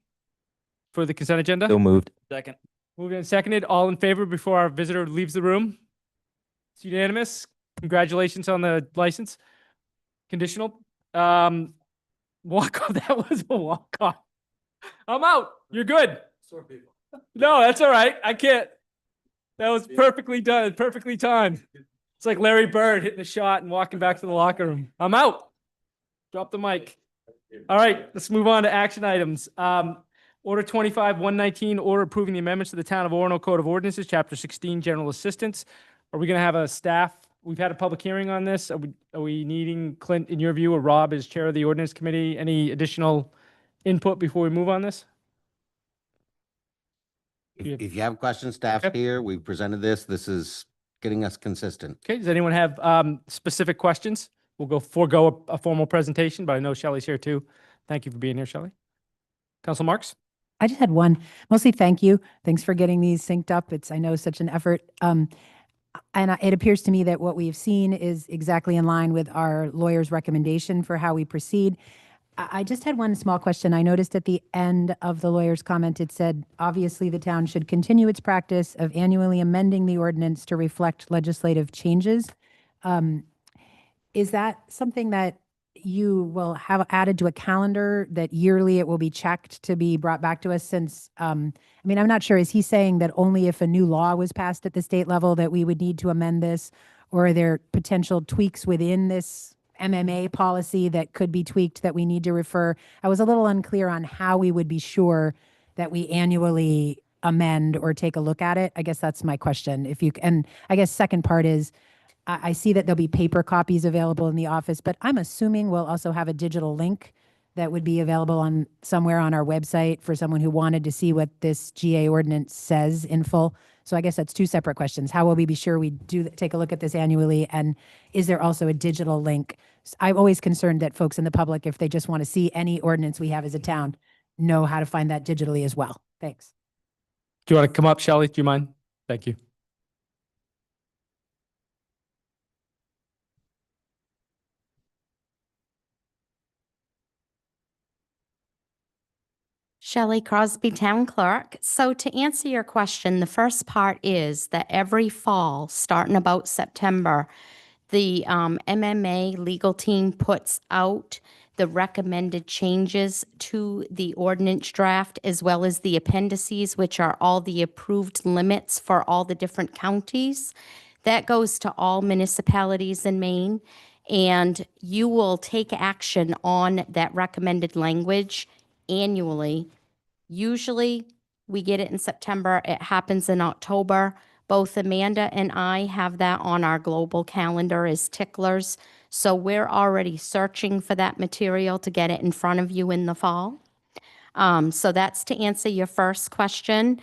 for the consent agenda. So moved. Second. Moved and seconded. All in favor before our visitor leaves the room? It's unanimous. Congratulations on the license. Conditional. Walk off. That was a walk off. I'm out. You're good. No, that's all right. I can't. That was perfectly done. Perfectly timed. It's like Larry Bird hitting a shot and walking back to the locker room. I'm out. Drop the mic. All right, let's move on to action items. Order 25-119, order approving the amendments to the Town of Orono Code of Ordinances, Chapter 16, General Assistance. Are we going to have a staff? We've had a public hearing on this. Are we needing Clint, in your view, or Rob as chair of the ordinance committee? Any additional input before we move on this? If you have questions, staff's here. We've presented this. This is getting us consistent. Okay, does anyone have specific questions? We'll forego a formal presentation, but I know Shelley's here too. Thank you for being here, Shelley. Council Marks? I just had one, mostly thank you. Thanks for getting these synced up. It's, I know, such an effort. It appears to me that what we've seen is exactly in line with our lawyer's recommendation for how we proceed. I just had one small question. I noticed at the end of the lawyer's comment, it said, obviously the town should continue its practice of annually amending the ordinance to reflect legislative changes. Is that something that you will have added to a calendar, that yearly it will be checked to be brought back to us? Since, I mean, I'm not sure, is he saying that only if a new law was passed at the state level that we would need to amend this? Or are there potential tweaks within this MMA policy that could be tweaked that we need to refer? I was a little unclear on how we would be sure that we annually amend or take a look at it. I guess that's my question. If you, and I guess second part is, I see that there'll be paper copies available in the office, but I'm assuming we'll also have a digital link that would be available on somewhere on our website for someone who wanted to see what this GA ordinance says in full. So I guess that's two separate questions. How will we be sure we do take a look at this annually? And is there also a digital link? I'm always concerned that folks in the public, if they just want to see any ordinance we have as a town, know how to find that digitally as well. Thanks. Do you want to come up, Shelley? Do you mind? Thank you. Shelley Crosby, Town Clerk. So to answer your question, the first part is that every fall, starting about September, the MMA legal team puts out the recommended changes to the ordinance draft, as well as the appendices, which are all the approved limits for all the different counties. That goes to all municipalities in Maine, and you will take action on that recommended language annually. Usually we get it in September. It happens in October. Both Amanda and I have that on our global calendar as ticklers. So we're already searching for that material to get it in front of you in the fall. So that's to answer your first question.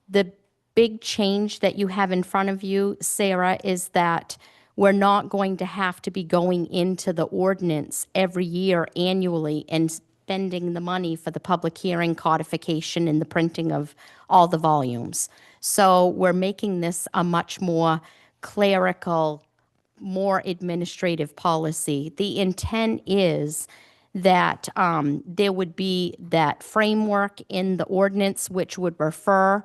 The big change that you have in front of you, Sarah, is that we're not going to have to be going into the ordinance every year annually and spending the money for the public hearing, codification, and the printing of all the volumes. So we're making this a much more clerical, more administrative policy. The intent is that there would be that framework in the ordinance which would refer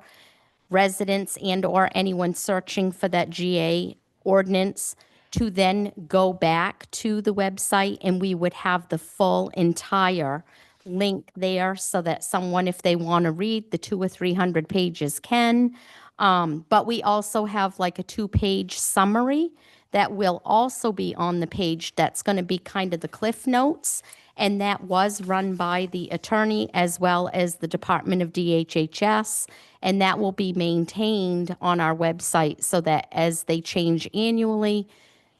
residents and or anyone searching for that GA ordinance to then go back to the website, and we would have the full entire link there so that someone, if they want to read the 200 or 300 pages, can. But we also have like a 2-page summary that will also be on the page. That's going to be kind of the cliff notes, and that was run by the attorney as well as the Department of DHHS, and that will be maintained on our website so that as they change annually,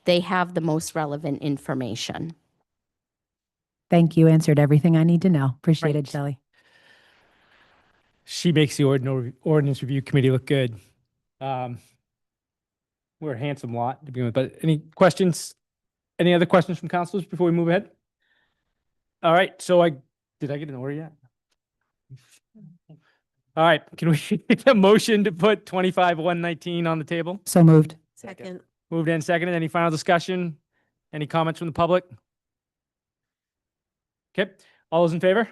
they have the most relevant information. Thank you. Answered everything I need to know. Appreciate it, Shelley. She makes the ordinance review committee look good. We're a handsome lot to begin with, but any questions? Any other questions from councilors before we move ahead? All right, so did I get an order yet? All right, can we get a motion to put 25-119 on the table? So moved. Second. Moved and seconded. Any final discussion? Any comments from the public? Okay, all those in favor?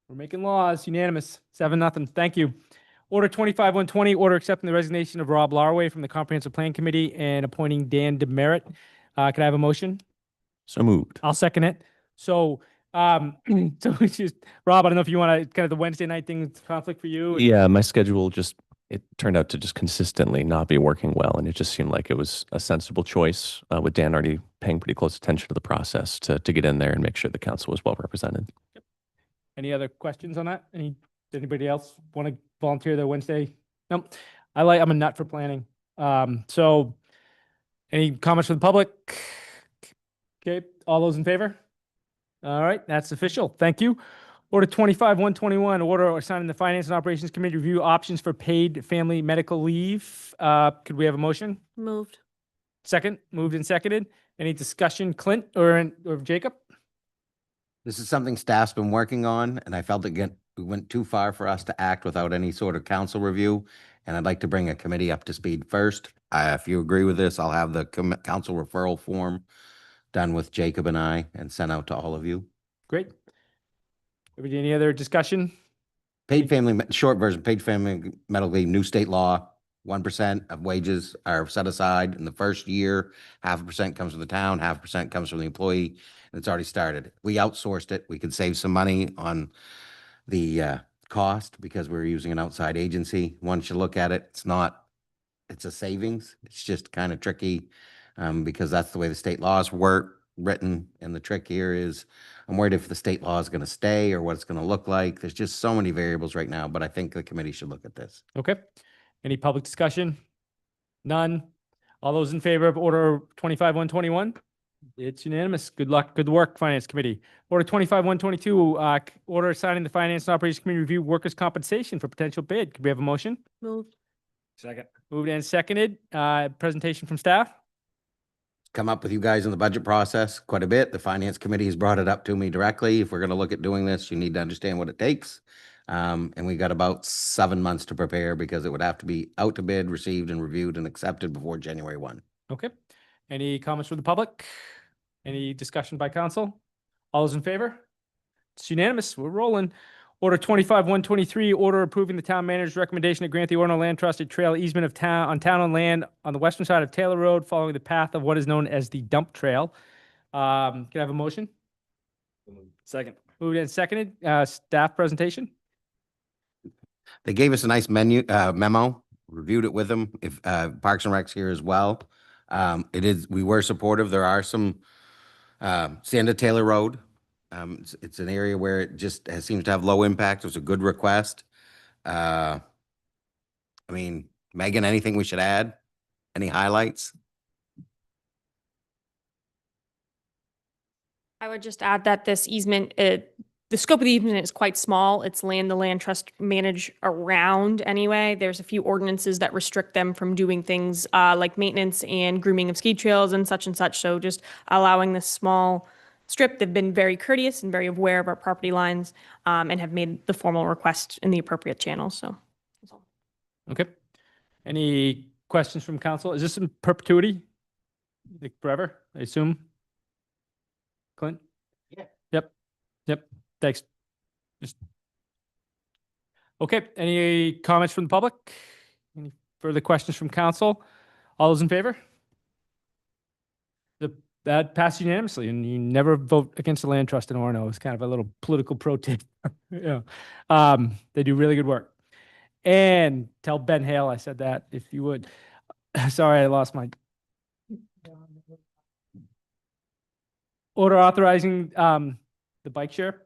We're making laws, unanimous, 7-0. Thank you. Order 25-120, order accepting the resignation of Rob Larway from the Comprehensive Plan Committee and appointing Dan Demerit. Can I have a motion? So moved. I'll second it. So, so it's just, Rob, I don't know if you want to, kind of the Wednesday night thing conflict for you? Yeah, my schedule it turned out to just consistently not be working well. And it just seemed like it was a sensible choice with Dan already paying pretty close attention to the process to get in there and make sure the council was well represented. Any other questions on that? Anybody else want to volunteer their Wednesday? Nope. I'm a nut for planning. So any comments from the public? Okay, all those in favor? All right, that's official. Thank you. Order 25-121, order assigning the Finance and Operations Committee review options for paid family medical leave. Could we have a motion? Moved. Second, moved and seconded. Any discussion, Clint or Jacob? This is something staff's been working on, and I felt it went too far for us to act without any sort of council review. And I'd like to bring a committee up to speed first. If you agree with this, I'll have the council referral form done with Jacob and I and sent out to all of you. Great. Any other discussion? Paid family, short version, paid family medical leave, new state law, 1% of wages are set aside in the first year. 0.5% comes from the town, 0.5% comes from the employee, and it's already started. We outsourced it. We could save some money on the cost because we're using an outside agency. Once you look at it, it's a savings. It's just kind of tricky because that's the way the state laws work written. And the trick here is I'm worried if the state law is going to stay or what it's going to look like. There's just so many variables right now, but I think the committee should look at this. Okay. Any public discussion? None. All those in favor of order 25-121? It's unanimous. Good luck. Good work, Finance Committee. Order 25-122, order assigning the Finance and Operations Committee review workers' compensation for potential bid. Could we have a motion? Moved. Second. Moved and seconded. Presentation from staff. Come up with you guys in the budget process quite a bit. The Finance Committee has brought it up to me directly. If we're going to look at doing this, you need to understand what it takes. And we got about 7 months to prepare because it would have to be out to bid, received and reviewed and accepted before January 1. Okay. Any comments from the public? Any discussion by council? All those in favor? It's unanimous. We're rolling. Order 25-123, order approving the town manager's recommendation to grant the Orono Land Trust a trail easement of town-owned land on the western side of Taylor Road following the path of what is known as the dump trail. Can I have a motion? Second. Moved and seconded. Staff presentation. They gave us a nice memo, reviewed it with them. If Parks and Rec's here as well. We were supportive. There are some Sanda Taylor Road. It's an area where it just seems to have low impact. It was a good request. I mean, Megan, anything we should add? Any highlights? I would just add that this easement, the scope of the easement is quite small. It's land the land trust manage around anyway. There's a few ordinances that restrict them from doing things like maintenance and grooming of ski trails and such. So just allowing this small strip, they've been very courteous and very aware of our property lines and have made the formal request in the appropriate channels. So that's all. Okay. Any questions from council? Is this in perpetuity? Like forever, I assume? Clint? Yeah. Yep. Thanks. Okay. Any comments from the public? Any further questions from council? All those in favor? That passed unanimously, and you never vote against the land trust in Orono. It's kind of a little political pro tip. Yeah. They do really good work. And tell Ben Hale I said that, if you would. Sorry, I lost my order authorizing the bike share,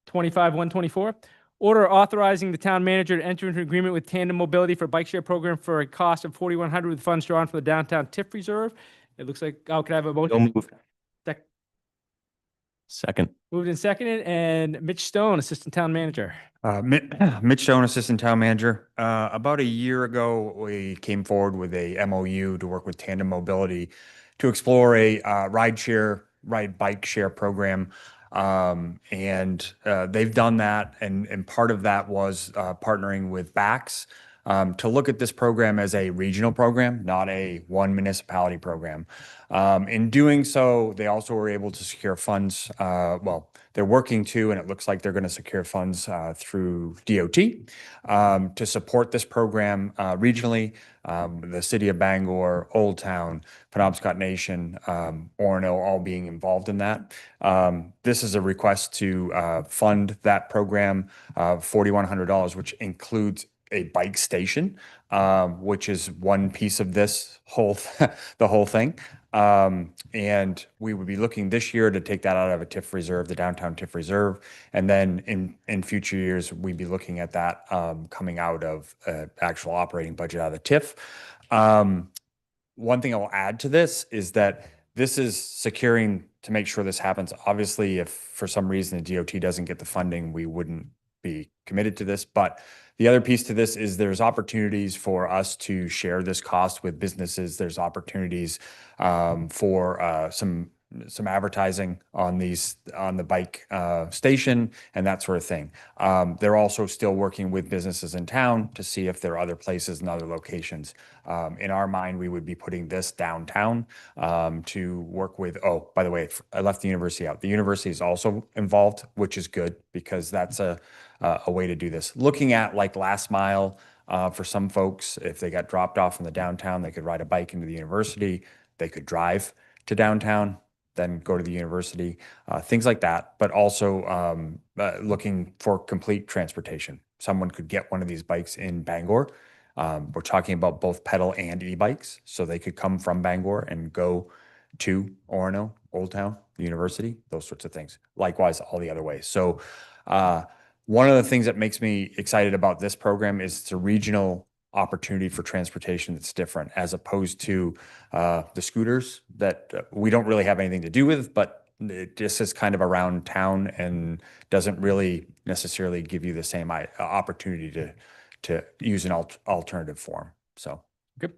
25-124. Order authorizing the town manager to enter into agreement with Tandem Mobility for a bike share program for a cost of $4,100 with funds drawn from the downtown TIF reserve. It looks like, can I have a motion? Don't move. Second. Moved and seconded, and Mitch Stone, Assistant Town Manager. Mitch Stone, Assistant Town Manager. About a year ago, we came forward with a MOU to work with Tandem Mobility to explore a ride bike share program. They've done that. And part of that was partnering with BACS to look at this program as a regional program, not a one municipality program. In doing so, they also were able to secure funds. Well, they're working to, and it looks like they're going to secure funds through DOT to support this program regionally. The city of Bangor, Old Town, Penobscot Nation, Orono, all being involved in that. This is a request to fund that program, $4,100, which includes a bike station, which is one piece of this the whole thing. And we would be looking this year to take that out of a TIF reserve, the downtown TIF reserve. And then in future years, we'd be looking at that coming out of actual operating budget out of the TIF. One thing I will add to this is that this is securing to make sure this happens. Obviously, if for some reason the DOT doesn't get the funding, we wouldn't be committed to this. But the other piece to this is there's opportunities for us to share this cost with businesses. There's opportunities for some advertising on the bike station and that sort of thing. They're also still working with businesses in town to see if there are other places and other locations. In our mind, we would be putting this downtown to work with. Oh, by the way, I left the university out. The university is also involved, which is good because that's a way to do this. Looking at like last mile for some folks, if they got dropped off in the downtown, they could ride a bike into the university. They could drive to downtown, then go to the university, things like that. But also looking for complete transportation. Someone could get one of these bikes in Bangor. We're talking about both pedal and e-bikes, so they could come from Bangor and go to Orono, Old Town, the university, those sorts of things. Likewise, all the other ways. So one of the things that makes me excited about this program is it's a regional opportunity for transportation that's different as opposed to the scooters that we don't really have anything to do with, but it just is kind of around town and doesn't really necessarily give you the same opportunity to use an alternative form. So, good.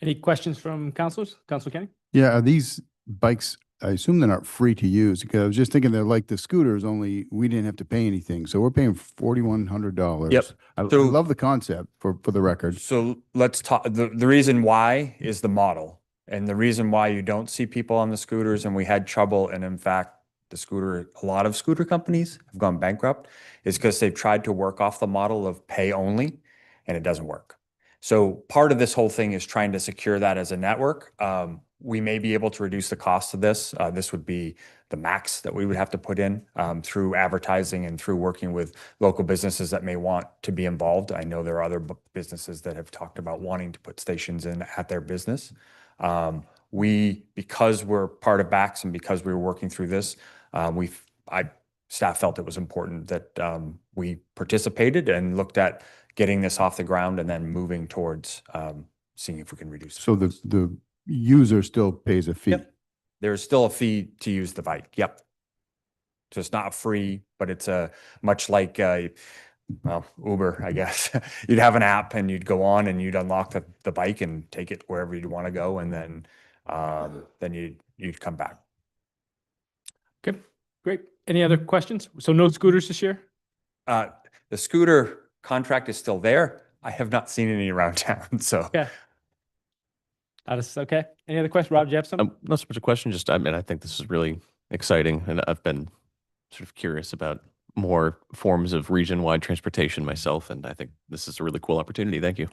Any questions from councilors? Councilor Kenny? Yeah, are these bikes, I assume they're not free to use because I was just thinking they're like the scooters, only we didn't have to pay anything. So we're paying $4,100. Yep. I love the concept for the record. So let's talk. The reason why is the model. And the reason why you don't see people on the scooters, and we had trouble, and in fact, a lot of scooter companies have gone bankrupt, is because they've tried to work off the model of pay only, and it doesn't work. So part of this whole thing is trying to secure that as a network. We may be able to reduce the cost of this. This would be the max that we would have to put in through advertising and through working with local businesses that may want to be involved. I know there are other businesses that have talked about wanting to put stations in at their business. Because we're part of BACS and because we were working through this, staff felt it was important that we participated and looked at getting this off the ground and then moving towards seeing if we can reduce it. So the user still pays a fee. Yep. There's still a fee to use the bike. Yep. So it's not free, but it's much like Uber, I guess. You'd have an app and you'd go on and you'd unlock the bike and take it wherever you'd want to go, and then you'd come back. Okay, great. Any other questions? So no scooters this year? The scooter contract is still there. I have not seen any around town. So yeah. Okay. Any other questions? Rob, do you have something? Not so much a question, just I think this is really exciting, and I've been sort of curious about more forms of region-wide transportation myself, and I think this is a really cool opportunity. Thank you.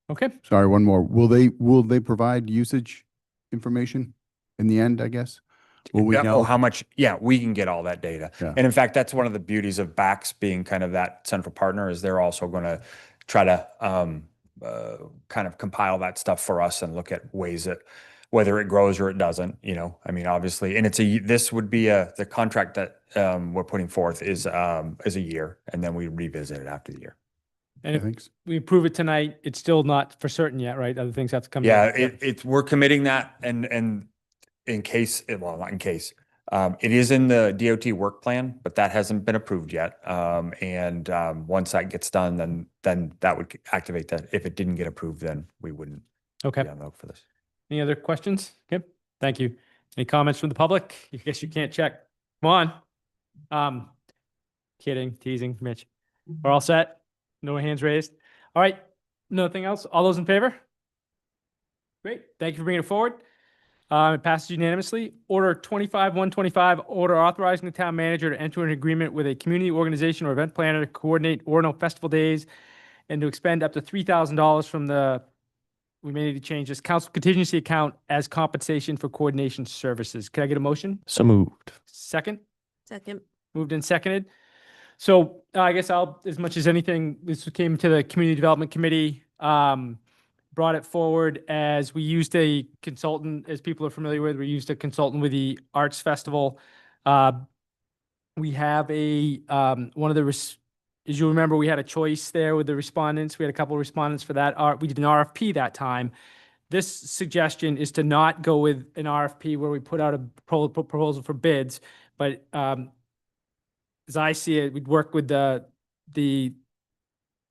Okay. Sorry, one more. Will they provide usage information in the end, I guess? Will we know how much? Yeah, we can get all that data. Yeah. And in fact, that's one of the beauties of BACS being kind of that central partner, is they're also going to try to kind of compile that stuff for us and look at ways that whether it grows or it doesn't, I mean, obviously, and this would be the contract that we're putting forth is a year, and then we revisit it after the year. And if we approve it tonight, it's still not for certain yet, right? Other things have to come. Yeah, we're committing that, and in case, well, not in case, It is in the DOT work plan, but that hasn't been approved yet. Once that gets done, then that would activate that. If it didn't get approved, then we wouldn't Okay. be on the hook for this. Any other questions? Okay, thank you. Any comments from the public? I guess you can't check. Come on. Kidding, teasing, Mitch. We're all set? No hands raised? All right, nothing else? All those in favor? Great, thank you for bringing it forward. It passes unanimously. Order 25-125, order authorizing the town manager to enter an agreement with a community organization or event planner to coordinate Orono Festival Days and to expend up to $3,000 from the, we may need to change this, council contingency account as compensation for coordination services. Can I get a motion? So moved. Second? Second. Moved and seconded. So I guess I'll, as much as anything, this came to the Community Development Committee, brought it forward as we used a consultant, as people are familiar with, we used a consultant with the Arts Festival. We have one of the, as you remember, we had a choice there with the respondents. We had a couple of respondents for that. We did an RFP that time. This suggestion is to not go with an RFP where we put out a proposal for bids, but as I see it, we'd work with the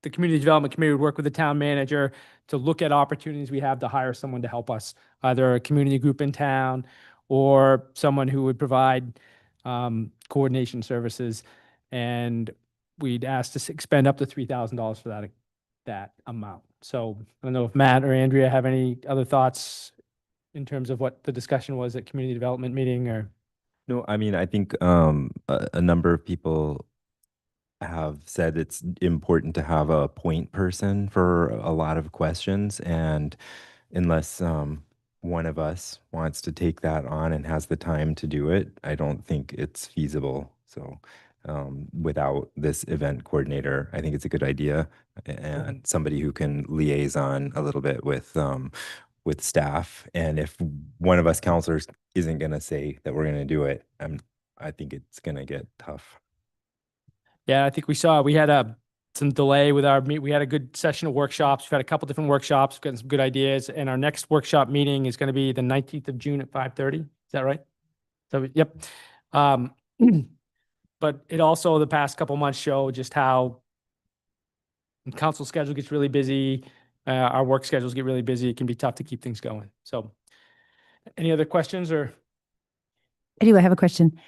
Community Development Committee would work with the town manager to look at opportunities we have to hire someone to help us, either a community group in town or someone who would provide coordination services. And we'd ask to expend up to $3,000 for that amount. So I don't know if Matt or Andrea have any other thoughts in terms of what the discussion was at community development meeting or. No, I mean, I think a number of people have said it's important to have a point person for a lot of questions. And unless one of us wants to take that on and has the time to do it, I don't think it's feasible. So without this event coordinator, I think it's a good idea, and somebody who can liaison a little bit with staff. And if one of us counselors isn't going to say that we're going to do it, I think it's going to get tough. Yeah, I think we had some delay with our meet. We had a good session of workshops. We've had a couple different workshops, gotten some good ideas. And our next workshop meeting is going to be the 19th of June at 5:30. Is that right? So, yep. But it also, the past couple months show just how council schedule gets really busy. Our work schedules get really busy. It can be tough to keep things going. So any other questions or? I do. I have a question.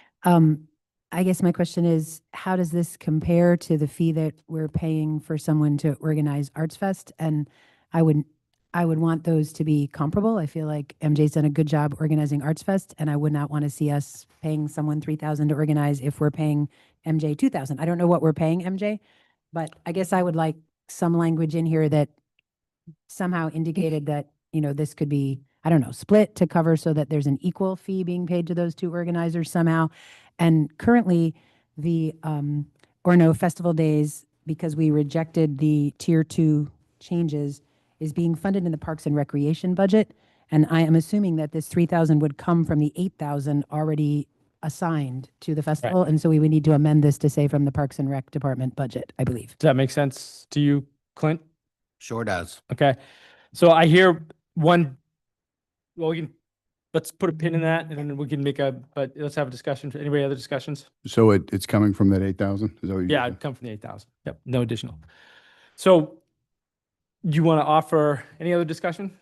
I guess my question is, how does this compare to the fee that we're paying for someone to organize Arts Fest? And I would want those to be comparable. I feel like MJ's done a good job organizing Arts Fest, and I would not want to see us paying someone $3,000 to organize if we're paying MJ $2,000. I don't know what we're paying MJ, but I guess I would like some language in here that somehow indicated that, this could be, I don't know, split to cover so that there's an equal fee being paid to those two organizers somehow. And currently, the Orono Festival Days, because we rejected the Tier 2 changes, is being funded in the Parks and Recreation budget. And I am assuming that this $3,000 would come from the $8,000 already assigned to the festival. Right. And so we would need to amend this to say from the Parks and Rec Department budget, I believe. Does that make sense to you, Clint? Sure does. Okay. So I hear one, well, let's put a pin in that and then we can but let's have a discussion. Anybody other discussions? So it's coming from that 8,000? Is that what you Yeah, it'd come from the 8,000. Yep, no additional. So do you want to offer any other discussion?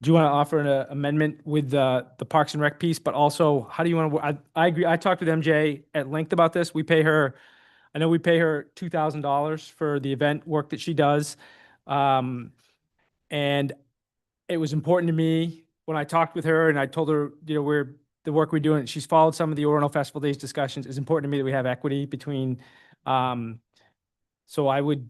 Do you want to offer an amendment with the Parks and Rec piece, but also how do you want to, I agree. I talked with MJ at length about this. I know we pay her $2,000 for the event work that she does. And it was important to me when I talked with her and I told her, the work we're doing, she's followed some of the Orono Festival Days discussions. It's important to me that we have equity between, so I would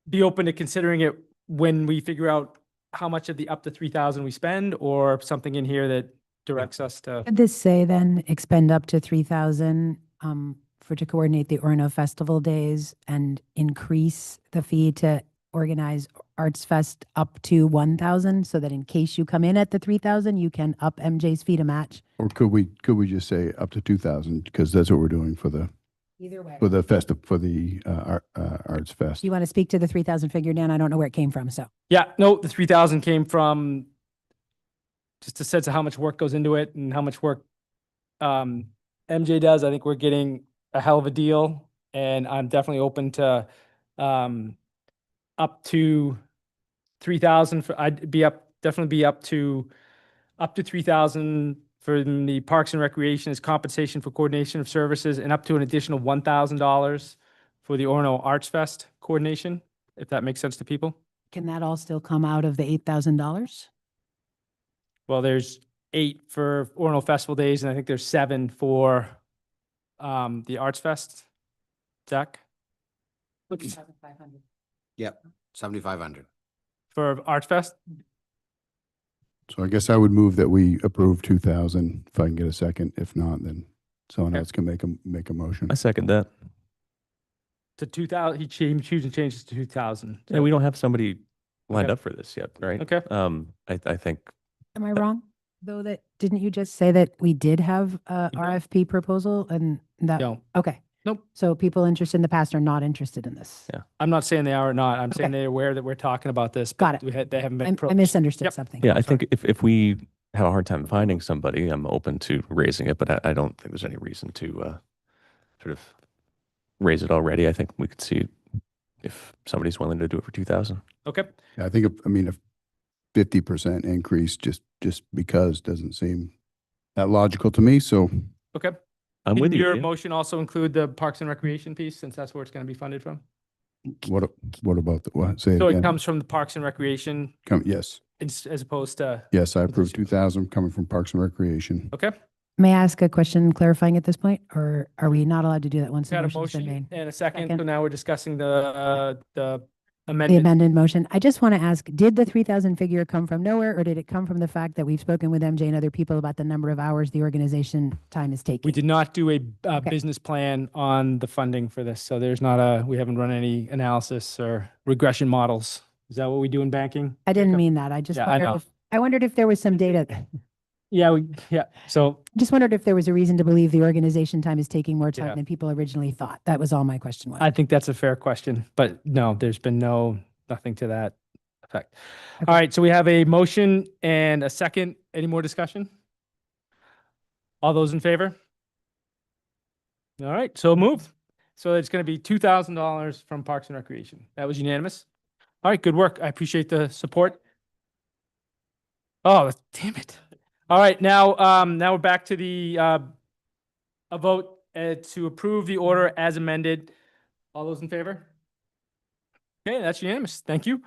be open to considering it when we figure out how much of the up to 3,000 we spend, or something in here that directs us to. Could this say then expend up to 3,000 to coordinate the Orono Festival Days and increase the fee to organize Arts Fest up to 1,000, so that in case you come in at the 3,000, you can up MJ's fee to match? Or could we just say up to 2,000, because that's what we're doing for the either way for the Arts Fest. You want to speak to the 3,000 figure, Dan? I don't know where it came from. So yeah, no, the 3,000 came from just a sense of how much work goes into it and how much work MJ does, I think we're getting a hell of a deal, and I'm definitely open to up to 3,000 for, definitely be up to 3,000 for the Parks and Recreation as compensation for coordination of services, and up to an additional $1,000 for the Orono Arts Fest coordination, if that makes sense to people. Can that all still come out of the $8,000? Well, there's 8 for Orono Festival Days, and I think there's 7 for the Arts Fest. Zach? Yep, 7,500. For Arts Fest? So I guess I would move that we approve 2,000 if I can get a second. If not, then someone else can make a motion. I second that. To 2,000, he choosing changes to 2,000. Yeah, we don't have somebody lined Okay. up for this yet, right? Okay. I think Am I wrong? Though that, didn't you just say that we did have a RFP proposal and that? No. Okay. Nope. So people interested in the past are not interested in this? Yeah. I'm not saying they are or not. I'm saying Okay. they're aware that we're talking about this. Got but they haven't been I approached. misunderstood Yep. something. yeah, I think if we have a hard time finding somebody, I'm open to raising it, but I don't think there's any reason to sort of raise it already. I think we could see if somebody's willing to do it for 2,000. Okay. Yeah, I think, a 50% increase just because doesn't seem that logical to me. So Okay. I'm Can with you. your yeah. motion also include the Parks and Recreation piece, since that's where it's going to be funded from? what about the, what? Say it So it again. comes from the Parks and Recreation Yes. as opposed to, Yes, I approve 2,000 coming from Parks and Recreation. okay. May I ask a question clarifying at this point, or are we not allowed to do that once We've the had a motion's been motion made? and a second. Second. So now we're discussing the The amendment. amended motion. I just want to ask, did the 3,000 figure come from nowhere, or did it come from the fact that we've spoken with MJ and other people about the number of hours the organization time is taking? We did not do a Okay. business plan on the funding for this. So there's not we haven't run any analysis or regression models. Is that what we do in banking? I didn't mean that. I just Yeah, I know. wondered if there was some data. Yeah. So Just wondered if there was a reason to believe the organization time is taking more time Yeah. than people originally thought. That was all my question was. I think that's a fair question, but no, there's been nothing to that effect. Okay. All right. So we have a motion and a second. Any more discussion? All those in favor? All right. So moved. So it's going to be $2,000 from Parks and Recreation. That was unanimous. All right. Good work. I appreciate the support. Oh, damn it. All right. Now we're back to the a vote to approve the order as amended. All those in favor? Okay, that's unanimous. Thank you.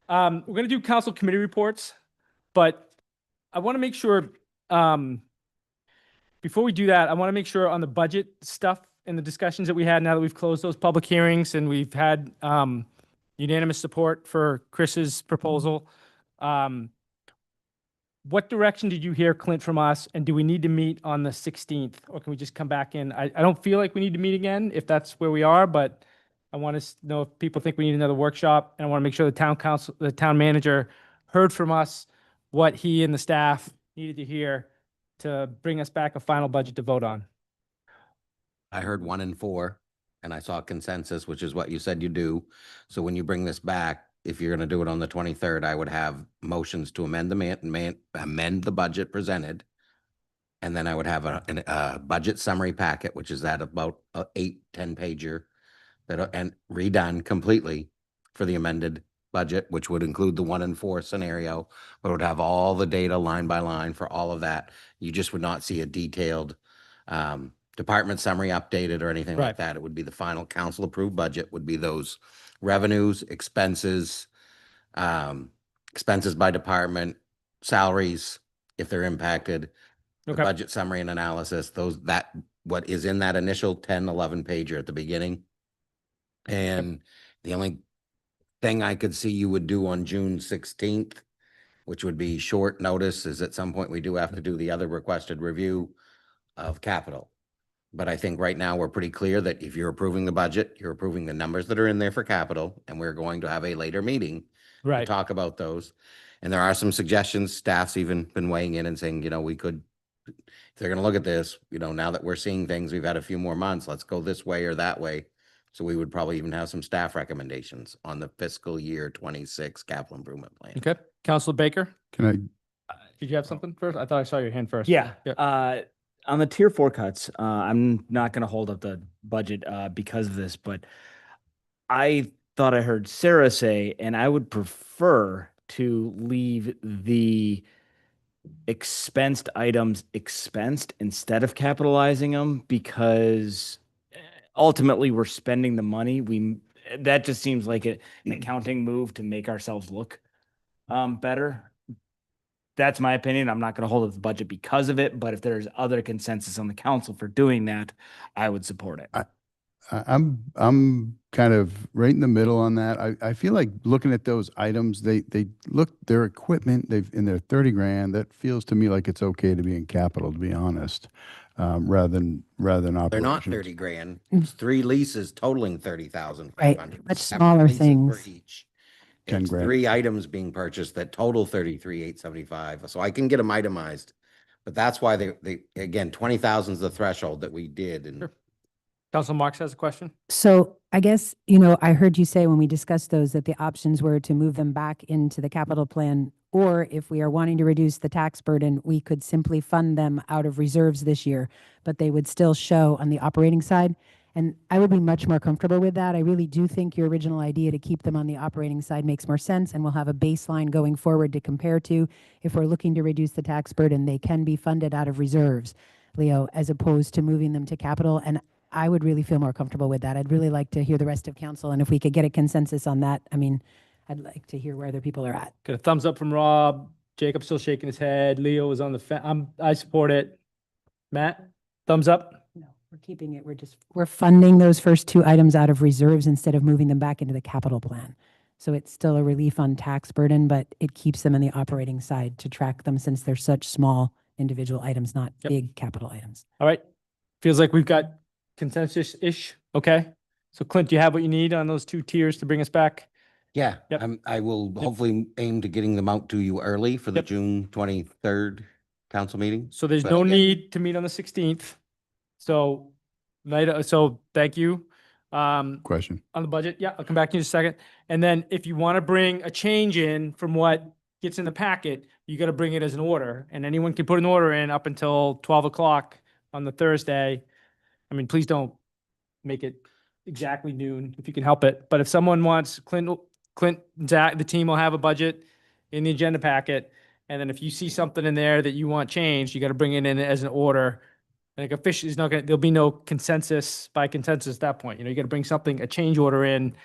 We're going to do council committee reports, but I want to make sure, before we do that, I want to make sure on the budget stuff and the discussions that we had now that we've closed those public hearings and we've had unanimous support for Chris's proposal. What direction did you hear, Clint, from us? And do we need to meet on the 16th, or can we just come back in? I don't feel like we need to meet again if that's where we are, but I want to know if people think we need another workshop. And I want to make sure the town manager heard from us what he and the staff needed to hear to bring us back a final budget to vote on. I heard 1 and 4, and I saw consensus, which is what you said you do. So when you bring this back, if you're going to do it on the 23rd, I would have motions to amend amend the budget presented. And then I would have a budget summary packet, which is that about 8-10 pager and redone completely for the amended budget, which would include the 1 and 4 scenario, but would have all the data line by line for all of that. You just would not see a detailed department summary updated or anything like Right. that. It would be the final council approved budget would be those revenues, expenses, expenses by department, salaries, if they're impacted, the Okay. budget summary and analysis, what is in that initial 10-11 pager at the beginning. And the only thing I could see you would do on June 16th, which would be short notice, is at some point we do have to do the other requested review of capital. But I think right now we're pretty clear that if you're approving the budget, you're approving the numbers that are in there for capital, and we're going to have a later meeting to Right. talk about those. And there are some suggestions, staff's even been weighing in and saying, we could, if they're going to look at this, now that we're seeing things, we've had a few more months, let's go this way or that way. So we would probably even have some staff recommendations on the fiscal year 26 capital improvement plan. Okay. Councilor Baker, Can did you have something first? I thought I saw your hand first. Yeah. Yep. on the tier 4 cuts, I'm not going to hold up the budget because of this, but I thought I heard Sarah say, and I would prefer to leave the expensed items expensed instead of capitalizing them, because ultimately we're spending the money. That just seems like an accounting move to make ourselves look better. That's my opinion. I'm not going to hold up the budget because of it, but if there's other consensus on the council for doing that, I would support it. I'm kind of right in the middle on that. I feel like looking at those items, they look, their equipment, in their 30 grand, that feels to me like it's okay to be in capital, to be honest, rather than operations. They're not 30 grand. It's 3 leases totaling 30,500. Right, much smaller things. Each. 10 It's grand. 3 items being purchased that total 33,875. So I can get them itemized, but that's why they again, 20,000 is the threshold that we did. And Council Marks has a question. So I guess, I heard you say when we discussed those that the options were to move them back into the capital plan, or if we are wanting to reduce the tax burden, we could simply fund them out of reserves this year, but they would still show on the operating side. And I would be much more comfortable with that. I really do think your original idea to keep them on the operating side makes more sense, and we'll have a baseline going forward to compare to. If we're looking to reduce the tax burden, they can be funded out of reserves, Leo, as opposed to moving them to capital. And I would really feel more comfortable with that. I'd really like to hear the rest of council, and if we could get a consensus on that, I'd like to hear where other people are at. Got a thumbs up from Rob. Jacob still shaking his head. Leo is on the fence. I support it. Matt, thumbs up. No, we're keeping it. We're funding those first 2 items out of reserves instead of moving them back into the capital plan. So it's still a relief on tax burden, but it keeps them on the operating side to track them, since they're such small individual items, not big capital items. All right. Feels like we've got consensus-ish. Okay. So Clint, do you have what you need on those 2 tiers to bring us back? yeah, Yep. I will hopefully aim to getting them out to you early for the Yep. June 23rd council meeting. So there's But no again- need to meet on the 16th. So thank you. Question. On the budget. Yeah, I'll come back to you in a second. And then if you want to bring a change in from what gets in the packet, you got to bring it as an order, and anyone can put an order in up until 12 o'clock on the Thursday. Please don't make it exactly noon if you can help it. But if someone wants, Clint, Zach, the team will have a budget in the agenda packet. And then if you see something in there that you want changed, you got to bring it in as an order. Like officially, there'll be no consensus by consensus at that point. You got to bring a change order in,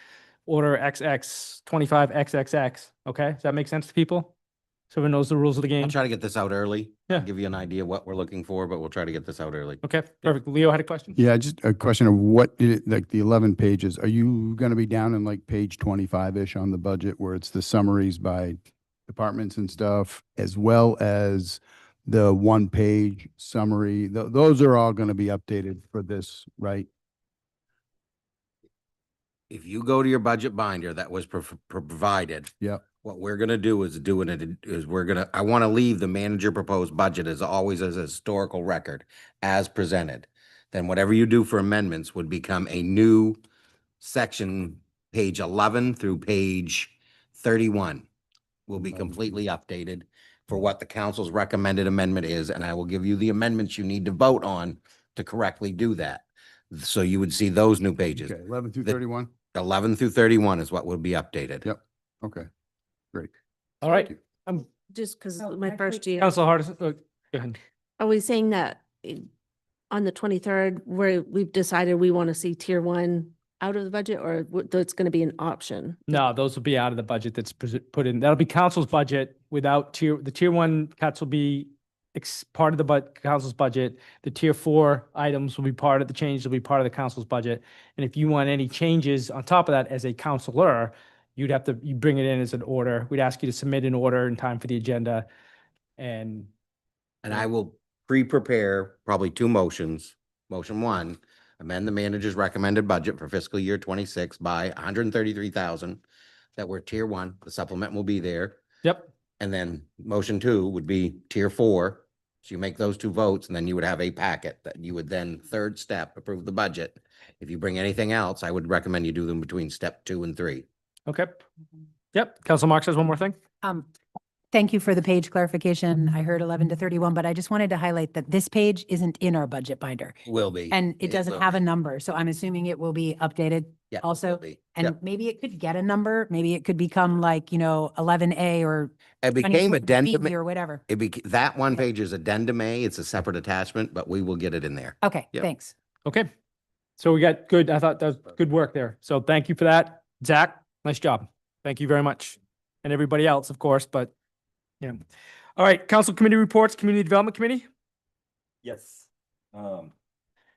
order XX 25XXX. Okay, does that make sense to people? So everyone knows the rules of the game. I'll try to get this out early. Yeah. Give you an idea what we're looking for, but we'll try to get this out early. Okay, perfect. Leo had a question. Yeah, just a question of what did it, like the 11 pages, are you going to be down in like page 25-ish on the budget where it's the summaries by departments and stuff, as well as the 1-page summary? Those are all going to be updated for this, right? If you go to your budget binder that was provided. Yep. What we're gonna do is I want to leave the manager proposed budget as always as a historical record as presented. Then whatever you do for amendments would become a new section, page 11 through page 31 will be completely updated for what the council's recommended amendment is, and I will give you the amendments you need to vote on to correctly do that. So you would see those new pages. Okay, 11 through The- 31? 11 through 31 is what will be updated. Yep. Okay, great. All right. Just because Oh, my first year. Council Hardison, go ahead. Are we saying that on the 23rd, where we've decided we want to see tier 1 out of the budget, or that's going to be an option? No, those will be out of the budget that's put in. That'll be council's budget without the tier 1 cuts will be part of the council's budget. The tier 4 items will be part of the change, will be part of the council's budget. And if you want any changes on top of that as a councilor, you bring it in as an order. We'd ask you to submit an order in time for the agenda. And I will pre-prepare probably 2 motions. Motion 1, amend the manager's recommended budget for fiscal year 26 by 133,000 that were tier 1. The supplement will be there. Yep. And then motion 2 would be tier 4. So you make those 2 votes, and then you would have a packet that you would then, third step, approve the budget. If you bring anything else, I would recommend you do them between step 2 and 3. Okay. Yep. Council Marks has one more thing. Thank you for the page clarification. I heard 11 to 31, but I just wanted to highlight that this page isn't in our budget binder. Will be. And it doesn't will have a be. number, so I'm assuming it will be updated Yeah, also. will be. And Yep. maybe it could get a number, maybe it could become like, 11A or It became 24B addendum. or whatever. That one page is addendum A. It's a separate attachment, but we will get it in there. Okay, Yep. thanks. Okay. So we got good, I thought that was good work there. So thank you for that. Zach, nice job. Thank you very much. And everybody else, of course, but, yeah. All right, council committee reports, community development committee? Yes.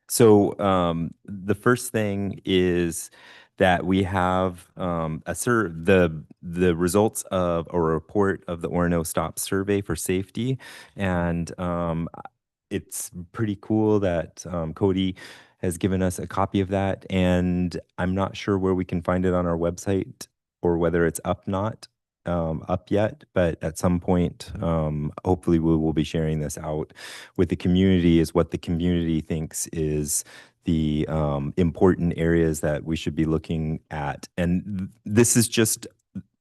So the first thing is that we have the results of a report of the Orono Stop Survey for Safety, and it's pretty cool that Cody has given us a copy of that, and I'm not sure where we can find it on our website or whether it's up yet, but at some point, hopefully we will be sharing this out with the community, is what the community thinks is the important areas that we should be looking at. And this is just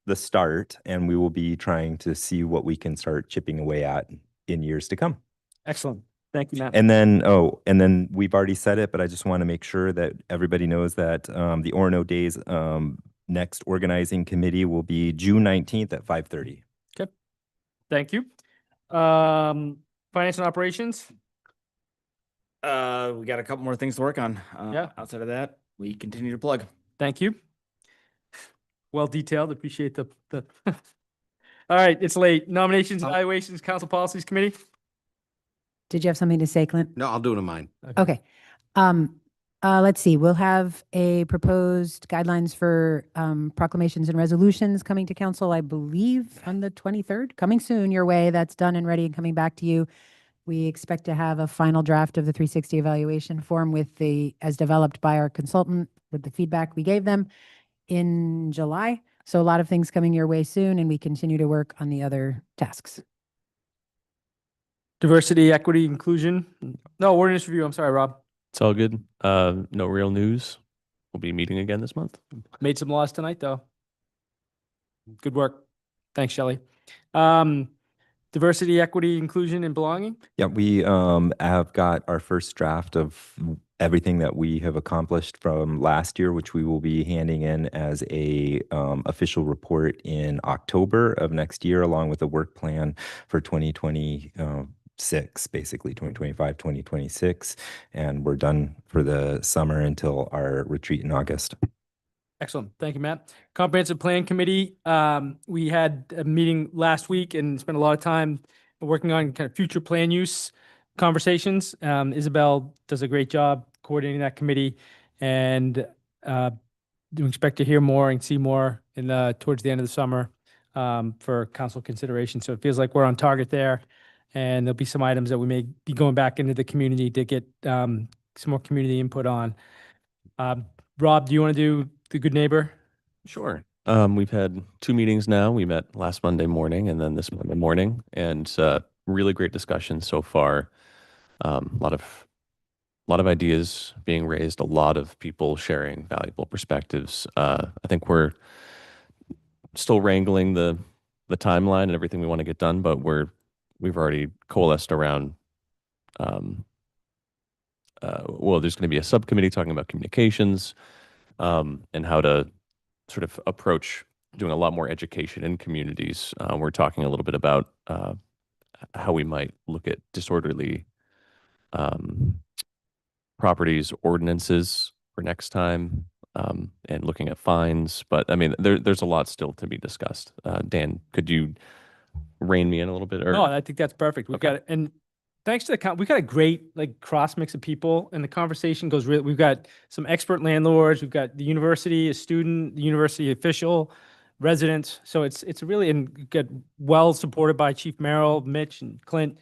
the start, and we will be trying to see what we can start chipping away at in years to come. Excellent. Thank you, Matt. And then we've already said it, but I just want to make sure that everybody knows that the Orono Days next organizing committee will be June 19th at 5:30. Okay. Thank you. Finance and operations? We got a couple more things to work on. Yeah. Outside of that, we continue to plug. Thank you. Well detailed. Appreciate the. All right, it's late. Nominations, evaluations, council policies committee? Did you have something to say, Clint? No, I'll do it in mine. Okay. Let's see, we'll have a proposed guidelines for proclamations and resolutions coming to council, I believe, on the 23rd, coming soon your way. That's done and ready and coming back to you. We expect to have a final draft of the 360 evaluation form as developed by our consultant with the feedback we gave them in July. So a lot of things coming your way soon, and we continue to work on the other tasks. Diversity, equity, inclusion? No, ordinance review. I'm sorry, Rob. It's all good. No real news. We'll be meeting again this month. Made some laws tonight, though. Good work. Thanks, Shelley. Diversity, equity, inclusion, and belonging? Yeah, we have got our first draft of everything that we have accomplished from last year, which we will be handing in as a official report in October of next year, along with a work plan for 2026, basically 2025, 2026. And we're done for the summer until our retreat in August. Excellent. Thank you, Matt. Comprehensive Plan Committee, we had a meeting last week and spent a lot of time working on kind of future plan use conversations. Isabel does a great job coordinating that committee, and we expect to hear more and see more towards the end of the summer for council consideration. So it feels like we're on target there, and there'll be some items that we may be going back into the community to get some more community input on. Rob, do you want to do the good neighbor? Sure. We've had 2 meetings now. We met last Monday morning and then this Monday morning, and really great discussion so far. A lot of ideas being raised, a lot of people sharing valuable perspectives. I think we're still wrangling the timeline and everything we want to get done, but we've already coalesced around. Well, there's going to be a subcommittee talking about communications and how to sort of approach doing a lot more education in communities. We're talking a little bit about how we might look at disorderly properties ordinances for next time, and looking at fines. But I mean, there's a lot still to be discussed. Dan, could you rein me in a little bit? Or? No, I think that's perfect. We've got it. And thanks to we got a great cross mix of people, and the conversation goes really. We've got some expert landlords. We've got the university, a student, the university official, residents. So it's really well supported by Chief Merrill, Mitch, and Clint.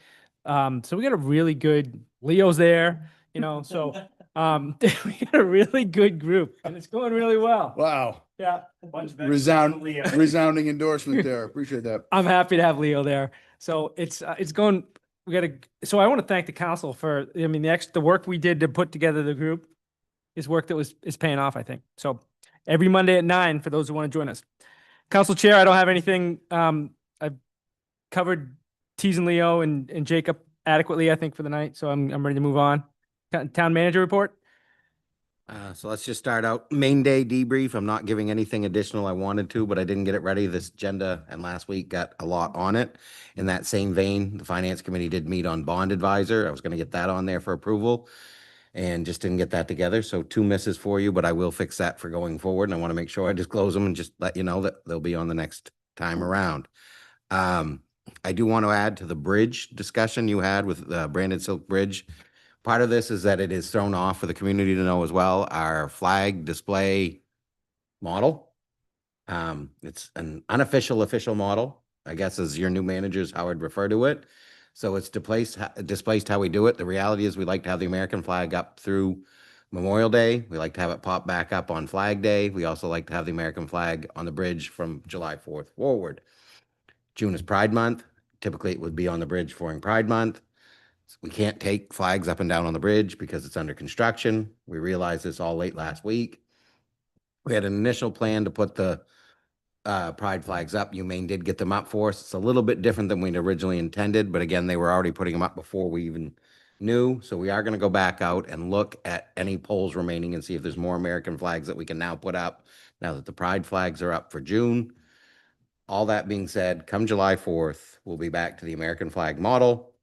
So we got a really good. Leo's there, So we got a really good group, and it's going really well. Wow. Yeah. Resounding endorsement there. Appreciate that. I'm happy to have Leo there. So it's going. So I want to thank the council for, the work we did to put together the group is work that is paying off, I think. So every Monday at 9 for those who want to join us. Council Chair, I don't have anything. covered T's and Leo and Jacob adequately, I think, for the night. So I'm ready to move on. Town manager report. So let's just start out. Main day debrief. I'm not giving anything additional. I wanted to, but I didn't get it ready. This agenda and last week got a lot on it. In that same vein, the finance committee did meet on bond advisor. I was going to get that on there for approval and just didn't get that together. So 2 misses for you, but I will fix that for going forward. And I want to make sure I disclose them and just let you know that they'll be on the next time around. I do want to add to the bridge discussion you had with Brandon Silk Bridge. Part of this is that it is thrown off for the community to know as well, our flag display model. It's an unofficial official model, I guess, as your new managers, how I'd refer to it. So it's displaced how we do it. The reality is we like to have the American flag up through Memorial Day. We like to have it pop back up on Flag Day. We also like to have the American flag on the bridge from July 4th forward. June is Pride Month. Typically it would be on the bridge for Pride Month. We can't take flags up and down on the bridge because it's under construction. We realized this all late last week. We had an initial plan to put the pride flags up. UMaine did get them up for us. It's a little bit different than we'd originally intended, but again, they were already putting them up before we even knew. So we are going to go back out and look at any poles remaining and see if there's more American flags that we can now put up now that the pride flags are up for June. All that being said, come July 4th, we'll be back to the American flag model.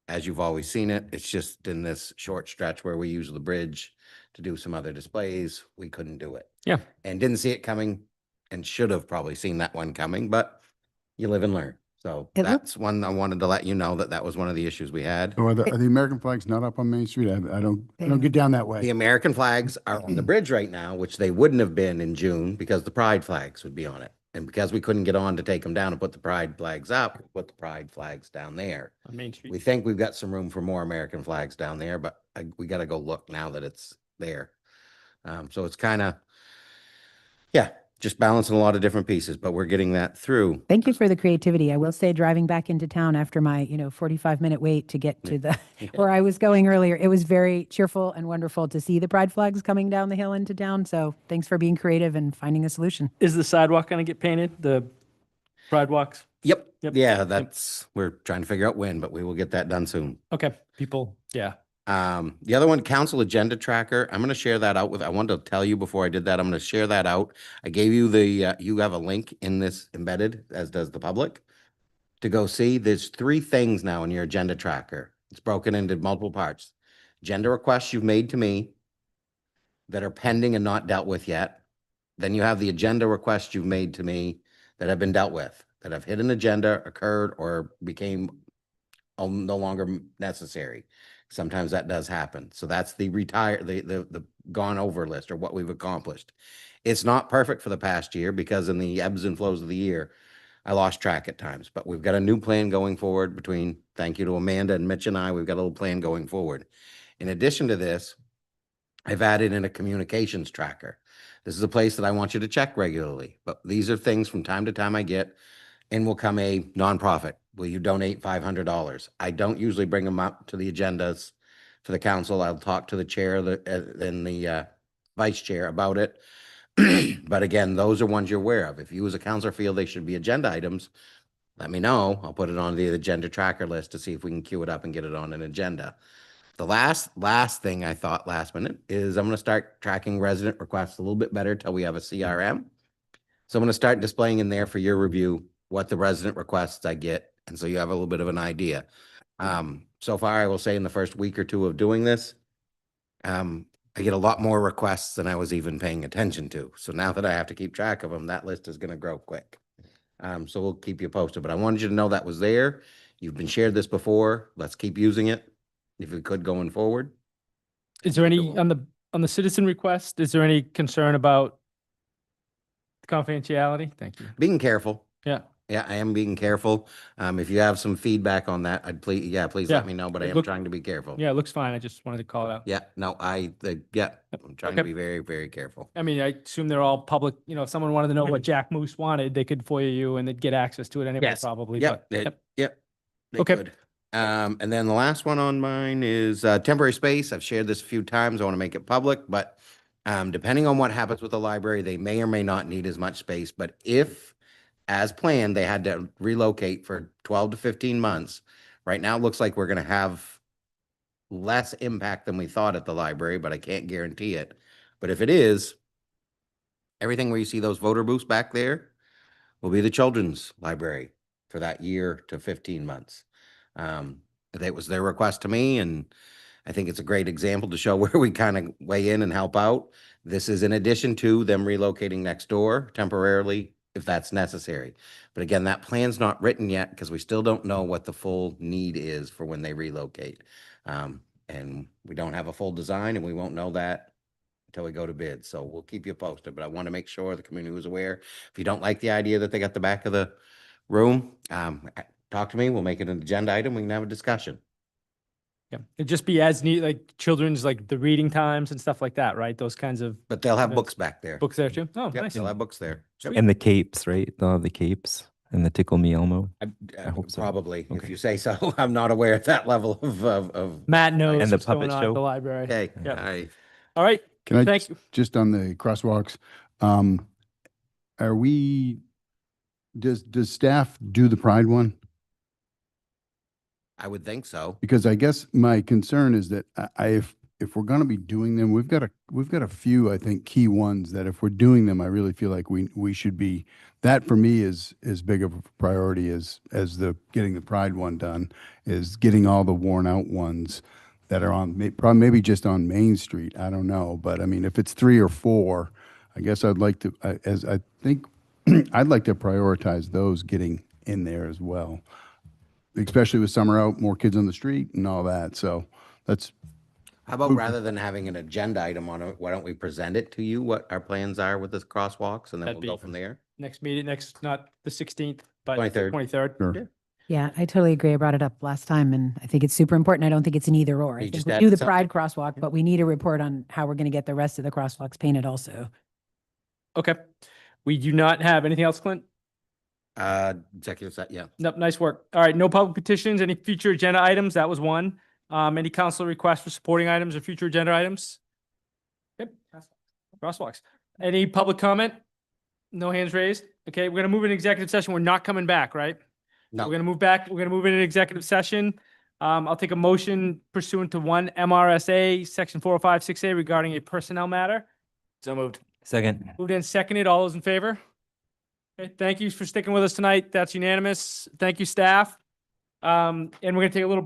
As you've always seen it, it's just in this short stretch where we use the bridge to do some other displays. We couldn't do it. Yeah. And didn't see it coming and should have probably seen that one coming, but you live and learn. So that's one I wanted to let you know that was one of the issues we had. So are the American flags not up on Main Street? I don't get down that way. The American flags are on the bridge right now, which they wouldn't have been in June because the pride flags would be on it. And because we couldn't get on to take them down and put the pride flags up, we put the pride flags down there. On Main Street. We think we've got some room for more American flags down there, but we got to go look now that it's there. So it's kind of, yeah, just balancing a lot of different pieces, but we're getting that through. Thank you for the creativity. I will say, driving back into town after my 45-minute wait to get to the where I was going earlier, it was very cheerful and wonderful to see the pride flags coming down the hill into town. So thanks for being creative and finding a solution. Is the sidewalk going to get painted? The pride walks? Yep. Yeah, we're trying to figure out when, but we will get that done soon. Okay. People, yeah. The other one, council agenda tracker. I'm going to share that out I wanted to tell you before I did that. I'm going to share that out. I gave you you have a link in this embedded, as does the public, to go see. There's 3 things now in your agenda tracker. It's broken into multiple parts. Agenda requests you've made to me that are pending and not dealt with yet. Then you have the agenda requests you've made to me that have been dealt with, that have hit an agenda, occurred, or became no longer necessary. Sometimes that does happen. So that's the gone over list, or what we've accomplished. It's not perfect for the past year because in the ebbs and flows of the year, I lost track at times, but we've got a new plan going forward thank you to Amanda and Mitch and I, we've got a little plan going forward. In addition to this, I've added in a communications tracker. This is a place that I want you to check regularly, but these are things from time to time I get, and will come a nonprofit. Will you donate $500? I don't usually bring them up to the agendas for the council. I'll talk to the chair and the vice chair about it. But again, those are ones you're aware of. If you as a councilor feel they should be agenda items, let me know. I'll put it on the agenda tracker list to see if we can queue it up and get it on an agenda. The last thing I thought last minute is I'm going to start tracking resident requests a little bit better till we have a CRM. So I'm going to start displaying in there for your review what the resident requests I get. And so you have a little bit of an idea. So far, I will say in the first week or 2 of doing this, I get a lot more requests than I was even paying attention to. So now that I have to keep track of them, that list is going to grow quick. So we'll keep you posted, but I wanted you to know that was there. You've been shared this before. Let's keep using it if we could going forward. Is there any on the citizen request? Is there any concern about confidentiality? Thank you. Being careful. Yeah. Yeah, I am being careful. If you have some feedback on that, please let me know, but I am trying to be careful. Yeah, it looks fine. I just wanted to call it out. Yeah, no, I'm trying to be very, very careful. I mean, I assume they're all public. If someone wanted to know what Jack Moose wanted, they could FOIA you and they'd get access to it anyway, Yes. probably. Yep. But, Yep. They Okay. could. And then the last one on mine is temporary space. I've shared this a few times. I want to make it public, but depending on what happens with the library, they may or may not need as much space. But if as planned, they had to relocate for 12 to 15 months. Right now, it looks like we're going to have less impact than we thought at the library, but I can't guarantee it. But if it is, everything where you see those voter booths back there will be the children's library for that year to 15 months. That was their request to me, and I think it's a great example to show where we kind of weigh in and help out. This is in addition to them relocating next door temporarily, if that's necessary. But again, that plan's not written yet because we still don't know what the full need is for when they relocate. And we don't have a full design, and we won't know that until we go to bid. So we'll keep you posted, but I want to make sure the community was aware. If you don't like the idea that they got the back of the room, talk to me. We'll make it an agenda item. We can have a discussion. Yeah, it'd just be as neat, like children's, like the reading times and stuff like that, right? Those kinds of. But they'll have events. books back there. Books there too? Oh, Yep, nice. they'll have books there. Yep. And the capes, right? They'll have the capes and the Tickle Me Elmo. I hope so. Probably, if Okay. you say so. I'm not aware at that level of. Matt knows And the what's going puppet on at show. the library. Okay, Yeah. all right. All right. Can I, Thank you. just on the crosswalks, are we, does staff do the Pride one? I would think so. Because I guess my concern is that if we're going to be doing them, we've got a few, I think, key ones that if we're doing them, I really feel like we should be, that for me is as big of a priority as the getting the Pride one done, is getting all the worn out ones that are on, maybe just on Main Street. I don't know. But I mean, if it's 3 or 4, I guess I'd like to, I think I'd like to prioritize those getting in there as well. Especially with summer out, more kids on the street and all that. So that's. How about rather than having an agenda item on it, why don't we present it to you, what our plans are with this crosswalks, and then That'd we'll go be- from there? Next meeting, not the 16th, but 23rd. 23rd. Sure. Yeah. Yeah, I totally agree. I brought it up last time and I think it's super important. I don't think it's an either or. I You think just we add do the something. Pride crosswalk, but we need a report on how we're going to get the rest of the crosswalks painted also. Okay. We do not have anything else, Clint? Executive set, yeah. Nope, nice work. All right, no public petitions, any future agenda items? That was one. Any council requests for supporting items or future agenda items? Yep, crosswalks. Any public comment? No hands raised? Okay, we're gonna move in executive session. We're not coming back, right? No. We're gonna move back. We're gonna move in an executive session. I'll take a motion pursuant to 1 MRSA, section 405-6A regarding a personnel matter. So moved. Second. Moved in seconded. All those in favor? Okay, thank you for sticking with us tonight. That's unanimous. Thank you, staff. And we're gonna take a little